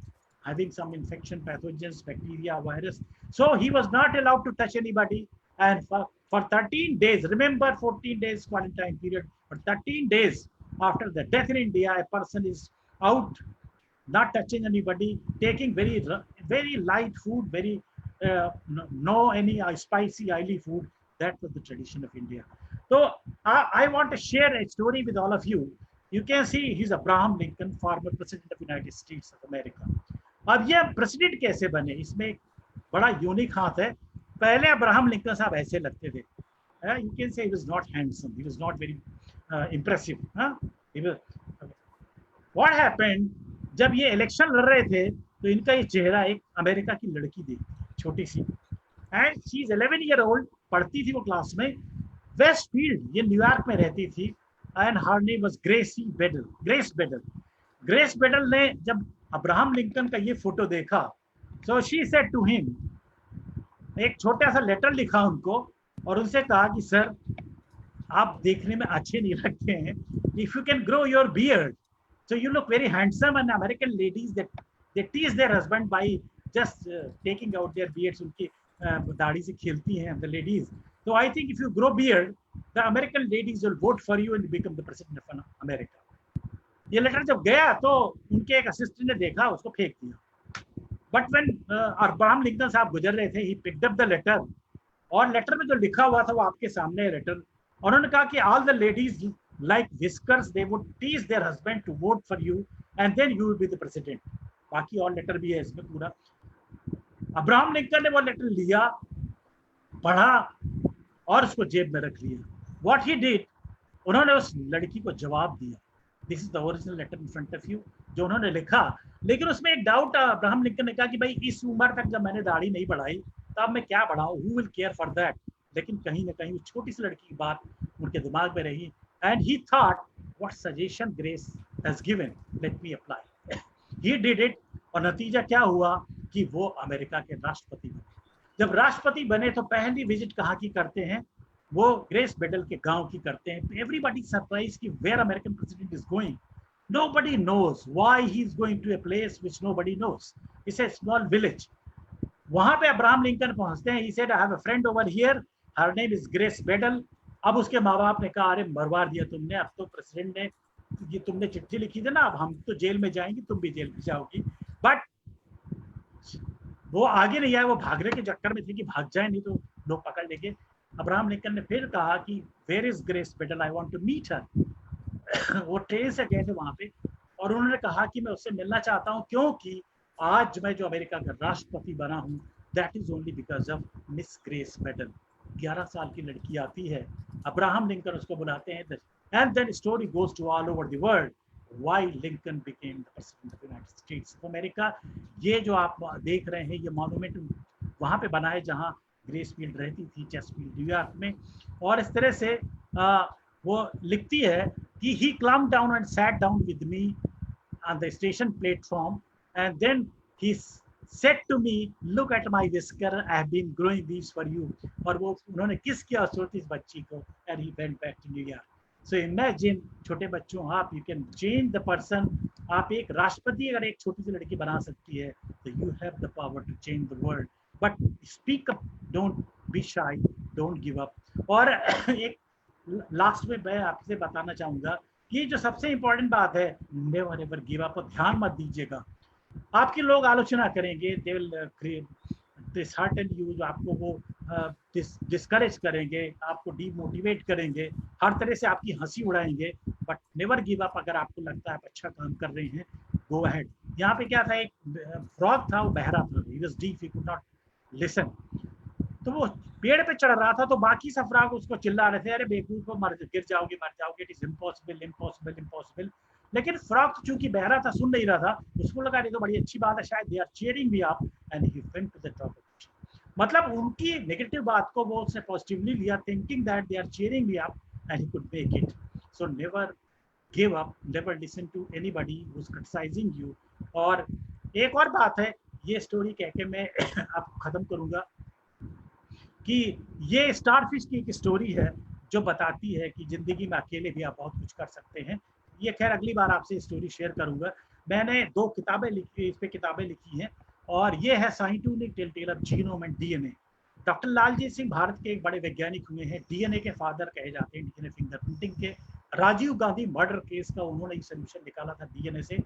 having some infection, pathogens, bacteria, virus. So he was not allowed to touch anybody. And for 13 days, remember 14 days quarantine period, for 13 days after the death in India, a person is out, not touching anybody, taking very light food, very no any spicy, oily food. That was the tradition of India. So I want to share a story with all of you. You can see he's Abraham Lincoln, former president of United States of America. अब ये president कैसे बने, इसमें एक बड़ा unique हाथ है। पहले अब्राहम लिंकन साहब ऐसे लगते थे, you can say he was not handsome, he was not very impressive. What happened, जब ये इलेक्शन लड़ रहे थे तो इनका ये चेहरा एक अमेरिका की लड़की थी, छोटी सी, and she is 11 year old, पढ़ती थी वो क्लास में, वेस्ट फील्ड, ये न्यूयॉर्क में रहती थी, and her name was Grace Bedell. Grace Bedell ने जब अब्राहम लिंकन का ये फोटो देखा, so she said to him, एक छोटा सा लेटर लिखा उनको और उनसे कहा कि सर आप देखने में अच्छे नहीं लगते हैं, if you can grow your beard so you look very handsome, and American ladies that they tease their husband by just taking out their beards, उनकी दाढ़ी से खेलती हैं the ladies. So I think if you grow beard, the American ladies will vote for you and become the president of America. ये letter जब गया तो उनके एक असिस्टेंट ने देखा, उसको फेंक दिया। बट व्हेन अब्राहम लिंकन साहब गुजर रहे थे, he picked up the letter, और लेटर में जो लिखा हुआ था वो आपके सामने है लेटर। उन्होंने कहा कि all the ladies like whiskers, they would tease their husband to vote for you and then you will be the president. बाकी और लेटर भी है इसमें पूरा। अब्राहम लिंकन ने वो लेटर लिया, पढ़ा और उसको जेब में रख लिया। What he did, उन्होंने उस लड़की को जवाब दिया। This is the original letter in front of you, जो उन्होंने लिखा। लेकिन उसमें एक डाउट, अब्राहम लिंकन ने कहा कि भाई इस उम्र तक जब मैंने दाढ़ी नहीं बढ़ाई तब मैं क्या बढ़ाऊं, who will care for that? लेकिन कहीं ना कहीं छोटी सी लड़की की बात उनके दिमाग में रही, and he thought what suggestion Grace has given, let me apply. He did it, और नतीजा क्या हुआ कि वो अमेरिका के राष्ट्रपति बने। जब राष्ट्रपति बने तो पहली विजिट कहाँ की करते हैं, वो ग्रेस बेडल के गांव की करते हैं। एवरीबॉडी सरप्राइज कि where American president is going, nobody knows why he is going to a place which nobody knows. It's a small village. वहां पे अब्राहम लिंकन पहुंचते हैं। He said, I have a friend over here, her name is Grace Bedell. अब उसके माँ बाप ने कहा, अरे मरवा दिया तुमने, अब तो प्रेसिडेंट ने ये तुमने चिट्ठी लिखी थी ना, अब हम तो जेल में जाएंगे, तुम भी जेल में जाओगी। बट वो आगे नहीं आए, वो भागने के चक्कर में थे कि भाग जाए नहीं तो लोग पकड़ लेंगे। अब्राहम लिंकन ने फिर कहा कि where is Grace Bedell, I want to meet her. वो ट्रेन से गए थे वहां पे और उन्होंने कहा कि मैं उससे मिलना चाहता हूँ, क्योंकि आज मैं जो अमेरिका का राष्ट्रपति बना हूँ, that is only because of Miss Grace Bedell. 11 साल की लड़की आती है, अब्राहम लिंकन उसको बुलाते हैं, and then story goes to all over the world why Lincoln became the president of the United States of America। ये जो आप देख रहे हैं, ये मॉन्यूमेंट वहाँ पे बना है जहाँ ग्रेस फील्ड रहती थी, चेस्टफील्ड न्यूयॉर्क में। और इस तरह से वो लिखती है कि he climbed down and sat down with me on the station platform and then he said to me, look at my whisker, I have been growing these for you। और वो उन्होंने किस किया इस बच्ची को, and he went back to New York। So imagine, छोटे बच्चों, आप you can change the person। आप एक राष्ट्रपति अगर एक छोटी सी लड़की बना सकती है, तो you have the power to change the world। But speak up, don't be shy, don't give up। और एक लास्ट में मैं आपसे बताना चाहूँगा कि जो सबसे इम्पोर्टेंट बात है, never ever give up। ध्यान मत दीजिएगा, आपके लोग आलोचना करेंगे, they will dishearten you, जो आपको वो डिस्करेज करेंगे, आपको डीमोटिवेट करेंगे, हर तरह से आपकी हंसी उड़ाएंगे। But never give up. अगर आपको लगता है आप अच्छा काम कर रहे हैं, गो अहेड। यहाँ पे क्या था, एक फ्रॉग था, वो बहरा था, he was deaf, he could not listen। तो वो पेड़ पे चढ़ रहा था, तो बाकी सब फ्रॉग उसको चिल्ला रहे थे, अरे बेवकूफ को, गिर जाओगे, मर जाओगे, it is impossible impossible impossible. लेकिन फ्रॉग चूंकि बहरा था, सुन नहीं रहा था, उसको लगा ये तो बड़ी अच्छी बात है, शायद they are cheering me up, and he went to the top. मतलब उनकी नेगेटिव बात को वो उसने पॉजिटिवली लिया, thinking that they are cheering me up and he could make it. So never give up, never listen to anybody who is criticizing you. और एक और बात है, ये स्टोरी कह के मैं आपको खत्म करूंगा कि ये स्टारफिश की एक स्टोरी है जो बताती है कि जिंदगी में अकेले भी आप बहुत कुछ कर सकते हैं। ये खैर अगली बार आपसे स्टोरी शेयर करूंगा। मैंने 2 किताबें लिखी, इस पे किताबें लिखी हैं, और ये है scientific tale of genome and DNA. Doctor Laljit Singh Bharat के एक बड़े वैज्ञानिक हुए हैं, डीएनए के फादर कहे जाते हैं, डीएनए फिंगरप्रिंटिंग के। राजीव गांधी मर्डर केस का उन्होंने ही सोल्यूशन निकाला था डीएनए से।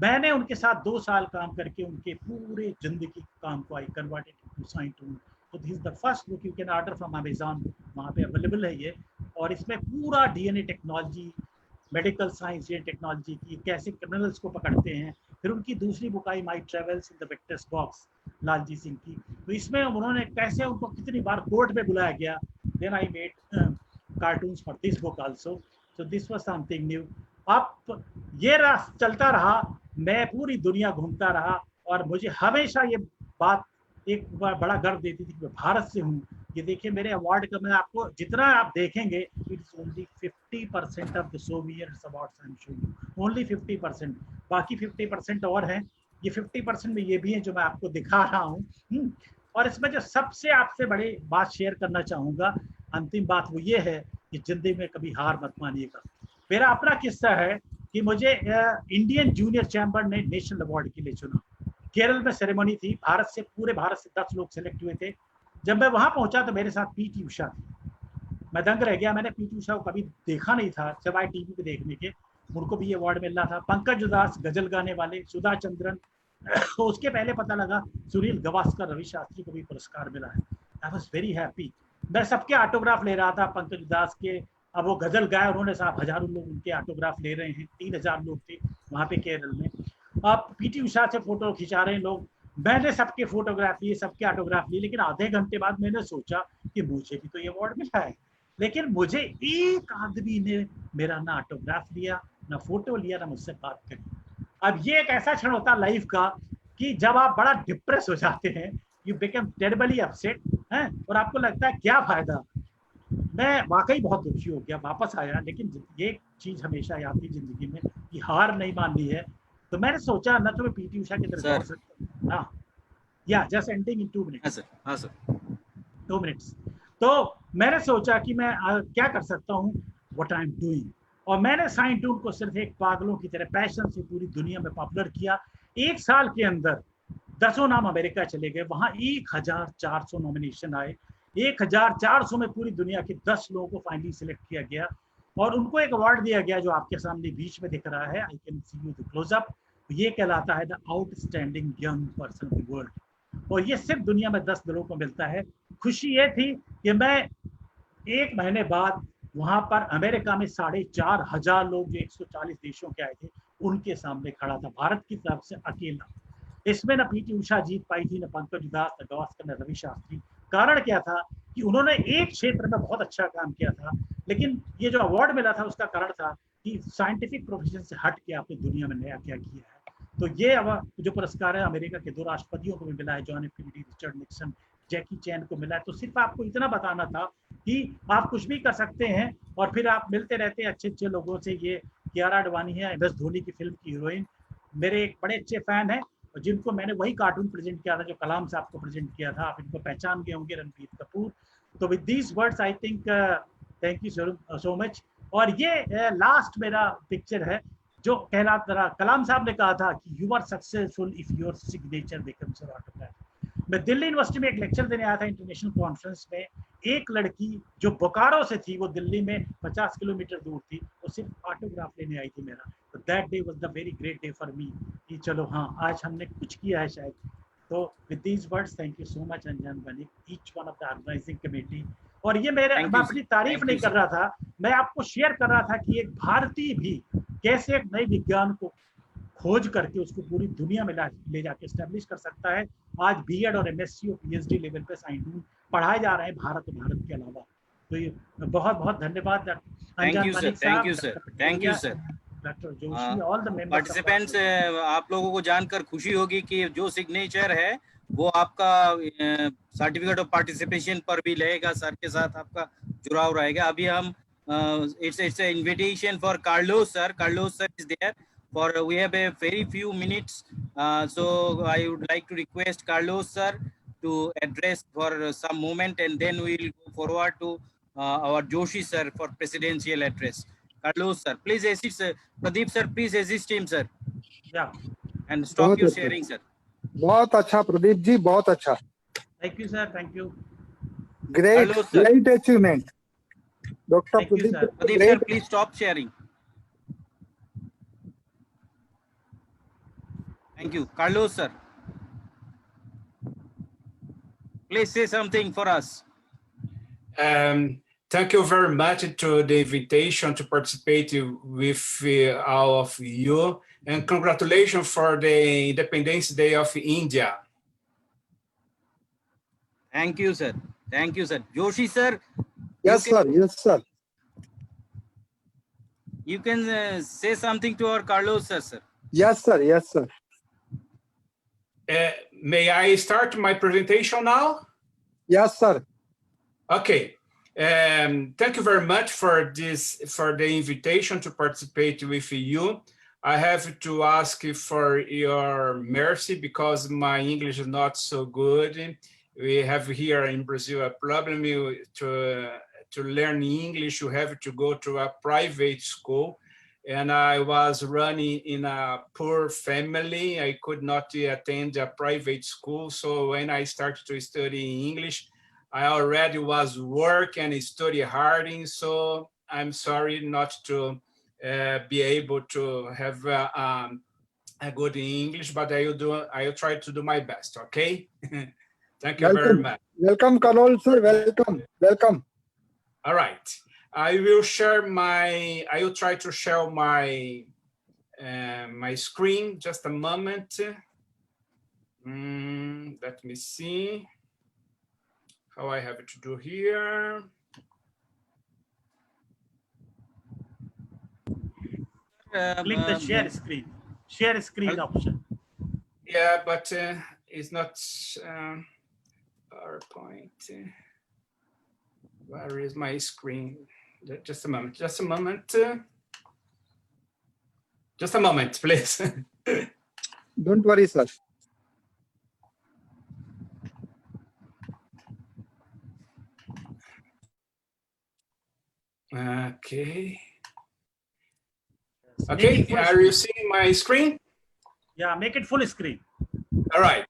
मैंने उनके साथ 2 साल काम करके उनके पूरे जिंदगी काम को I converted to scientific. So this is the first book, you can order from Amazon, वहाँ पे अवेलेबल है ये। और इसमें पूरा डीएनए टेक्नोलॉजी, मेडिकल साइंस, ये टेक्नोलॉजी की कैसे क्रिमिनल्स को पकड़ते हैं। फिर उनकी दूसरी बुक आई my travels in the victors box, Laljit Singh की। तो इसमें उन्होंने कैसे उनको कितनी बार कोर्ट में बुलाया गया। Then I made cartoons for this book also, so this was something new. अब ये चलता रहा, मैं पूरी दुनिया घूमता रहा, और मुझे हमेशा ये बात एक बड़ा गर्व देती थी कि मैं भारत से हूँ। ये देखिए मेरे अवार्ड का, मैं आपको जितना आप देखेंगे, it is only 50% of the Soviet awards I am showing you, only 50%। बाकी 50% और हैं। ये 50% में ये भी है जो मैं आपको दिखा रहा हूँ। और इसमें जो सबसे आपसे बड़ी बात शेयर करना चाहूँगा, अंतिम बात वो ये है कि जिंदगी में कभी हार मत मानिएगा। मेरा अपना किस्सा है कि मुझे इंडियन जूनियर चैम्बर ने नेशनल अवार्ड के लिए चुना। केरल में सेरेमनी थी, पूरे भारत से 10 लोग सेलेक्ट हुए थे। जब मैं वहां पहुंचा तो मेरे साथ पीटी उषा थी। मैं दंग रह गया, मैंने पीटी उषा को कभी देखा नहीं था सिवाय टीवी पे देखने के। उनको भी अवार्ड मिल रहा था। पंकज उदास गजल गाने वाले, सुधा चंद्रन, तो उसके पहले पता लगा सुनील गावस्कर, रवि शास्त्री को भी पुरस्कार मिला है। I was very happy. मैं सबके ऑटोग्राफ ले रहा था, पंकज उदास के। अब वो गजल गाए उन्होंने, साहब हजारों लोग उनके ऑटोग्राफ ले रहे हैं, 3000 लोग थे वहाँ पे केरल में। अब पीटी उषा से फोटो खिंचा रहे हैं लोग, मैंने सबके फोटोग्राफ लिए, सबके ऑटोग्राफ लिए। लेकिन आधे घंटे बाद मैंने सोचा कि मुझे भी तो ये अवार्ड मिला है, लेकिन मुझे एक आदमी ने मेरा ना ऑटोग्राफ लिया, ना फोटो लिया, ना मुझसे बात करी। अब ये एक ऐसा क्षण होता है लाइफ का कि जब आप बड़ा डिप्रेस हो जाते हैं, यू बिकम टेरिबली अपसेट हैं, और आपको लगता है क्या फायदा। मैं वाकई बहुत दुखी हो गया, वापस आया। लेकिन ये चीज हमेशा याद थी जिंदगी में, कि हार नहीं माननी है, तो मैंने सोचा ना तो मैं पीटी उषा की तरह दौड़ सकता हूँ। हाँ, या जस्ट एंडिंग इन 2 मिनट्स। हाँ सर 2 मिनट्स। तो मैंने सोचा कि मैं क्या कर सकता हूँ, व्हाट आई एम डूइंग, और मैंने साइन टूल को सिर्फ एक पागलों की तरह पैशन से पूरी दुनिया में पॉपुलर किया। 1 साल के अंदर 10 नाम अमेरिका चले गए, वहां 1400 नॉमिनेशन आए, 1400 में पूरी दुनिया के 10 लोगों को फाइनली सिलेक्ट किया गया और उनको एक अवार्ड दिया गया जो आपके सामने बीच में दिख रहा है, I can see you the close up. ये कहलाता है the outstanding young person of the world, और ये सिर्फ दुनिया में 10 लोगों को मिलता है। खुशी ये थी कि मैं 1 महीने बाद वहां पर अमेरिका में 4,500 लोग जो 140 देशों के आए थे उनके सामने खड़ा था, भारत की तरफ से अकेला। इसमें न पीटी उषा जीत पाई थी, न पंकज उधास, न गावस्कर, न रवि शास्त्री। कारण क्या था कि उन्होंने एक क्षेत्र में बहुत अच्छा काम किया था, लेकिन ये जो अवार्ड मिला था उसका कारण था कि साइंटिफिक प्रोफेशन से हट के आपने दुनिया में नया क्या किया है। तो ये जो पुरस्कार है अमेरिका के 2 राष्ट्रपतियों को भी मिला है, John F Kennedy, Richard Nixon, Jackie Chan को मिला है। तो सिर्फ आपको इतना बताना था कि आप कुछ भी कर सकते हैं और फिर आप मिलते रहते हैं अच्छे अच्छे लोगों से। ये कियारा आडवाणी है, MS धोनी की फिल्म की हीरोइन, मेरे एक बड़े अच्छे फैन है, जिनको मैंने वही कार्टून प्रेजेंट किया था जो कलाम साहब को प्रेजेंट किया था। आप इनको पहचान गए होंगे, रणबीर कपूर। तो with these words I think thank you so much. और ये लास्ट मेरा पिक्चर है जो कहलाता रहा, कलाम साहब ने कहा था कि you are successful if your signature becomes your autograph. मैं दिल्ली यूनिवर्सिटी में एक लेक्चर देने आया था इंटरनेशनल कॉन्फ्रेंस में, एक लड़की जो बोकारो से थी, वो दिल्ली में 50 किलोमीटर दूर थी, वो सिर्फ ऑटोग्राफ लेने आई थी मेरा। तो that day was the very great day for me कि चलो हाँ आज हमने कुछ किया है शायद। तो with these words thank you so much Anjan Banik, each one of the organising committee. और ये मैं अपनी तारीफ नहीं कर रहा था, मैं आपको शेयर कर रहा था कि एक भारतीय भी कैसे एक नए विज्ञान को खोज करके उसको पूरी दुनिया में ले जाके एस्टेब्लिश कर सकता है। आज बीएड और एमएससी और पीएचडी लेवल पे साइंस पढ़ाए जा रहे हैं भारत के अलावा। तो ये बहुत बहुत धन्यवाद अंजन बनिक साहब, thank you sir. Doctor Joshi, all the members. Participants, आप लोगों को जानकर खुशी होगी कि जो सिग्नेचर है वो आपका सर्टिफिकेट ऑफ पार्टिसिपेशन पर भी रहेगा, सर के साथ आपका जुड़ाव रहेगा। अभी हम it's an invitation for Carlos sir. Carlos sir is there. We have a very few minutes, so I would like to request Carlos sir to address for some moment, and then we will go forward to our Joshi sir for presidential address. Carlos sir, please assist sir. Pradeep sir, please assist him sir. Yeah. And stop your sharing sir. बहुत अच्छा प्रदीप जी, बहुत अच्छा। Thank you sir, thank you. Great, great achievement. Dr. Pradeep sir, please stop sharing. Thank you. Carlos sir, please say something for us. Thank you very much to the invitation to participate with all of you, and congratulations for the Independence Day of India. Thank you sir. Thank you sir. Joshi sir. Yes sir, yes sir. You can say something to our Carlos sir, sir. Yes sir, yes sir. May I start my presentation now? Yes sir. Okay. Thank you very much for the invitation to participate with you. I have to ask for your mercy because my English is not so good. We have here in Brazil a problem to learn English. You have to go to a private school, and I was running in a poor family. I could not attend a private school. So when I started to study English, I already was work and study hard, so I'm sorry not to be able to have a good English, but I will try to do my best. Okay. Thank you very much. Welcome, Carol sir. Welcome. Welcome. All right. I will try to share my my screen. Just a moment. Let me see how I have to do here. Click the share screen. Share screen option. Yeah, but it's not PowerPoint. Where is my screen? Just a moment. Just a moment. Just a moment, please. Don't worry, sir. Okay. Make Okay, it full are you screen. seeing my screen? Yeah, make it full screen. All right.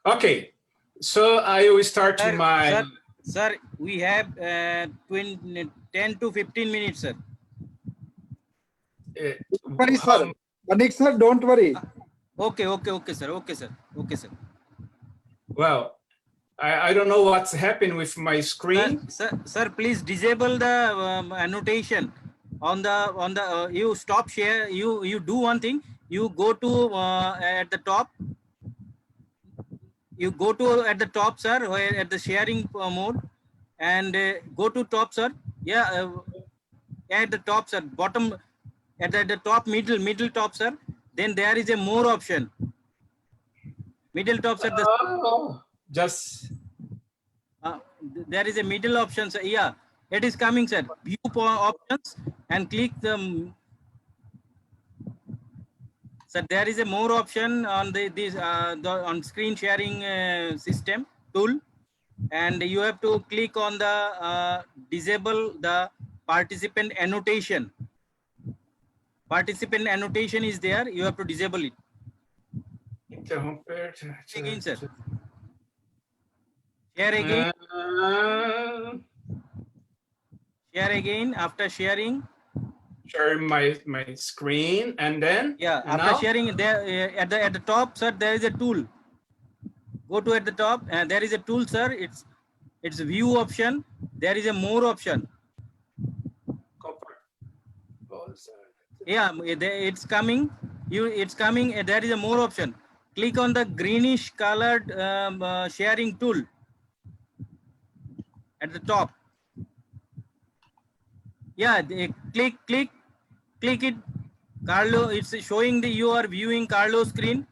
Okay, so I will start Sir, my... sir, we have 10 to 15 minutes, sir. Don't worry, sir. Banik sir, don't worry. Okay, sir. Okay, sir. Well, I don't know what's happened with my screen. Sir, please disable the annotation on the you stop share. You do one thing. You go to at the top. You go to at the top, sir, where at the sharing mode, and go to top, sir. Yeah, at the top, sir. Bottom, at the top, middle top, sir. Then there is a more option. Middle top, sir. Just there is a middle option, sir. Yeah, it is coming, sir. View options and click the. Sir, there is a more option on the on screen sharing system tool, and you have to click on the disable the participant annotation. Participant annotation is there. You have to disable it. Again, sir. Share again. Share again after sharing. Share my screen, and then after sharing there at the top, sir, there is a tool. Go to at the top, and there is a tool, sir. It's view option. There is a more option. Yeah, it's coming. It's coming. There is a more option. Click on the greenish colored sharing tool at the top. Yeah, click it. Carlo, it's showing you are viewing Carlo's screen.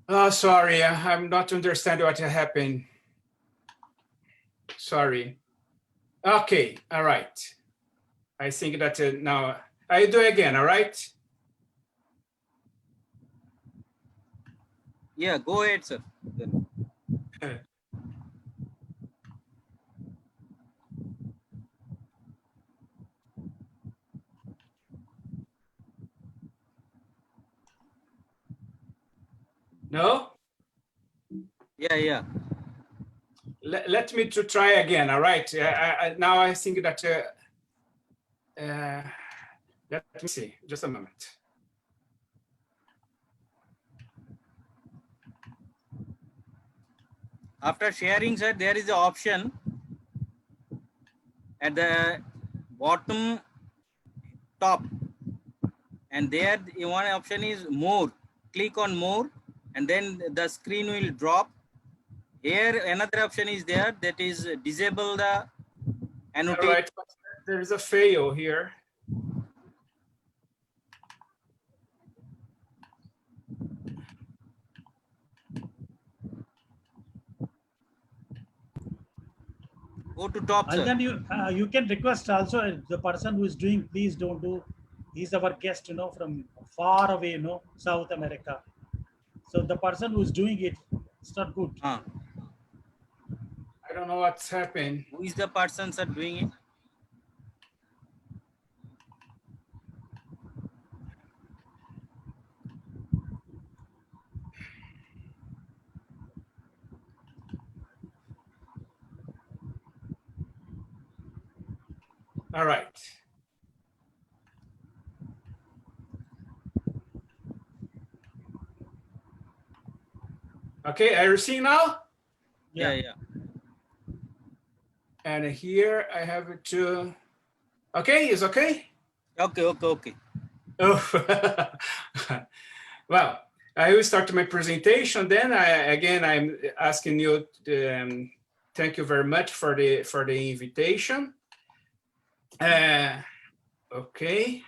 Oh, sorry, I'm not understanding what happened. Sorry. Okay, all right. I think that now I do again, all right? Yeah, go ahead, sir. No? Yeah. Let me to try again, all right? Now I think that, let me see, just a moment. After sharing, sir, there is an option at the bottom top, and there one option is more. Click on more, and then the screen will drop. Here another option is there, that is disable the annotation. All right, there's a fail here. Go to top, sir. And then you can request also the person who is doing, please don't do. He's our guest, from far away, South America. So the person who is doing it, it's not good. I don't know what's happened. Who is the person, sir, doing it? All right. Okay, are you seeing now? Yeah. And here I have to, okay, is okay? Okay. Oh, well, I will start my presentation. Then I'm asking you, thank you very much for the invitation. Okay.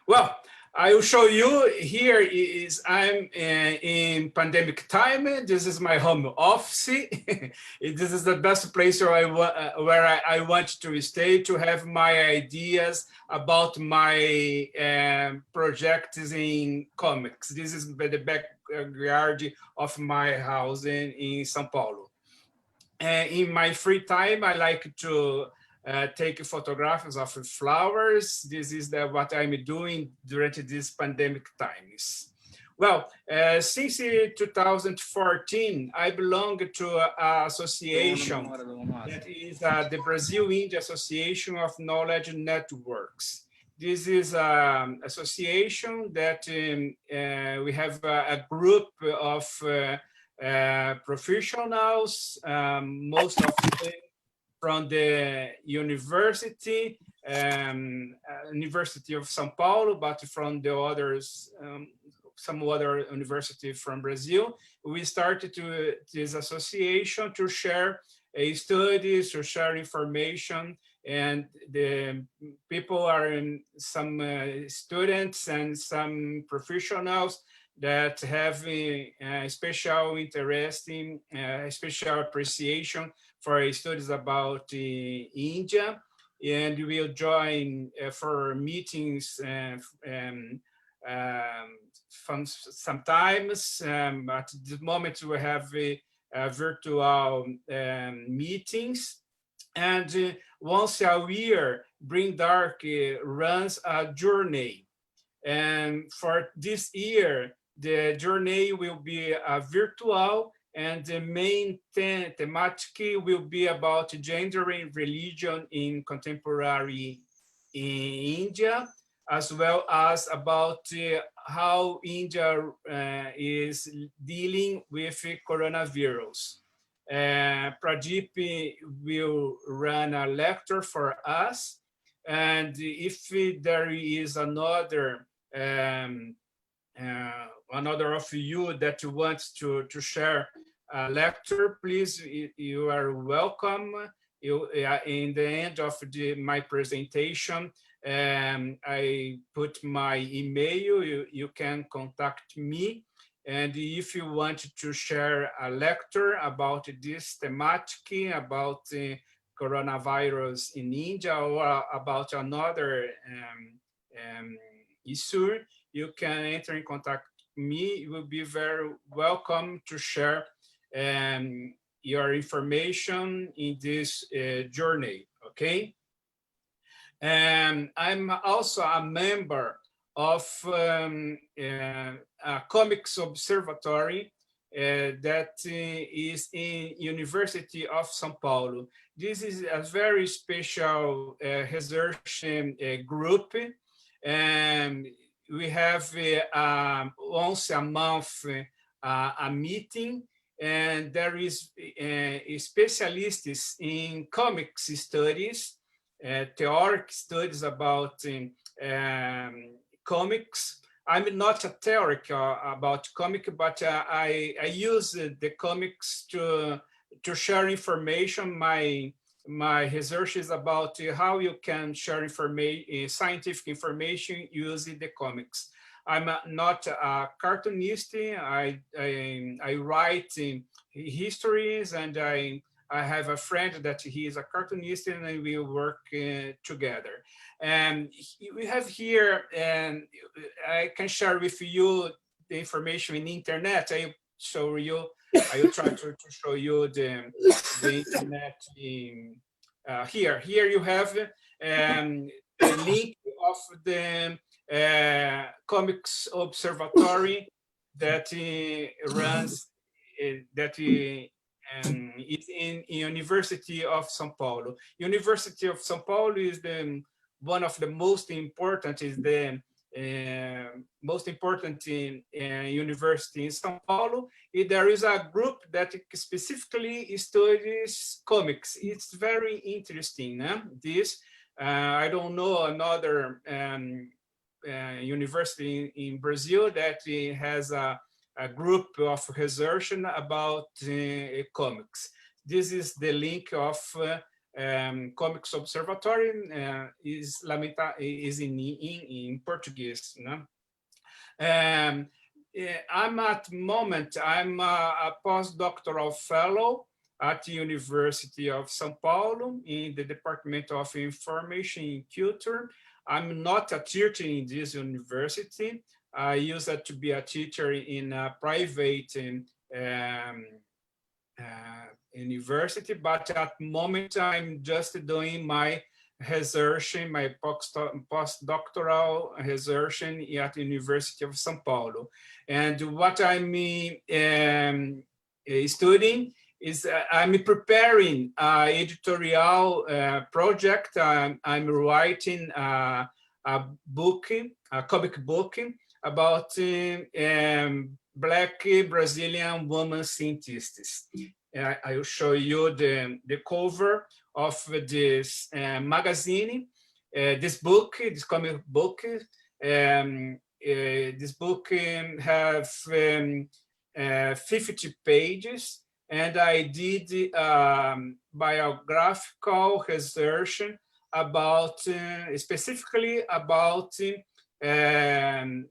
Well, I will show you here is I'm in pandemic time. This is my home office. This is the best place where I want to stay to have my ideas about my projects in comics. This is the backyard of my house in São Paulo. In my free time, I like to take photographs of flowers. This is what I'm doing during these pandemic times. Well, since 2014, I belong to an association that is the Brazil-India Association of Knowledge Networks. This is an association that we have a group of professionals, most of them from the University of São Paulo, but from the others, some other university from Brazil. We started this association to share studies, to share information, and the people are some students and some professionals that have a special interest in, special appreciation for studies about India, and we'll join for meetings sometimes. At this moment, we have virtual meetings, and once a year, Bring Dark runs a journey. And for this year, the journey will be virtual, and the main thematic will be about gender and religion in contemporary India, as well as about how India is dealing with coronavirus. Pradeep will run a lecture for us, and if there is another of you that wants to share a lecture, please, you are welcome. In the end of my presentation, I put my email. You can contact me. And if you want to share a lecture about this thematic, about coronavirus in India, or about another issue, you can enter in contact with me. You will be very welcome to share your information in this journey, okay? And I'm also a member of a comics observatory that is in University of São Paulo. This is a very special research group, and we have once a month a meeting, and there is specialists in comics studies, theoric studies about comics. I'm not a theoric about comic, but I use the comics to share information. My research is about how you can share information, scientific information using the comics. I'm not a cartoonist. I write histories, and I have a friend that he is a cartoonist, and we work together. And we have here, and I can share with you the information in the internet. I will try to show you the internet. Here you have a link of the Comics Observatory that runs, that is in University of São Paulo. University of São Paulo is one of the most important, is the most important university in São Paulo. There is a group that specifically studies comics. It's very interesting. This, I don't know another university in Brazil that has a group of research about comics. This is the link of Comics Observatory, is in Portuguese. No? I'm at the moment, I'm a postdoctoral fellow at the University of São Paulo in the Department of Information and Culture. I'm not a teacher in this university. I used to be a teacher in a private university, but at the moment I'm just doing my research, my postdoctoral research at the University of São Paulo. And what I'm studying is I'm preparing an editorial project. I'm writing a book, a comic book about Black Brazilian women scientists. I will show you the cover of this magazine, this book, this comic book. This book have 50 pages, and I did biographical research about, specifically about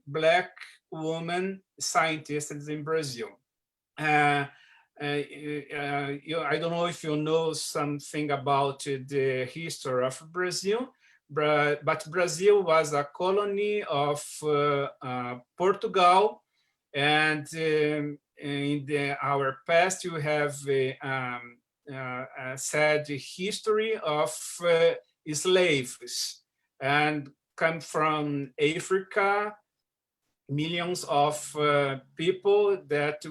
Black women scientists in Brazil. I don't know if you know something about the history of Brazil, but Brazil was a colony of Portugal, and in our past you have a sad history of slaves, and come from Africa, millions of people that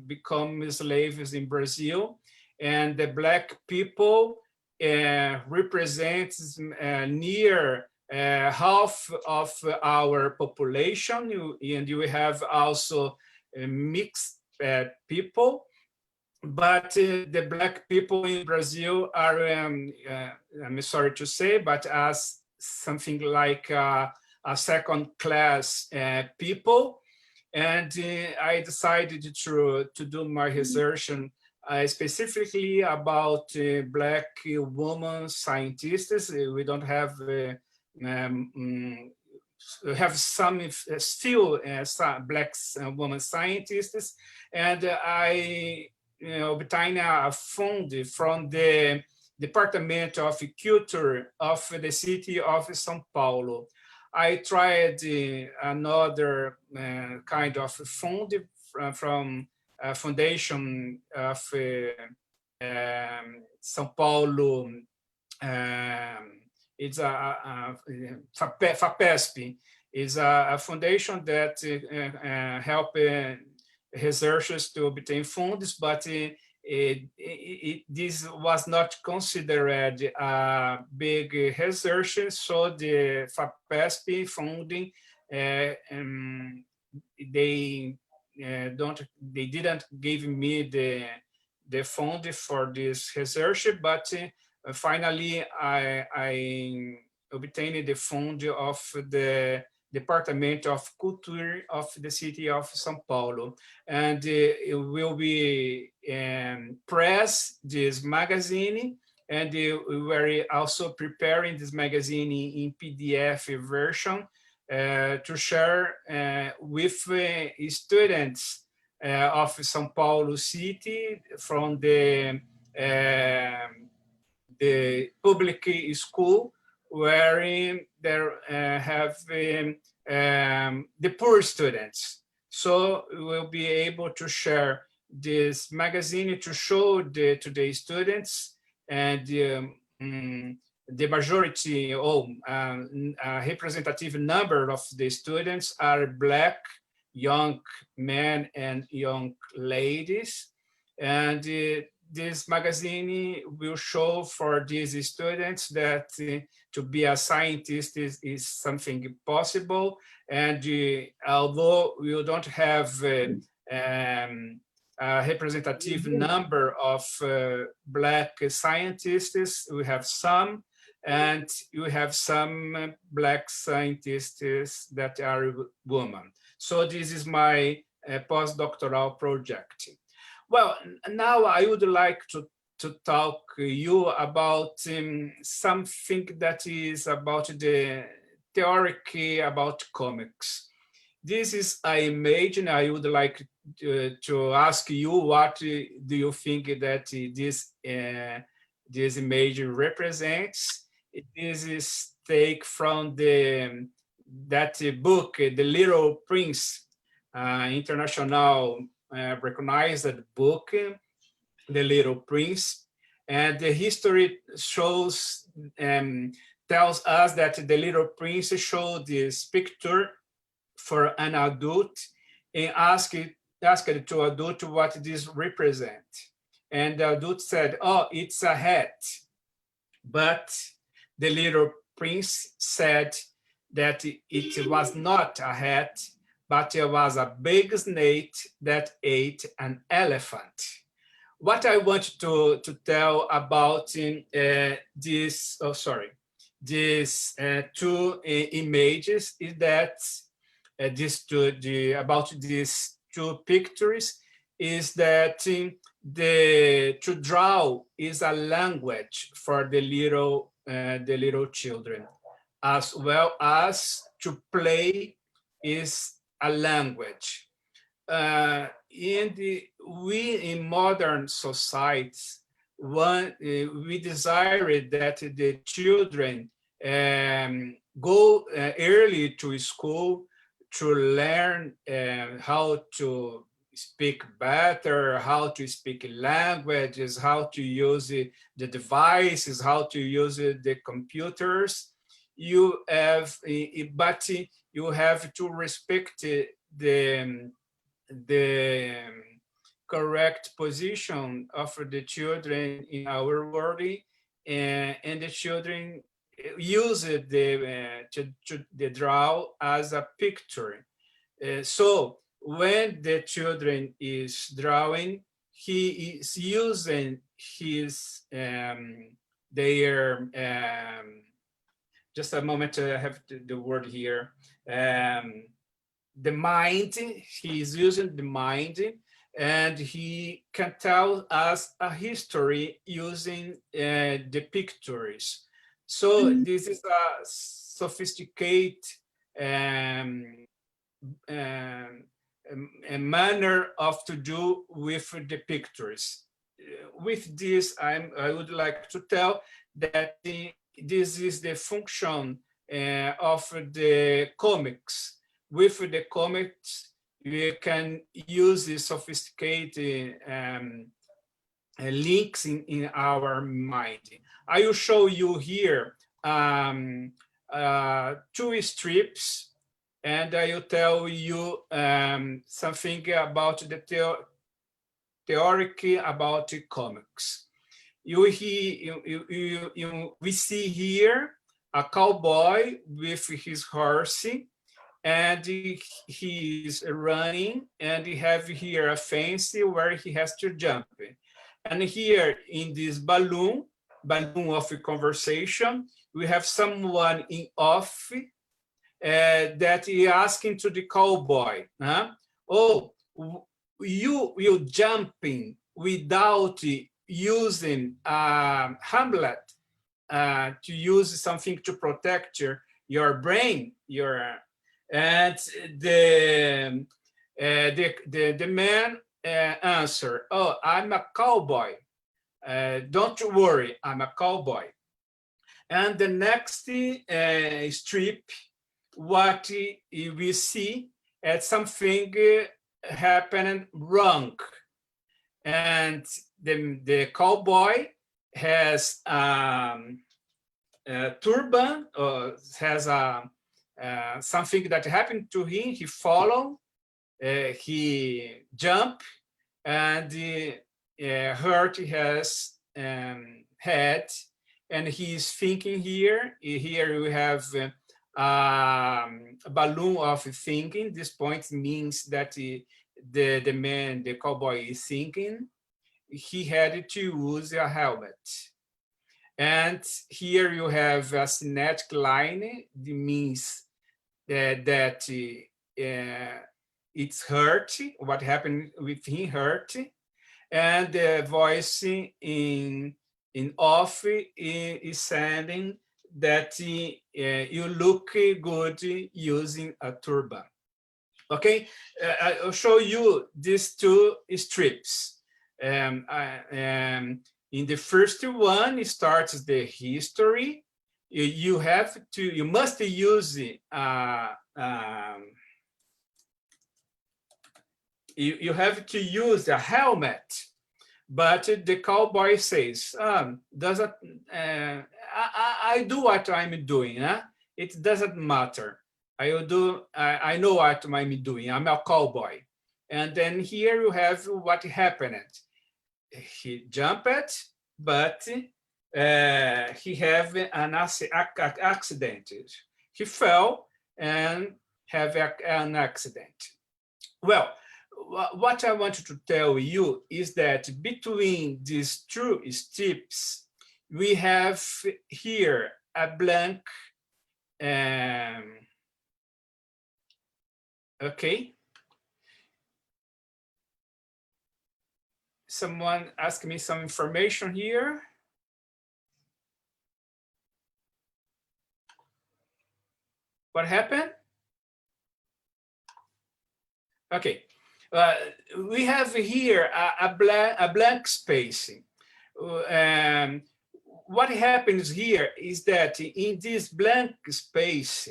become slaves in Brazil, and the Black people represents near half of our population, and you have also mixed people. But the Black people in Brazil are, I'm sorry to say, but as something like a second-class people. And I decided to do my research specifically about Black women scientists. We don't have, some still some Black women scientists, and I obtained a fund from the Department of Culture of the city of São Paulo. I tried another kind of fund from a foundation of São Paulo. It's a FAPESP, is a foundation that help researchers to obtain funds, but this was not considered a big research, so the FAPESP funding they didn't give me the fund for this research, but finally I obtained the fund of the Department of Culture of the city of São Paulo, and it will be press this magazine, and we were also preparing this magazine in PDF version to share with students of São Paulo city from the public school, where there have the poor students. So we will be able to share this magazine to show to the students, and the majority, a representative number of the students are Black young men and young ladies. And this magazine will show for these students that to be a scientist is something possible. And although we don't have a representative number of Black scientists, we have some, and you have some Black scientists that are women. So this is my postdoctoral project. Well, now I would like to talk you about something that is about the theory about comics. this is an image, and I would like to ask you, what do you think that this image represents? This is take from that book, The Little Prince, international recognized book, The Little Prince, and the history shows tells us that the Little Prince showed this picture for an adult and asked to adult what this represent. And the adult said, "Oh, it's a hat." But the Little Prince said that it was not a hat, but it was a big snake that ate an elephant. What I want to tell about these two images is that about these two pictures is that to draw is a language for the little children, as well as to play is a language. We in modern societies, we desire that the children go early to school to learn how to speak better, how to speak languages, how to use the devices, how to use the computers. But you have to respect the correct position of the children in our world, and the children use the draw as a picture. So when the children is drawing, he is using his just a moment, I have the word here. The mind, he's using the mind, and he can tell us a history using the pictures. So this is a sophisticated a manner of to do with the pictures. With this, I would like to tell that this is the function of the comics. With the comics, we can use the sophisticated links in our mind. I will show you here two strips, and I will tell you something about the theory about comics. We see here a cowboy with his horse, and he is running, and he have here a fence where he has to jump. And here in this balloon of a conversation, we have someone in off that he asking to the cowboy, "Oh, you jumping without using Hamlet to use something to protect your brain, and the man answer, "Oh, I'm a cowboy. Don't worry, I'm a cowboy." And the next strip, what we see as something happening wrong, and the cowboy has a turban, or has something that happened to him. He follow, he jump, and hurt his head, and he's thinking here. Here we have a balloon of thinking. This point means that the man, the cowboy, is thinking. He had to use a helmet. And here you have a synetic line. It means that it's hurt. What happened with him hurt. And the voice in off is saying that you look good using a turban. Okay, I'll show you these two strips. In the first one, it starts the history. You must use you have to use a helmet, but the cowboy says, doesn't I do what I'm doing, huh? It doesn't matter. I know what I'm doing. I'm a cowboy. And then here you have what happened. He jumped, but he have an accident. He fell and have an accident. Well, what I want to tell you is that between these two strips, we have here a blank. Okay. Someone asked me some information here. What happened? Okay. We have here a blank space. What happens here is that in this blank space,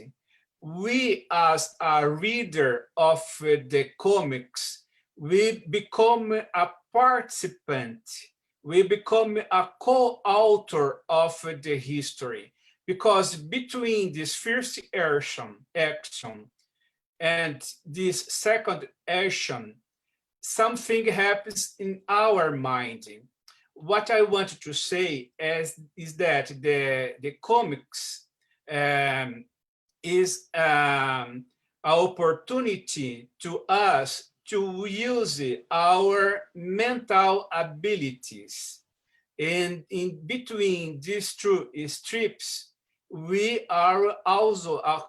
we as a reader of the comics, we become a participant, we become a co-author of the history, because between this first action and this second action, something happens in our mind. What I want to say is that the comics is an opportunity to us to use our mental abilities. And in between these two strips, we are also a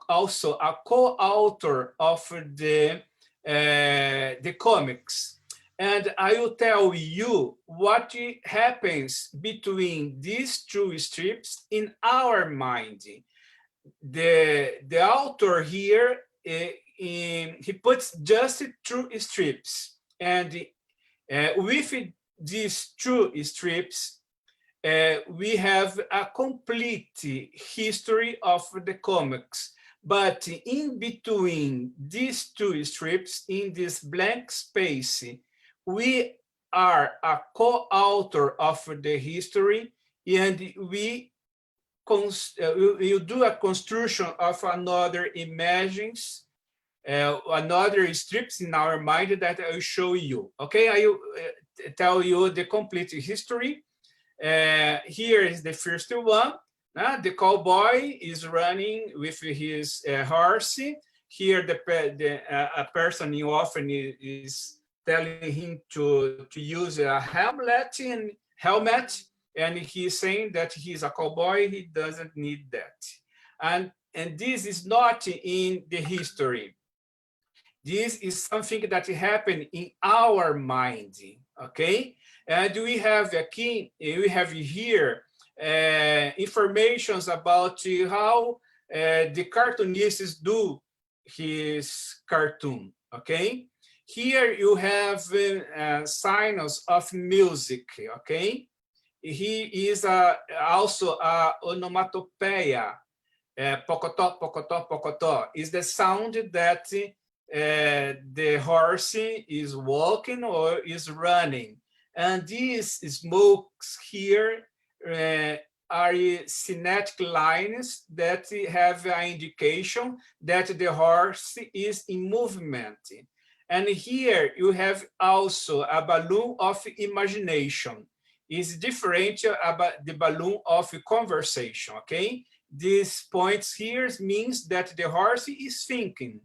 co-author of the comics. And I will tell you what happens between these two strips in our mind. The author here, he puts just two strips, and with these two strips, we have a complete history of the comics. But in between these two strips, in this blank space, we are a co-author of the history, and we do a construction of another images, another strips in our mind that I will show you. Okay, I will tell you the complete history. Here is the first one. The cowboy is running with his horse. Here, a person often is telling him to use a helmet, and he's saying that he's a cowboy. He doesn't need that, and this is not in the history. This is something that happened in our mind. Okay. And we have here informations about how the cartoonists do his cartoon. Okay, here you have signs of music. Okay, he is also a onomatopoeia. Pocotó, pocotó, pocotó is the sound that the horse is walking or is running. And these smokes here are synaptic lines that have an indication that the horse is in movement. And here you have also a balloon of imagination. It's different about the balloon of conversation, okay? These points here means that the horse is thinking.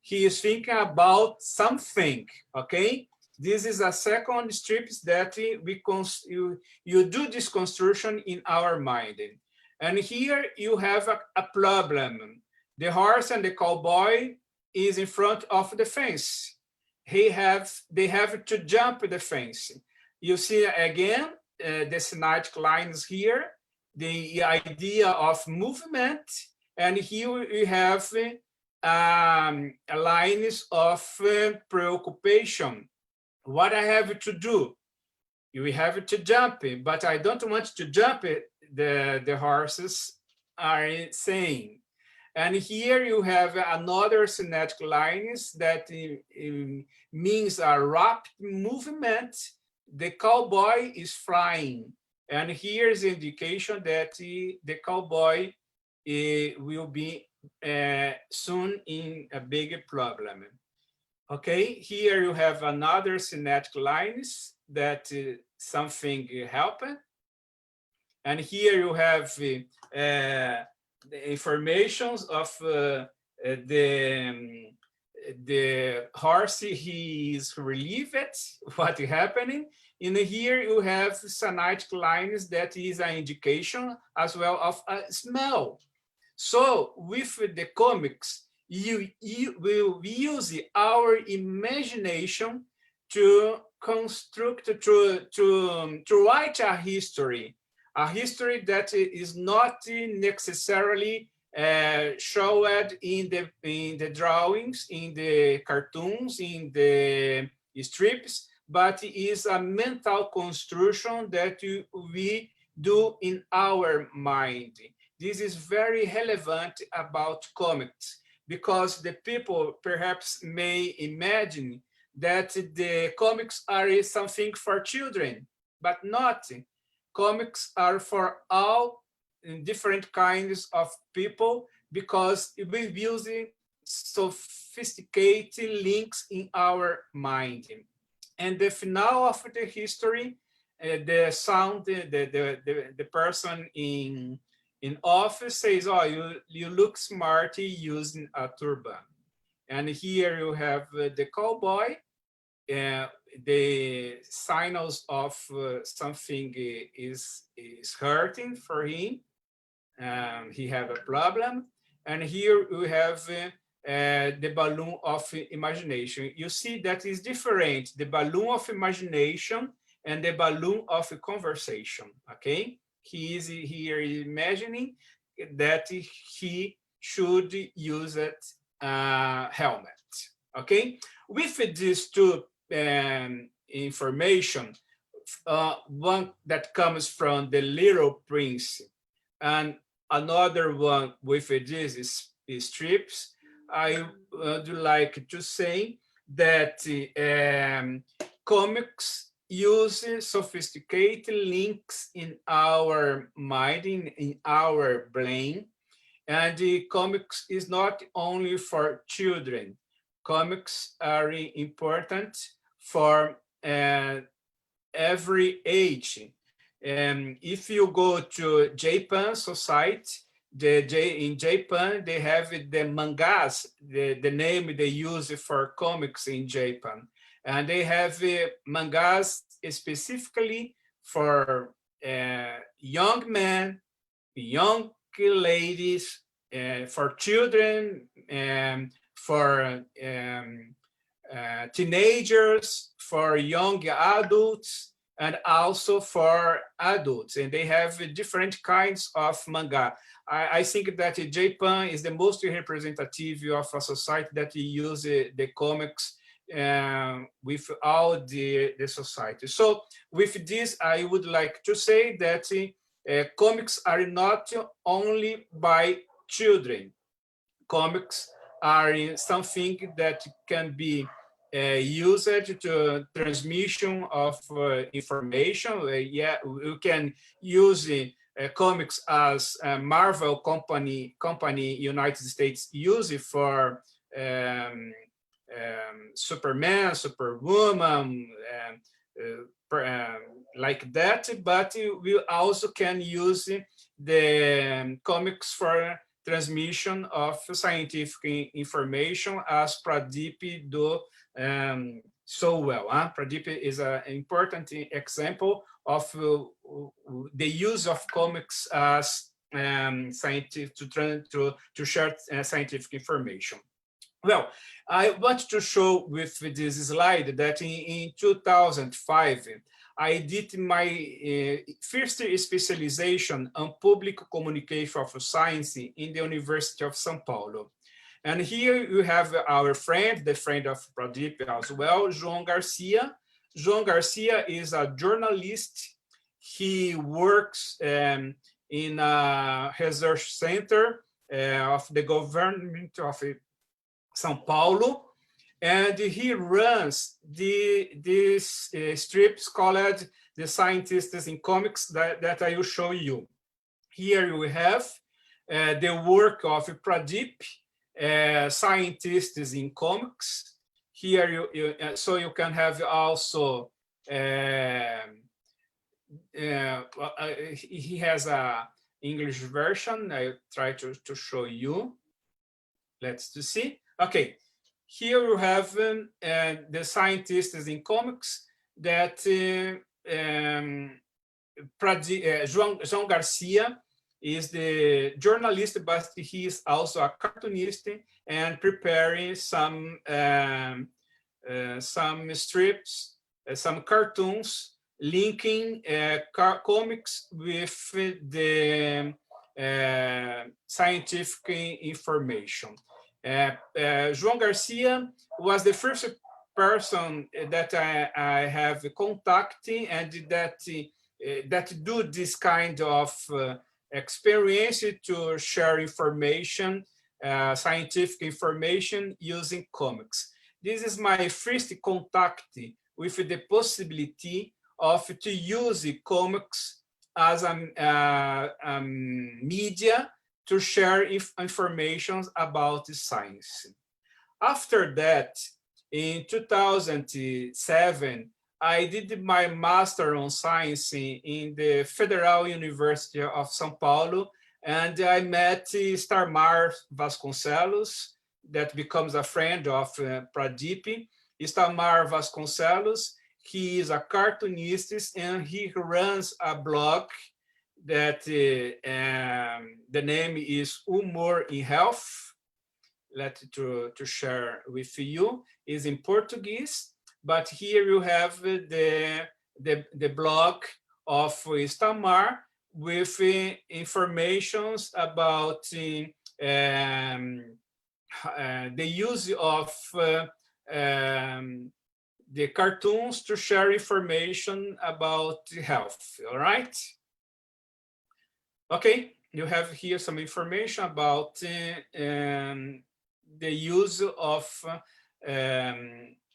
He is thinking about something, okay? This is a second strip that you do this construction in our mind. And here you have a problem. The horse and the cowboy is in front of the fence. They have to jump the fence. You see again, the synaptic lines here, the idea of movement. And here we have lines of preoccupation. What I have to do? You have to jump, but I don't want to jump, the horses are saying. And here you have another synaptic lines that means a rapid movement. The cowboy is flying. And here's indication that the cowboy will be soon in a big problem. Okay, here you have another synaptic lines that something happened. And here you have the informations of the horse, he is relieved, what is happening. And here you have synaptic lines that is an indication as well of a smell. So with the comics, you will use our imagination to construct, to write a history that is not necessarily showed in the drawings, in the cartoons, in the strips, but is a mental construction that we do in our mind. This is very relevant about comics, because the people perhaps may imagine that the comics are something for children, but not. Comics are for all different kinds of people, because we're using sophisticated links in our mind. And the final of the history, the sound, the person in office says, oh, you look smart using a turban. And here you have the cowboy, the signals of something is hurting for him. He have a problem. And here you have the balloon of imagination. You see that is different, the balloon of imagination and the balloon of conversation, okay? He is here imagining that he should use a helmet, okay? With these two information, one that comes from the Little Prince and another one with these strips, I would like to say that comics use sophisticated links in our mind, in our brain, and the comics is not only for children. Comics are important for every age. If you go to Japan society, in Japan, they have the mangas, the name they use for comics in Japan. And they have mangas specifically for young men, young ladies, for children, for teenagers, for young adults, and also for adults. And they have different kinds of manga. I think that Japan is the most representative of a society that uses the comics with all the society. So with this, I would like to say that comics are not only by children. Comics are something that can be used to transmission of information. Yeah, you can use comics as Marvel company United States use it for Superman, Superwoman, like that, but we also can use the comics for transmission of scientific information, as Pradeep do so well. Pradeep is an important example of the use of comics as scientific to share scientific information. Well, I want to show with this slide that in 2005, I did my first specialization on public communication of science in the University of São Paulo. And here you have our friend, the friend of Pradeep as well, João Garcia. João Garcia is a journalist. He works in a research center of the government of São Paulo, and he runs these strips called The Scientists in Comics that I will show you. Here you have the work of Pradeep, Scientists in Comics. Here so you can have also, he has a English version. I try to show you. Let's see. Okay, here you have the Scientists in Comics that João Garcia is the journalist, but he is also a cartoonist and preparing some strips, some cartoons linking comics with the scientific information. João Garcia was the first person that I have contacted and that do this kind of experience to share information, scientific information using comics. This is my first contact with the possibility of to use comics as a media to share information about science. After that, in 2007, I did my master on science in the Federal University of São Paulo, and I met Starmar Vasconcelos, that becomes a friend of Pradeep. Starmar Vasconcelos, he is a cartoonist and he runs a blog that the name is Humor in Health. To share with you is in Portuguese, but here you have the blog of Starmar with information about the use of the cartoons to share information about health. All right. Okay, you have here some information about the use of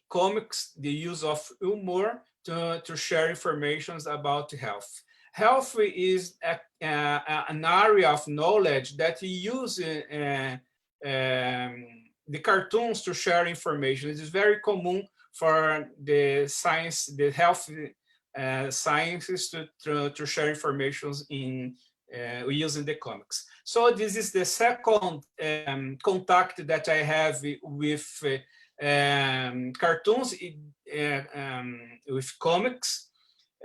comics, the use of humor to share information about health. Health is an area of knowledge that use the cartoons to share information. It is very common for the science, the health sciences to share information in using the comics. So this is the second contact that I have with cartoons, with comics.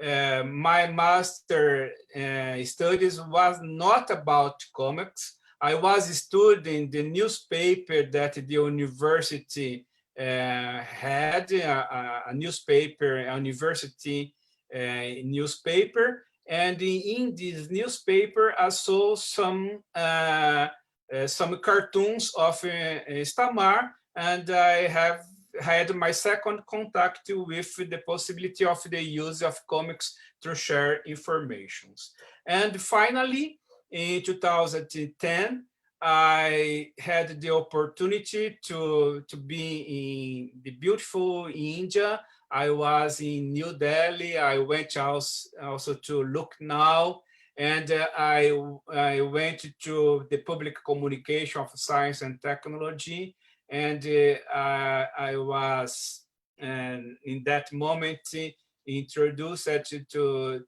My master studies was not about comics. I was studying the newspaper that the university had, a newspaper, a university newspaper. And in this newspaper, I saw some cartoons of Starmar, and I have had my second contact with the possibility of the use of comics to share information. And finally, in 2010, I had the opportunity to be in the beautiful India. I was in New Delhi. I went also to Lucknow, and I went to the public communication of science and technology. And I was, in that moment, introduced to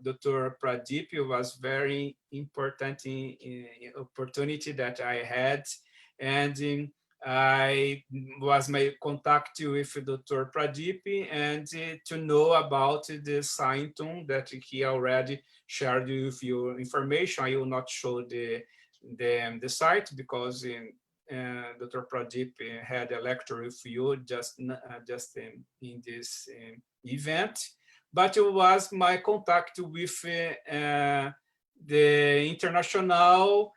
Dr. Pradeep. It was very important opportunity that I had. And I was my contact with Dr. Pradeep and to know about the Scientun that he already shared with you information. I will not show the site because Dr. Pradeep had a lecture with you just in this event, but it was my contact with the international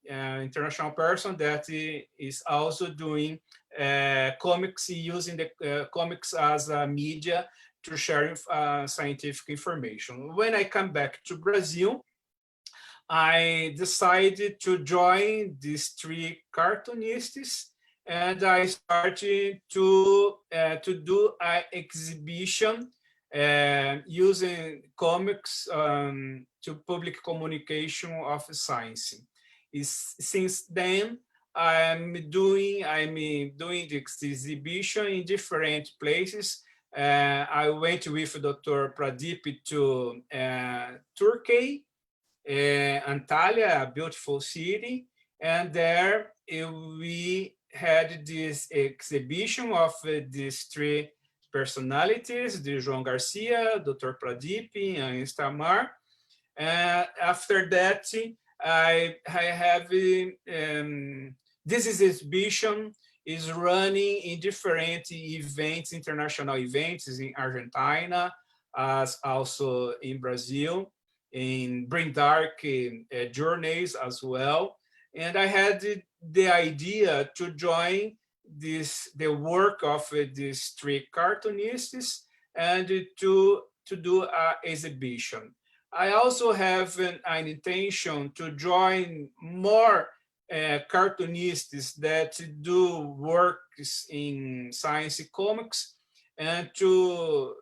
international person that is also doing comics, using the comics as a media to share scientific information. When I come back to Brazil, I decided to join these three cartoonists, and I started to do an exhibition using comics to public communication of science. Since then, I'm doing the exhibition in different places. I went with Dr. Pradeep to Turkey, Antalya, a beautiful city, and there we had this exhibition of these three personalities, the João Garcia, Dr. Pradeep, and Stamar. After that, I have this exhibition is running in different events, international events in Argentina, as also in Brazil, in Bring Dark journeys as well. And I had the idea to join the work of these three cartoonists and to do an exhibition. I also have an intention to join more cartoonists that do works in science comics, and to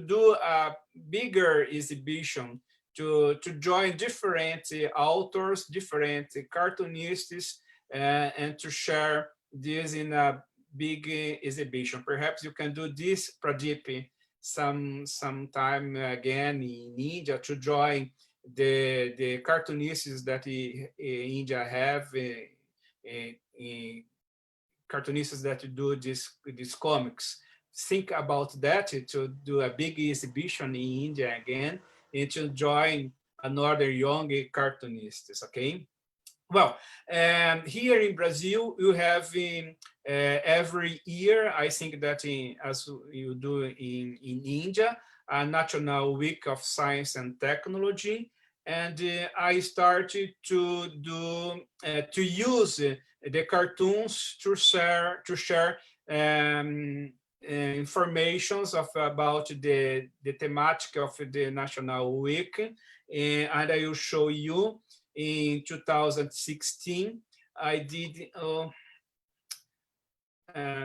do a bigger exhibition, to join different authors, different cartoonists, and to share this in a big exhibition. Perhaps you can do this, Pradeep, sometime again in India, to join the cartoonists that India have, cartoonists that do these comics. Think about that, to do a big exhibition in India again, and to join another young cartoonists, okay? Well, here in Brazil, you have every year, I think that as you do in India, a National Week of Science and Technology. And I started to use the cartoons to share informations about the thematic of the National Week. And I will show you in 2016, I did,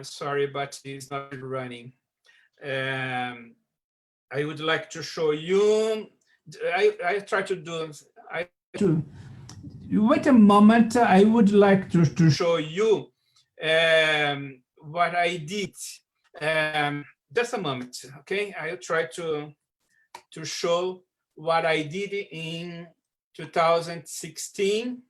sorry, but it's not running. I would like to show you, I try to do, wait a moment, I would like to show you what I did. Just a moment, okay? I'll try to show what I did in 2016.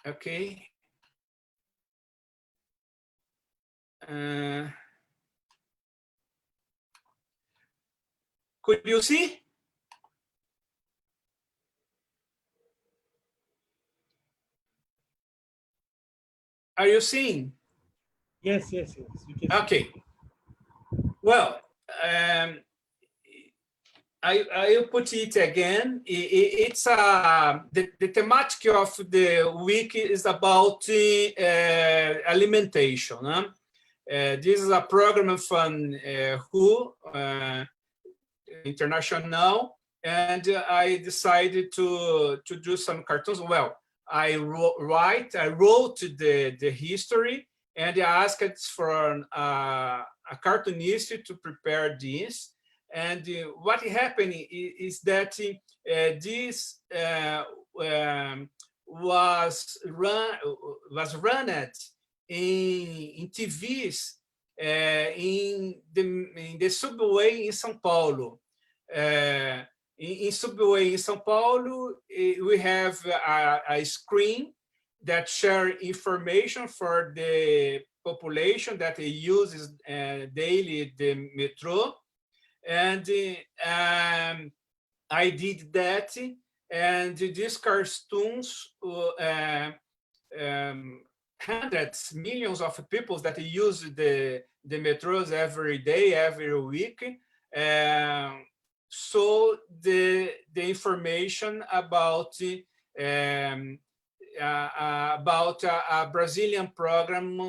Okay. Could you see? Are you seeing? Yes, yes, yes. You can okay. Well, I'll put it again. It's the thematic of the week is about alimentation. Huh? This is a program from WHO International, and I decided to do some cartoons. Well, I wrote the history, and I asked for a cartoonist to prepare this. And what happened is that this was run in TVs in the subway in São Paulo. In subway in São Paulo, we have a screen that share information for the population that uses daily the metro. And I did that, and these cartoons, hundreds, millions of people that use the metros every day, every week, so the information about a Brazilian program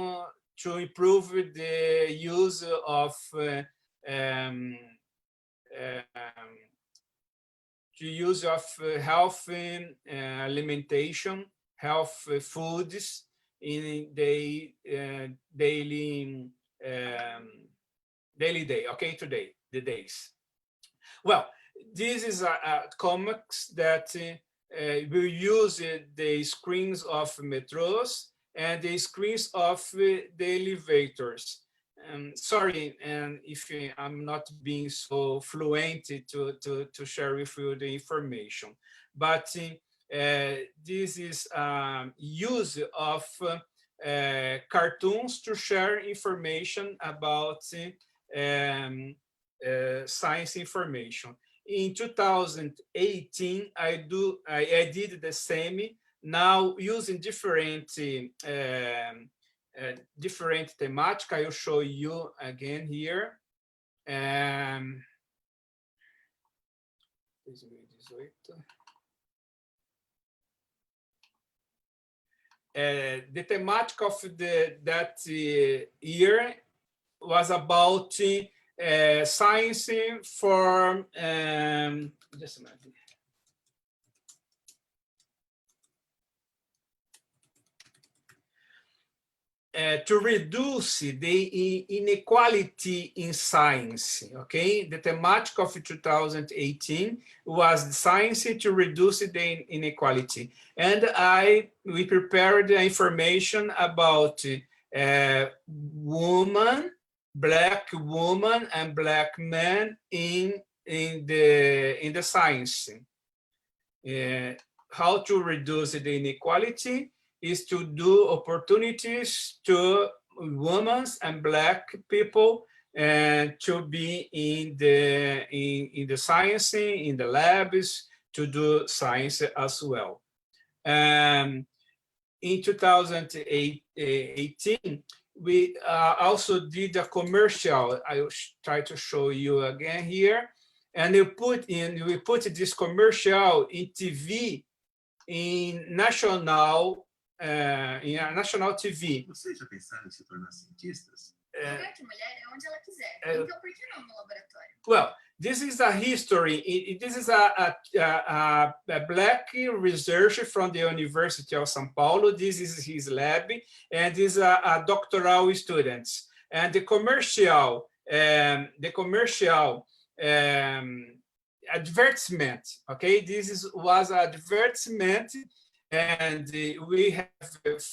to improve the use of health alimentation, health foods in the daily day. Okay, today the days. Well, this is a comics that will use the screens of metros and the screens of the elevators. Sorry, and if I'm not being so fluent to share with you the information, but this is use of cartoons to share information about science information. In 2018, I did the same, now using different thematic. I will show you again here. 2018. The thematic of that year was about science for just a minute. To reduce the inequality in science, okay? The thematic of 2018 was science to reduce the inequality. And we prepared the information about black woman and black men in the science. How to reduce the inequality is to do opportunities to women and black people and to be in the science, in the labs, to do science as well. In 2018, we also did a commercial. I will try to show you again here. And we put this commercial in TV, in national TV. Vocês já pensaram em se tornar cientistas? Well, this is a history. This is a black researcher from the University of São Paulo. This is his lab, and these are doctoral students. And the commercial advertisement. Okay, this was advertisement. And we have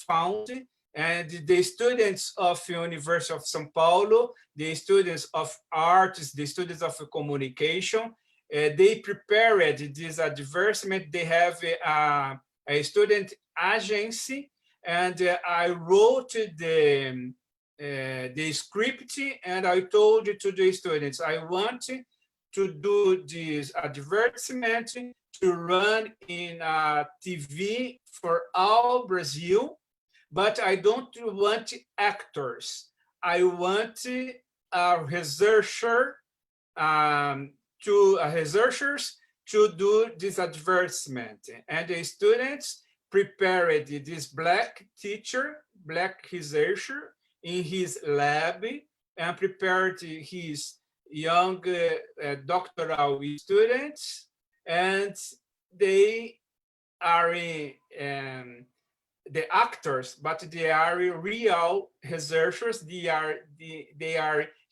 found, and the students of the University of São Paulo, the students of arts, the students of communication, they prepared this advertisement. They have a student agency, and I wrote the script, and I told to the students, I want to do this advertisement to run in TV for all Brazil, but I don't want actors. I want researchers to do this advertisement. And the students prepared this black teacher, black researcher in his lab, and prepared his young doctoral students, and they are the actors, but they are real researchers. They are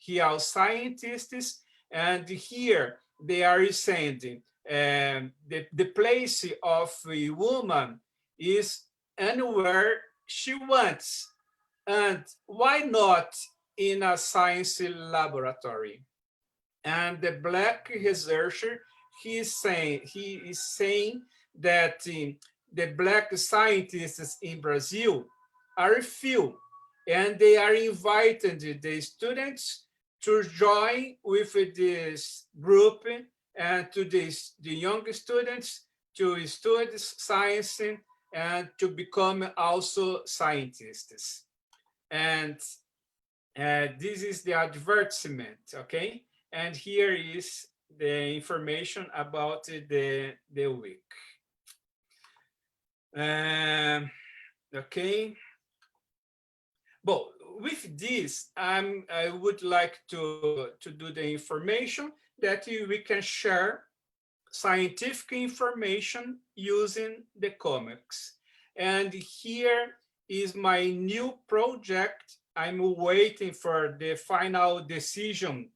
real scientists, and here they are saying the place of a woman is anywhere she wants, and why not in a science laboratory? And the black researcher, he is saying that the black scientists in Brazil are few, and they are inviting the students to join with this group, and to the young students to study science and to become also scientists. And this is the advertisement, okay? And here is the information about the week. Okay. But with this, I would like to do the information that we can share scientific information using the comics. And here is my new project. I'm waiting for the final decision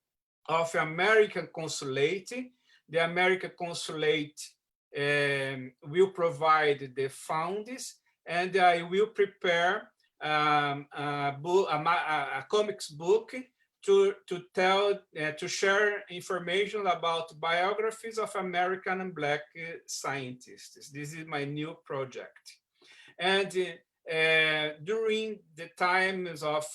of American Consulate. The American Consulate will provide the funds, and I will prepare a comics book to share information about biographies of American and Black scientists. This is my new project. And during the times of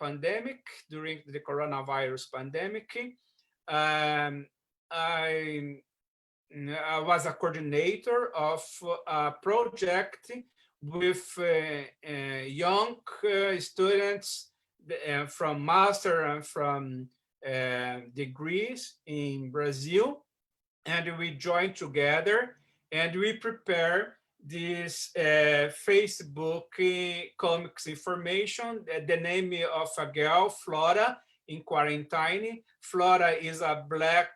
pandemic, during the coronavirus pandemic, I was a coordinator of a project with young students from master and from degrees in Brazil, and we joined together and we prepare this Facebook comics information. The name of a girl, Flora, in quarantine. Flora is a Black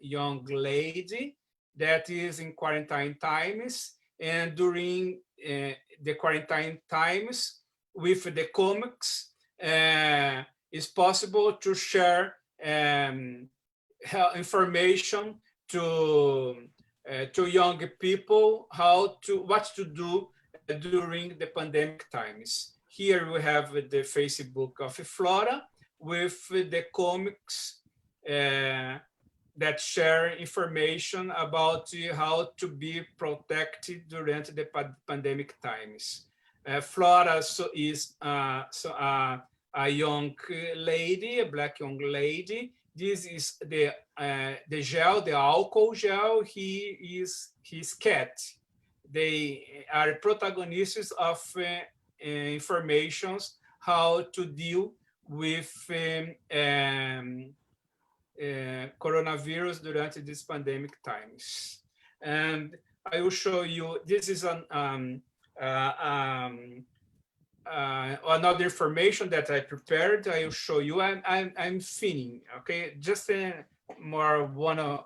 young lady that is in quarantine times, and during the quarantine times with the comics, it's possible to share information to young people what to do during the pandemic times. Here we have the Facebook of Flora with the comics that share information about how to be protected during the pandemic times. Flora is a young lady, a Black young lady. This is the gel, the alcohol gel. He is his cat. They are protagonists of informations how to deal with coronavirus during these pandemic times. And I will show you, this is another information that I prepared. I will show you. I'm finishing. Okay, just more one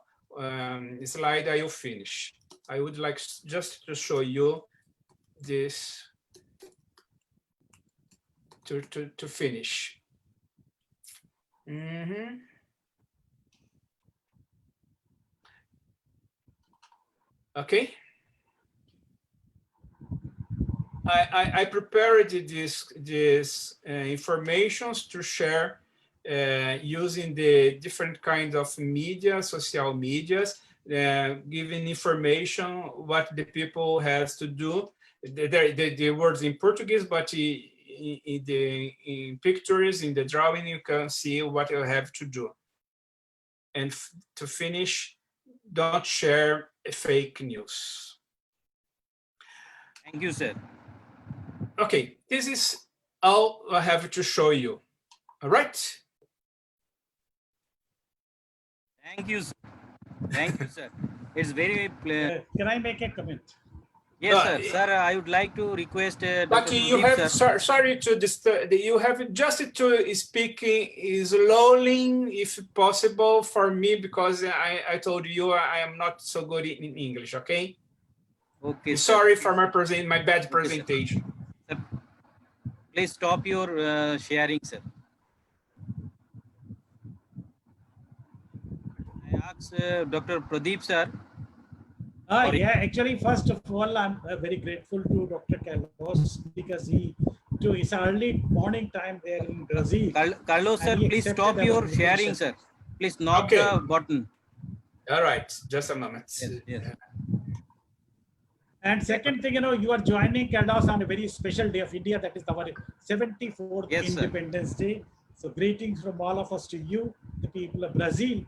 slide. I will finish. I would like just to show you this to finish. Okay. I prepared this informations to share using the different kinds of media, social medias, giving information what the people has to do. The words in Portuguese, but in pictures, in the drawing, you can see what you have to do. And to finish, don't share fake news. Thank you, sir. Okay, this is all I have to show you. All right. Thank you, sir. Thank you, sir. It's very clear. Can I make a comment? Yes, sir. Sir, I would like to request. But Dr. you Pradeep, have, sir. sorry to disturb, you have just to speak slowly, if possible, for me, because I told you I am not so good in English, okay? Okay. Sorry for my bad presentation. Sir, please stop your sharing, sir. I ask Dr. Pradeep, sir. Yeah, actually, first of all, I'm very grateful to Dr. Carlos because it's early morning time there in Brazil. Carlos, sir, please stop your sharing, sir. Please knock the button. All right, just a moment. Yes. And second thing, you are joining Carlos on a very special day of India, that is our 74th Independence Day. So greetings from all of us to you, the people of Brazil.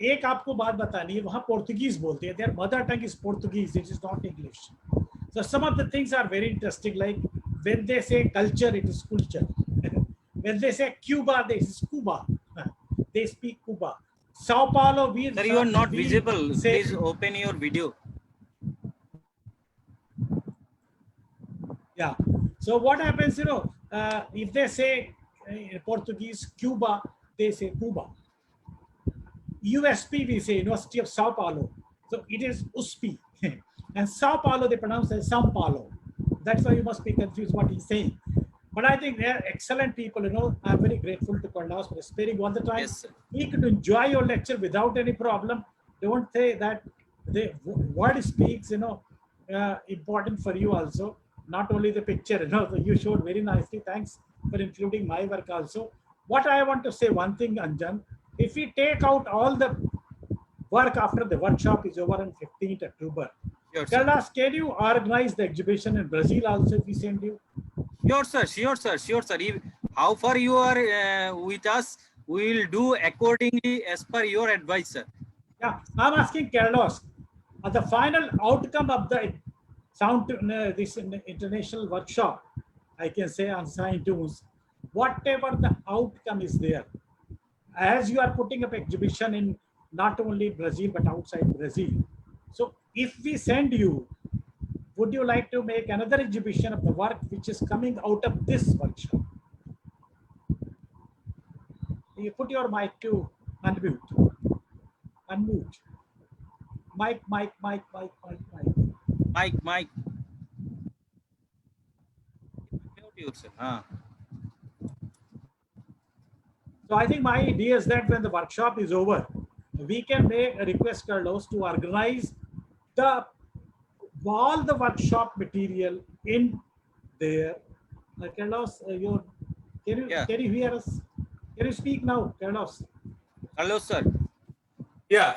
एक आपको बात बतानी है, वहाँ पोर्तुगीज बोलते हैं. Their mother tongue is Portuguese, it is not English. So some of the things are very interesting, like when they say culture, it is culture. When they say Cuba, this is Cuba. they speak Cuba. Sao Paulo, Sir, you are not we visible. say, Please open your video. yeah. So what happens, if they say Portuguese Cuba, they say Cuba. USP, we say University of Sao Paulo. So it is USP. And Sao Paulo, they pronounce as Sao Paulo. That's why you must be confused what he's saying. But I think they're excellent people, I'm very grateful to Carlos for sparing all the time. Yes, sir. We could enjoy your lecture without any problem. Don't say that the word speaks, important for you also. Not only the picture, so you showed very nicely. Thanks for including my work also. What I want to say, one thing, Anjan, if we take out all the work after the workshop is over on 15th October, Sure, tell sir. us, can you organize the exhibition in Brazil also if we send you? Sure, sir. Sure, sir. Sure, sir. How far you are with us, we will do accordingly as per your advice, sir. Yeah, I'm asking Carlos, the final outcome of the this international workshop, I can say on Sign Tunes, whatever the outcome is there, as you are putting up exhibition in not only Brazil but outside Brazil. So if we send you, would you like to make another exhibition of the work which is coming out of this workshop? You put your mic to unmute. Unmute. Mic. Mike. Mute you, sir. So I think my idea is that when the workshop is over, we can make a request, Carlos, to organize all the workshop material in there. Carlos, can you hear us? Can you speak now, Carlos? Hello, sir. Yeah.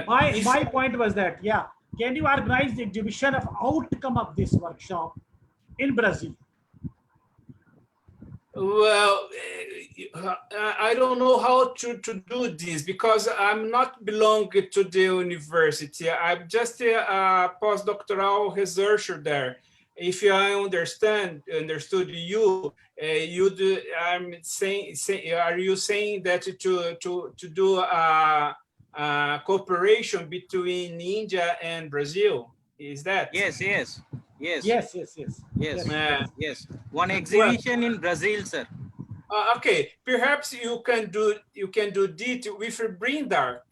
My point was that, yeah, can you organize the exhibition of outcome of this workshop in Brazil? Well, I don't know how to do this because I'm not belonging to the university. I'm just a postdoctoral researcher there. If I understood you, I'm saying, are you saying that to do a cooperation between India and Brazil? Is that? Yes. Yes. One exhibition in Brazil, sir. Okay, perhaps you can do it with a Bring Dark.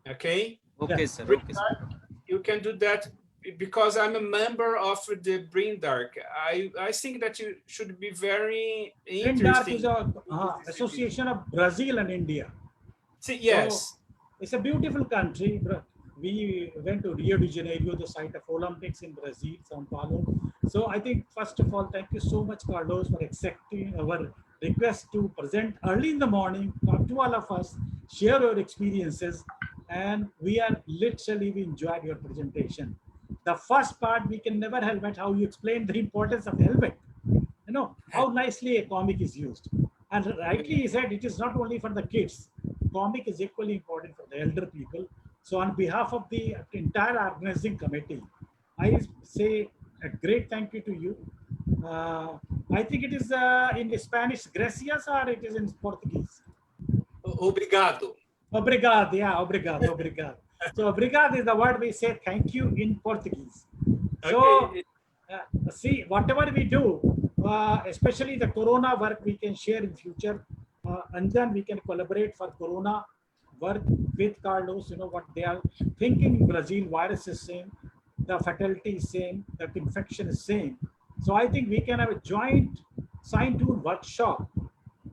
Okay. Okay, sir. Okay, sir. You can do that because I'm a member of the Bring Dark. I think that you should be very interesting. Bring Dark is a association of Brazil and India. See, yes. So it's a beautiful country. We went to Rio de Janeiro, the site of Olympics in Brazil, Sao Paulo. So I think, first of all, thank you so much, Carlos, for accepting our request to present early in the morning, talk to all of us, share your experiences, and we enjoyed your presentation. The first part, we can never help how you explained the importance of helmet. How nicely a comic is used. And rightly he said, it is not only for the kids. Comic is equally important for the elder people. So on behalf of the entire organizing committee, I say a great thank you to you. I think it is in Spanish, gracias, or it is in Portuguese? Obrigado. Obrigado, yeah, obrigado. So obrigado is the word we say thank you in Portuguese. So see, whatever we do, especially the Corona work we can share in future, and then we can collaborate for Corona work with Carlos, what they are thinking in Brazil, virus is same, the fatality is same, the infection is same. So I think we can have a joint sign tool workshop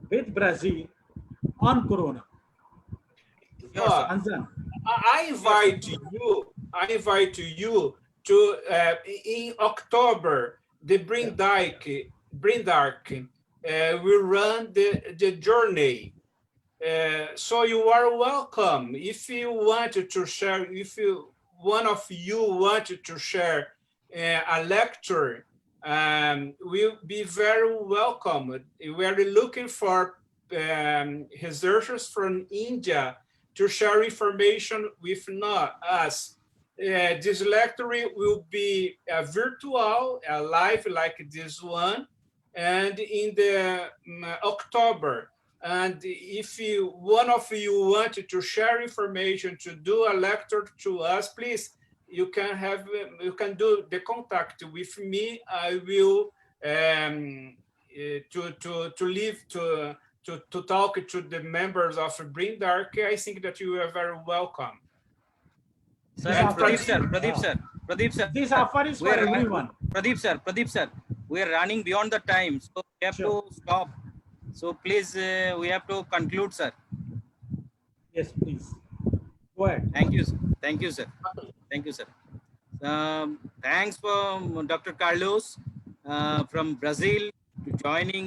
with Brazil on Corona. I invite you to in October, the Bring Dark will run the journey. So you are welcome. If you want to share, one of you wanted to share a lecture, we'll be very welcome. We are looking for researchers from India to share information with us. This lecture will be virtual, live like this one, and in the October, And if one of you wanted to share information, to do a lecture to us, please, you can do the contact with me. I will to talk to the members of Bring Dark. I think that you are very welcome. Sir, And Pradeep sir, This offer is for everyone. Pradeep sir, we are running beyond the time, so we have to stop. So please, we have to conclude, sir. Yes, please. Go ahead. Thank you, sir. Thank you, sir. Thank you, sir. Thanks for Dr. Carlos from Brazil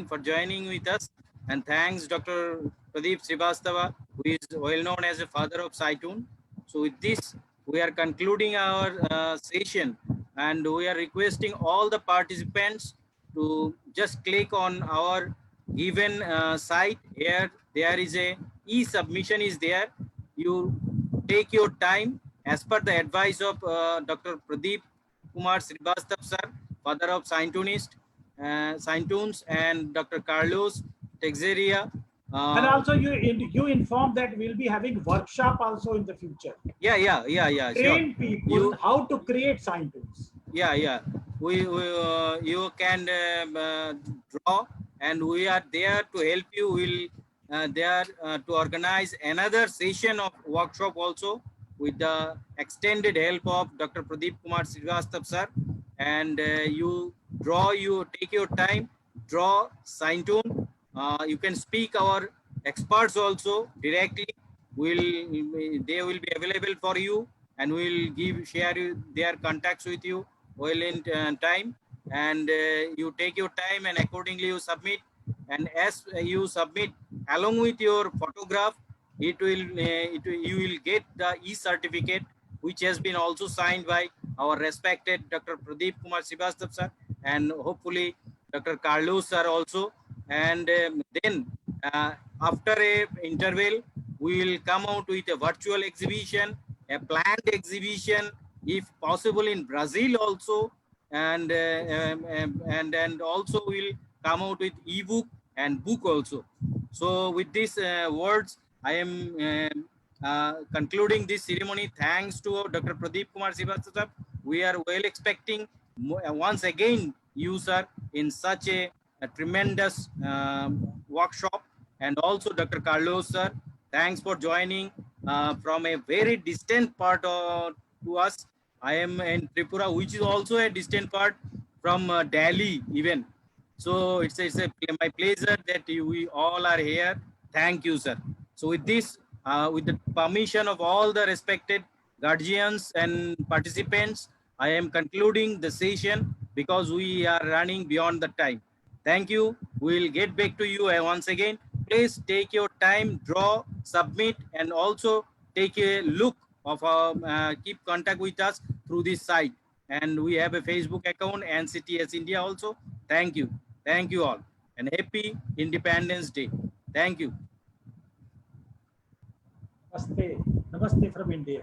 for joining with us, and thanks Dr. Pradeep Srivastava, who is well known as a father of Saitun. So with this, we are concluding our session, and we are requesting all the participants to just click on our given site. Here there is a e-submission is there. You take your time as per the advice of Dr. Pradeep Kumar Srivastava sir, father of Saintunist, Saintuns, and Dr. Carlos Texeria. And also you inform that we'll be having workshop also in the future. Yeah, Train sure. people how to create sign tools. Yeah. You can draw, and we are there to help you. We'll there to organize another session of workshop also with the extended help of Dr. Pradeep Kumar Srivastava sir. And you take your time, draw, sign tune. You can speak our experts also directly. They will be available for you, and we'll share their contacts with you well in time. And you take your time, and accordingly you submit. And as you submit along with your photograph, you will get the e-certificate, which has been also signed by our respected Dr. Pradeep Kumar Srivastava sir, and hopefully Dr. Carlos sir also. And then after a interval, we will come out with a virtual exhibition, a planned exhibition, if possible in Brazil also, and also we'll come out with ebook and book also. So with these words, I am concluding this ceremony. Thanks to Dr. Pradeep Kumar Srivastava. We are well expecting once again you, sir, in such a tremendous workshop. And also Dr. Carlos sir, thanks for joining from a very distant part to us. I am in Tripura, which is also a distant part from Delhi even. So it's my pleasure that we all are here. Thank you, sir. So with this, with the permission of all the respected guardians and participants, I am concluding the session because we are running beyond the time. Thank you. We'll get back to you once again. Please take your time, draw, submit, and also take a look of our, keep contact with us through this site. And we have a Facebook account, NCTS India also. Thank you. Thank you all. And happy Independence Day. Thank you. Namaste. Namaste from India.